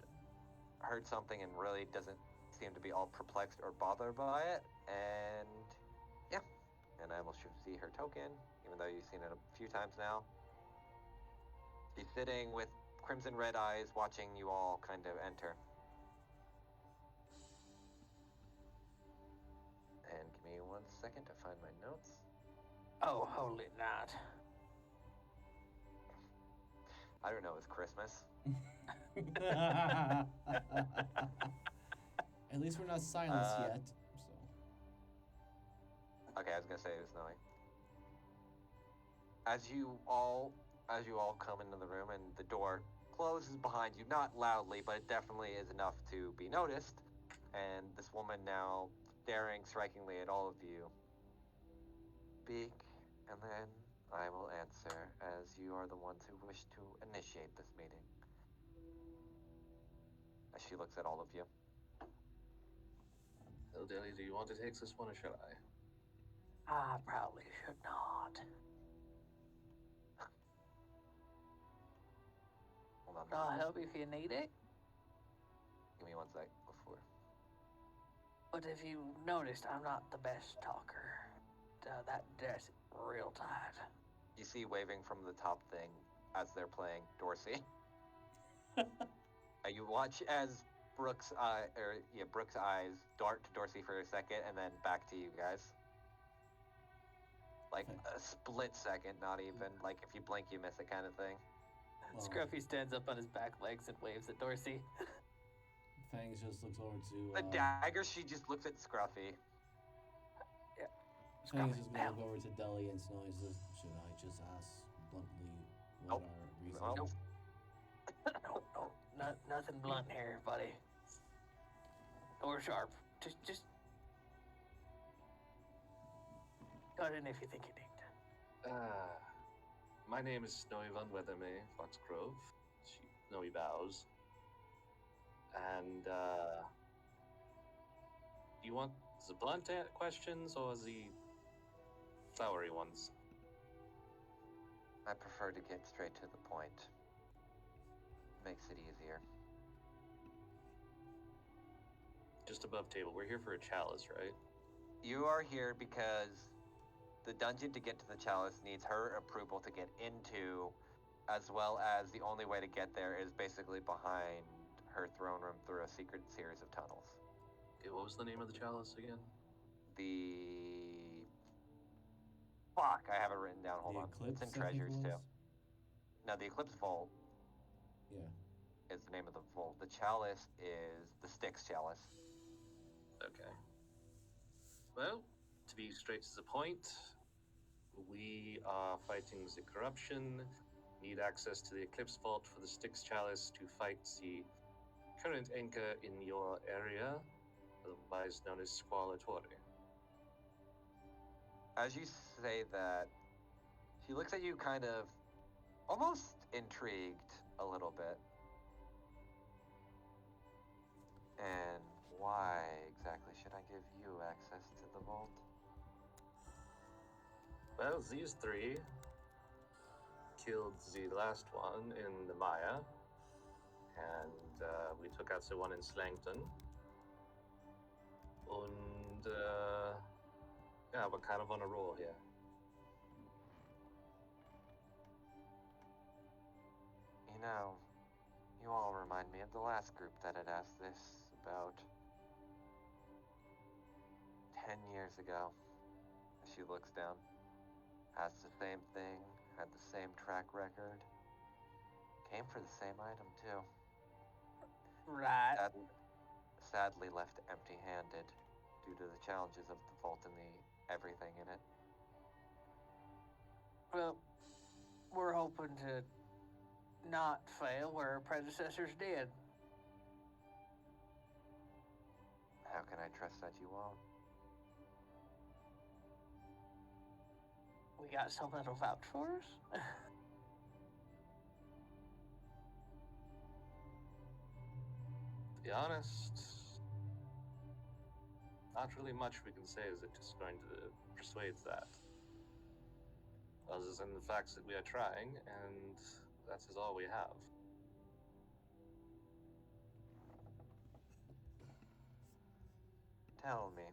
[SPEAKER 2] heard something and really doesn't seem to be all perplexed or bothered by it. And yeah, and I will see her token, even though you've seen it a few times now. She's sitting with crimson red eyes watching you all kind of enter. And give me 1 second to find my notes.
[SPEAKER 3] Oh, holy not.
[SPEAKER 2] I don't know, it's Christmas.
[SPEAKER 1] At least we're not silenced yet. So.
[SPEAKER 2] Okay, I was gonna say it was snowy. As you all come into the room and the door closes behind you, not loudly, but it definitely is enough to be noticed. And this woman now staring strikingly at all of you. Speak, and then I will answer, as you are the ones who wish to initiate this meeting. As she looks at all of you.
[SPEAKER 4] Well, Dilly, do you want to take this one or shall I?
[SPEAKER 3] I probably should not.
[SPEAKER 2] Hold on.
[SPEAKER 3] I'll help if you need it.
[SPEAKER 2] Give me 1 sec before.
[SPEAKER 3] But if you noticed, I'm not the best talker. That dress is real tight.
[SPEAKER 2] You see waving from the top thing as they're playing Dorsi. You watch as Brooke's eyes dart to Dorsi for a second and then back to you guys. Like a split second, not even. Like if you blink, you miss it kind of thing.
[SPEAKER 1] Well,
[SPEAKER 3] Scruffy stands up on his back legs and waves at Dorsi.
[SPEAKER 1] Fangs just looks over to.
[SPEAKER 2] The dagger, she just looks at Scruffy.
[SPEAKER 1] Fangs is gonna look over to Deli and Snowy and says, "Should I just ask bluntly what our reason
[SPEAKER 2] Nope.
[SPEAKER 1] is?"
[SPEAKER 3] No, nothing blunt here, buddy. Or sharp. Just cut in if you think you need.
[SPEAKER 4] My name is Snowy Von Weathermay Foxgrove. Snowy bows. And, do you want the blunt questions or the flowery ones?
[SPEAKER 2] I prefer to get straight to the point. Makes it easier.
[SPEAKER 4] Just above table. We're here for a chalice, right?
[SPEAKER 2] You are here because the dungeon to get to the chalice needs her approval to get into, as well as the only way to get there is basically behind her throne room through a secret series of tunnels.
[SPEAKER 4] Okay, what was the name of the chalice again?
[SPEAKER 2] Fuck, I have it written down. Hold
[SPEAKER 1] The
[SPEAKER 2] on.
[SPEAKER 1] Eclipse,
[SPEAKER 2] It's in
[SPEAKER 1] I think
[SPEAKER 2] treasures
[SPEAKER 1] it
[SPEAKER 2] too.
[SPEAKER 1] was?
[SPEAKER 2] No, the Eclipse Vault
[SPEAKER 1] Yeah.
[SPEAKER 2] is the name of the vault. The chalice is the Styx chalice.
[SPEAKER 4] Okay. Well, to be straight to the point, we are fighting the corruption, need access to the Eclipse Vault for the Styx Chalice to fight the current anchor in your area, otherwise known as Squalatori.
[SPEAKER 2] As you say that, she looks at you kind of almost intrigued a little bit. And why exactly should I to the vault?
[SPEAKER 4] Well, these three killed the last one in the Mire, and we took out the one in Slangton. And yeah, we're kind of on a roll here.
[SPEAKER 2] You know, you all remind me of the last group that had asked this about 10 years ago. She looks down. Asked the same thing, had the same track record. Came for the same item, too.
[SPEAKER 3] Right.
[SPEAKER 2] Sadly left empty-handed due to the challenges of the vault and the everything in it.
[SPEAKER 3] Well, we're hoping to not fail where our predecessors did.
[SPEAKER 2] How can I trust that you won't?
[SPEAKER 3] We got someone that'll vouch for us?
[SPEAKER 4] To be honest, not really much we can say is it just going to persuade that. Other than the facts that we are trying, and that is all we have.
[SPEAKER 2] Tell me,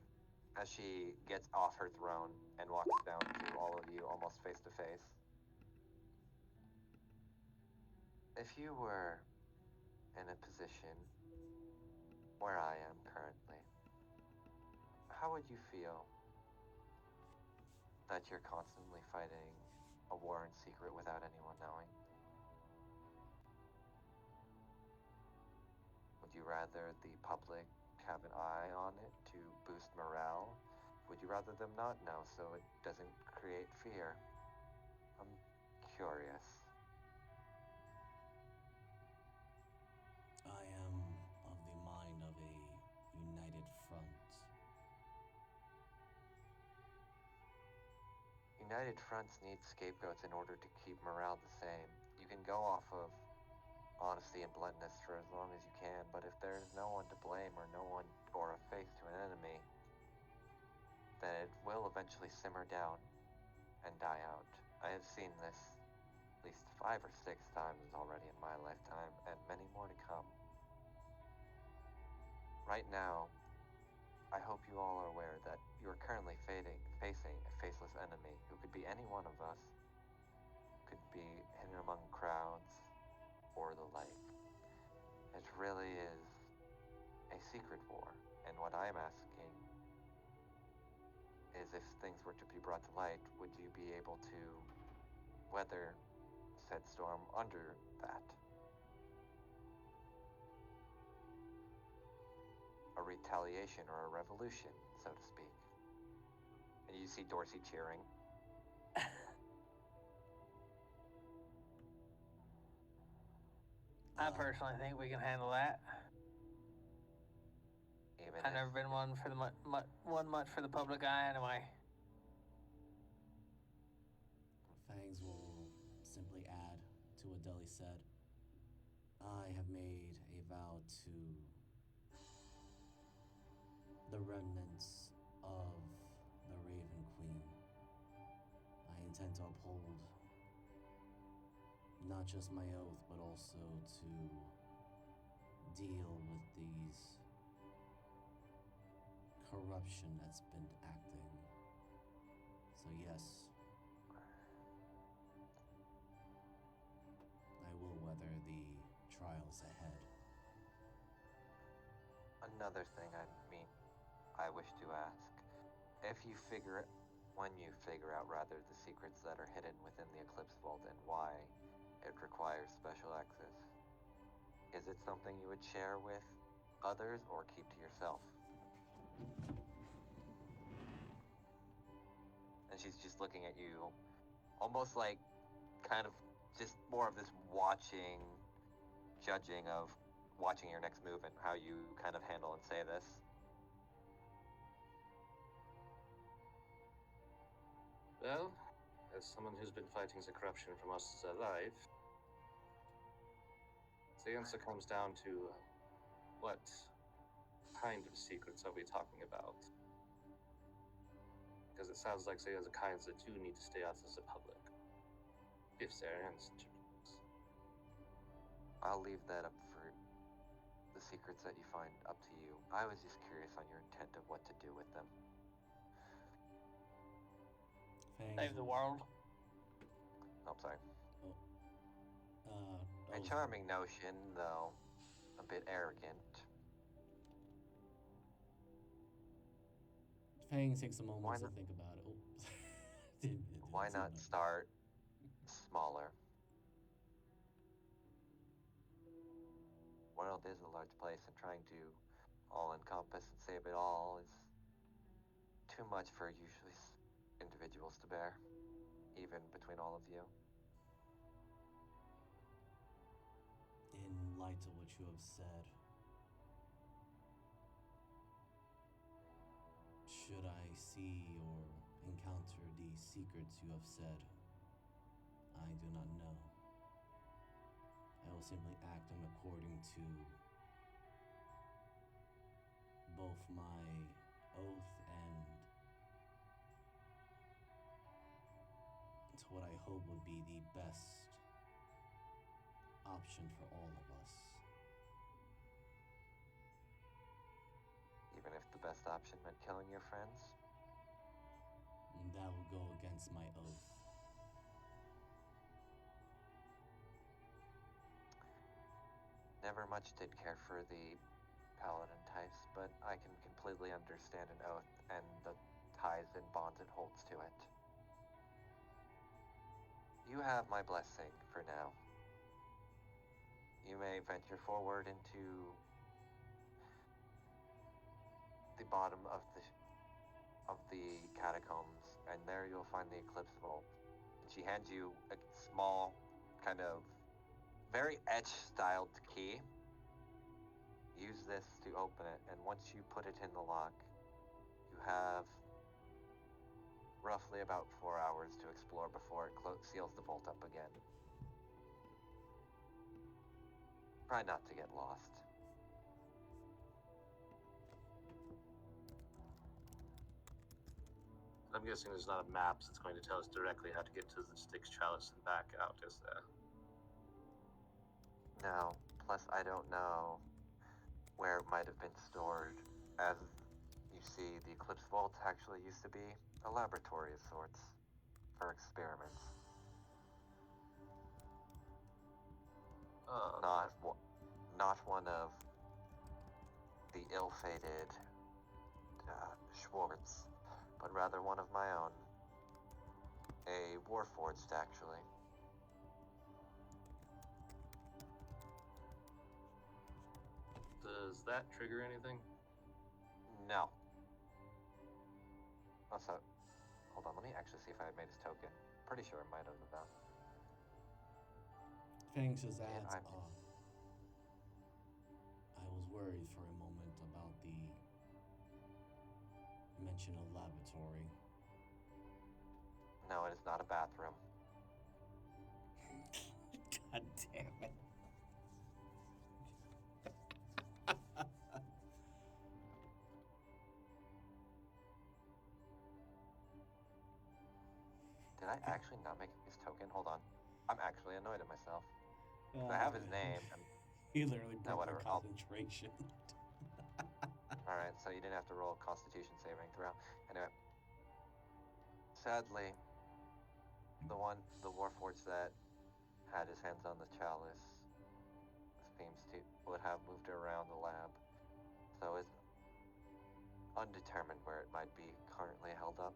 [SPEAKER 2] as she gets off her throne and walks down to all of you almost face to face. If you were in a position where I am currently, how would you feel that you're constantly fighting a war in secret without anyone knowing? Would you rather the public have an eye on it to boost morale? Would you rather them not know so it doesn't create fear? I'm curious.
[SPEAKER 1] I am of the mind of a united front.
[SPEAKER 2] United fronts need scapegoats in order to keep morale the same. You can go off of honesty and bluntness for as long as you can, but if there is no one to blame or no one or a face to an enemy, then it will eventually simmer down and die out. I have seen this at least 5 or 6 times already in my lifetime, and many more to come. Right now, I hope you all are aware that you are currently facing a faceless enemy who could be any one of us, could be hidden among crowds, or the like. It really is a secret war, and what I'm asking is if things were to be brought to light, would you be able to weather said storm under that? A retaliation or a revolution, so to speak. And you see Dorsi cheering.
[SPEAKER 3] I personally think we can handle that.
[SPEAKER 2] Even
[SPEAKER 3] I've
[SPEAKER 2] if
[SPEAKER 3] never been one for the one much for the public eye anyway.
[SPEAKER 1] Fangs will simply add to what Deli said. I have made a vow to the remnants of the Raven Queen. I intend to uphold not just my oath, but also to deal with these corruption that's been acting. So yes, I will weather the trials ahead.
[SPEAKER 2] another thing I wish to ask. When you figure out rather the secrets that are hidden within the Eclipse Vault and why it requires special access, is it something you would share with others or keep to yourself? And she's just looking at you, almost like kind of just more of this judging of watching your next move and how you kind of handle and say this.
[SPEAKER 4] Well, as someone who's been fighting the corruption from us alive, the answer comes down to what kind of secrets are we talking about? because it sounds like the other kinds that do need to stay out of the public. If they're innocent.
[SPEAKER 2] I'll leave that up for the secrets that you find up to you. I was just curious on your intent of what to do with them.
[SPEAKER 3] Save the world.
[SPEAKER 2] I'm sorry. A
[SPEAKER 1] was-
[SPEAKER 2] charming notion, though a bit arrogant.
[SPEAKER 1] Fang takes a moment
[SPEAKER 2] Why
[SPEAKER 1] to
[SPEAKER 2] not-
[SPEAKER 1] think about it. Oh. Didn't
[SPEAKER 2] Why
[SPEAKER 1] see
[SPEAKER 2] not
[SPEAKER 1] that.
[SPEAKER 2] start smaller? World is a large place, and trying to all encompass and save it all is too much for usually individuals to bear, even between all of you.
[SPEAKER 1] In light of what you have said, should I see or encounter the secrets you have said, I do not know. I will simply act in according to both my oath and to what I hope would be the best option for all of us.
[SPEAKER 2] Even if the best option meant killing your friends?
[SPEAKER 1] And that would go against my oath.
[SPEAKER 2] Never much did care for the paladin types, but I can completely understand an oath and the ties and bonds it holds to it. You have my blessing for now. You may venture forward into the bottom of the catacombs, and there you'll find the Eclipse Vault. And she hands you a small, kind of very etch-styled key. Use this to open it, and once you put it in the lock, you have roughly about 4 hours to explore before it seals the vault up again. Try not to get lost.
[SPEAKER 4] I'm guessing there's not a map that's going to tell us directly how to get to the Styx Chalice and back out, is there?
[SPEAKER 2] No, plus I don't know where it might have been stored. As you see, the Eclipse Vault actually used to be a laboratory of sorts for experiments. Not one of the ill-fated Schwartz, but rather one of my own. A Warforged, actually.
[SPEAKER 4] Does that trigger anything?
[SPEAKER 2] No. Also, hold on, let me actually see if I made his token. Pretty sure I might have though.
[SPEAKER 1] Fang just
[SPEAKER 2] Yeah,
[SPEAKER 1] adds,
[SPEAKER 2] I'm-
[SPEAKER 1] I was worried for a moment about the mention of laboratory.
[SPEAKER 2] No, it is not a bathroom.
[SPEAKER 1] God damn it.
[SPEAKER 2] Did I actually not make his token? Hold on. I'm actually annoyed at myself. I have his name.
[SPEAKER 1] He literally broke
[SPEAKER 2] whatever,
[SPEAKER 1] my
[SPEAKER 2] I'll-
[SPEAKER 1] concentration.
[SPEAKER 2] Alright, so you didn't have to roll a Constitution saving throw. Anyway. Sadly, the Warforged that had his hands on the chalice seems to would have moved around the lab. So it's undetermined where it might be currently held up.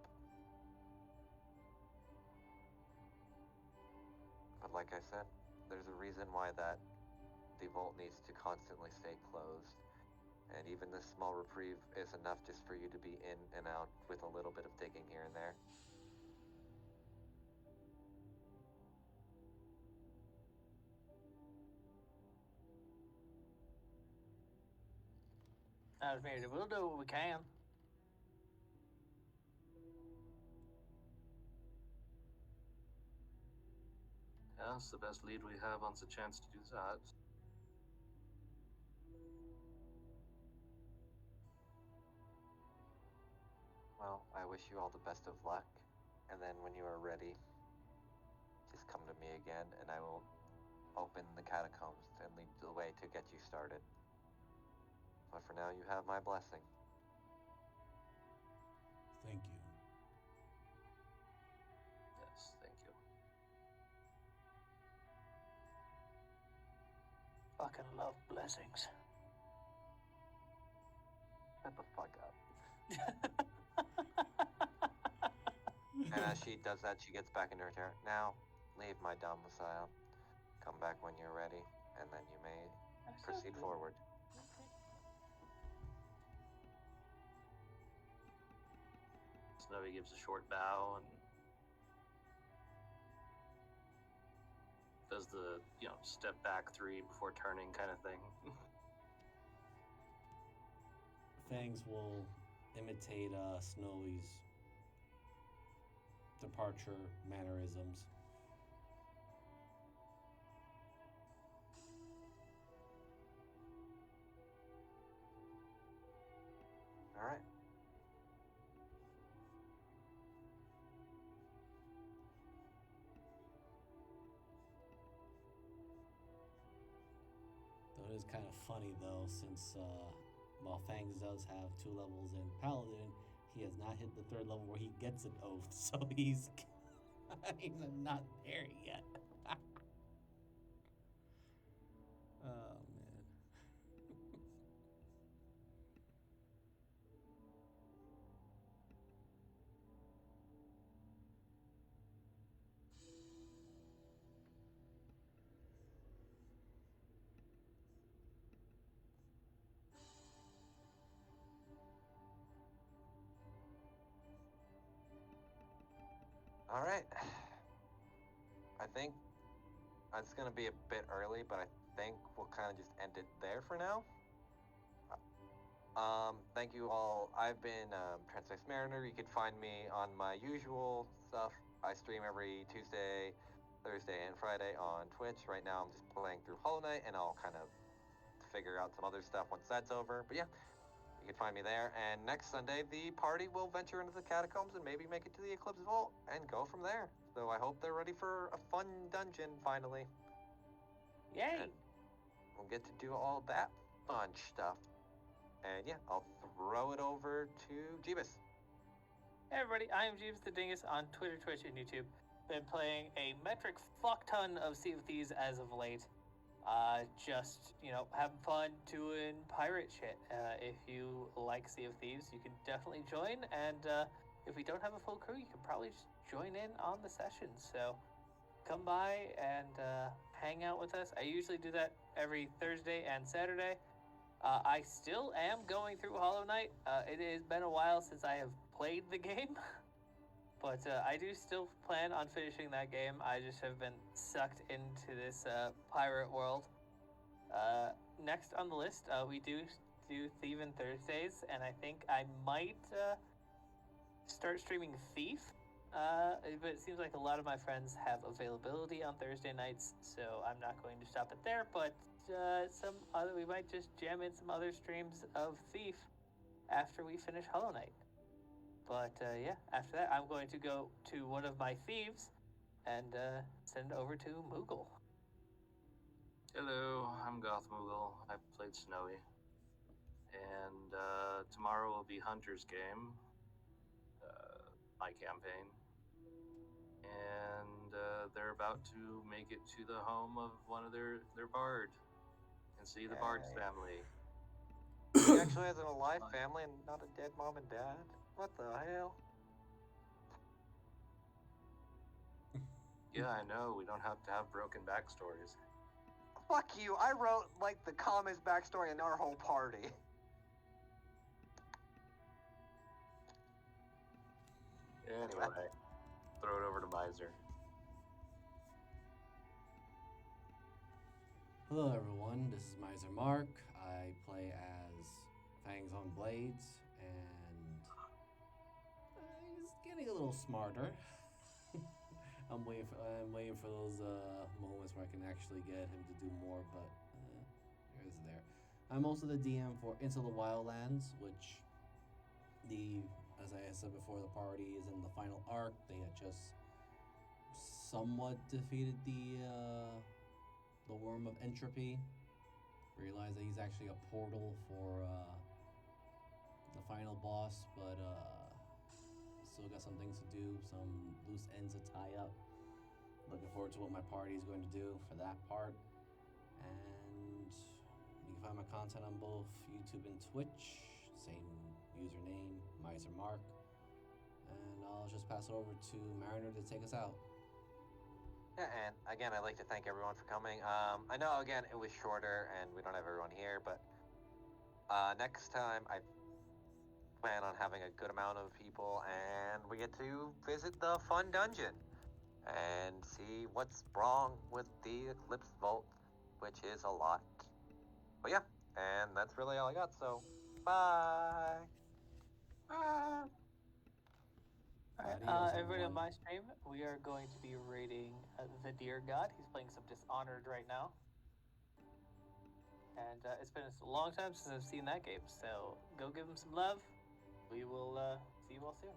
[SPEAKER 2] But like I said, there's a reason why that the vault needs to constantly stay closed. And even this small reprieve is enough just for you to be in and out with a little bit of digging here and there.
[SPEAKER 3] I mean, we'll do what we can.
[SPEAKER 4] Yeah, it's the best lead we have on the chance to do that.
[SPEAKER 2] Well, now, I wish you all the best of luck. And then when you are ready, just come to me again, and I will open the catacombs and lead the way to get you started. But for now, you have my blessing.
[SPEAKER 1] Thank you.
[SPEAKER 4] Yes, thank you.
[SPEAKER 3] Fucking love blessings.
[SPEAKER 2] Shut the fuck up. And as she does that, she gets back into her chair. Now, leave my domicile. Come back when you're ready, and then you may proceed forward.
[SPEAKER 4] Snowy gives a short bow and does the, step back 3 before turning kind of thing.
[SPEAKER 1] Fangs will imitate Snowy's departure mannerisms.
[SPEAKER 2] All right.
[SPEAKER 1] Though it is kind of funny though, since while Fangs does have 2 levels in Paladin, he has not hit the 3rd level where he gets an oath, so he's not there yet. Oh man.
[SPEAKER 2] All right. I think it's going to be a bit early, but I think we'll kind of just end it there for now. Thank you all. I've been Transfix Mariner. You can find me on my usual stuff. I stream every Tuesday, Thursday, and Friday on Twitch. Right now, I'm just playing through Hollow Knight, and I'll kind of figure out some other stuff once that's over. But yeah, you can find me there. And next Sunday, the party will venture into the catacombs and maybe make it to the Eclipse Vault and go from there. So I hope they're ready for a fun dungeon finally.
[SPEAKER 3] Yay!
[SPEAKER 2] And we'll get to do all that fun stuff. And yeah, I'll throw it over to Jeebus.
[SPEAKER 3] Hey everybody, I am Jeeves the Dingus on Twitter, Twitch, and YouTube. Been playing a metric fuck ton of Sea of Thieves as of late. Just, having fun doing pirate shit. If you like Sea of Thieves, you can definitely join, and if we don't have a full crew, you can probably just join in on the sessions. So come by and hang out with us. I usually do that every Thursday and Saturday. I still am going through Hollow Knight. It has been a while since I have played the game, but I do still plan on finishing that game. I just have been sucked into this pirate world. Next on the list, we do Thievin' Thursdays, and I think I might start streaming Thief. But it seems like a lot of my friends have availability on Thursday nights, so I'm not going to stop it there. But we might just jam in some other streams of Thief after we finish Hollow Knight. But yeah, after that, I'm going to go to one of my thieves and send it over to Moogle.
[SPEAKER 4] Hello, I'm Goth Moogle. I played Snowy. And tomorrow will be Hunter's Game, my campaign. And they're about to make it to the home of one of their bard and see the bard's
[SPEAKER 2] Yay.
[SPEAKER 4] family.
[SPEAKER 2] He actually has an alive family and not a dead mom and dad? What the hell?
[SPEAKER 4] Yeah, I know. We don't have to have broken backstories.
[SPEAKER 2] Fuck you, I wrote, the calmest backstory in our whole party.
[SPEAKER 4] Anyway, throw it over to Miser.
[SPEAKER 1] Hello everyone, this is Miser Mark. I play as Fangs on Blades, and he's getting a little smarter. I'm waiting for those moments where I can actually get him to do more, but here's there. I'm also the DM for Into the Wildlands, which as said before, the party is in the final arc. They had just somewhat defeated the worm of entropy. Realized that he's actually a portal for the final boss, but still got some things to do, some loose ends to tie up. Looking forward to what my party is going to do for that part. And you can find my content on both YouTube and Twitch. Same username, MiserMark. And I'll just pass it over to Mariner to take us out.
[SPEAKER 2] Yeah, and again, I'd like to thank everyone for coming. I know, again, it was shorter and we don't have everyone here, but next time I plan on having a good amount of people and we get to visit the fun dungeon and see what's wrong with the Eclipse Vault, which is a lot. But yeah, and that's really all I got, so bye! Bye!
[SPEAKER 3] Alright,
[SPEAKER 1] Adios,
[SPEAKER 3] everybody on
[SPEAKER 1] everyone.
[SPEAKER 3] my stream, we are going to be raiding the Deer God. He's playing some Dishonored right now. And it's been a long time since I've seen that game, so go give him some love. We will see you all soon.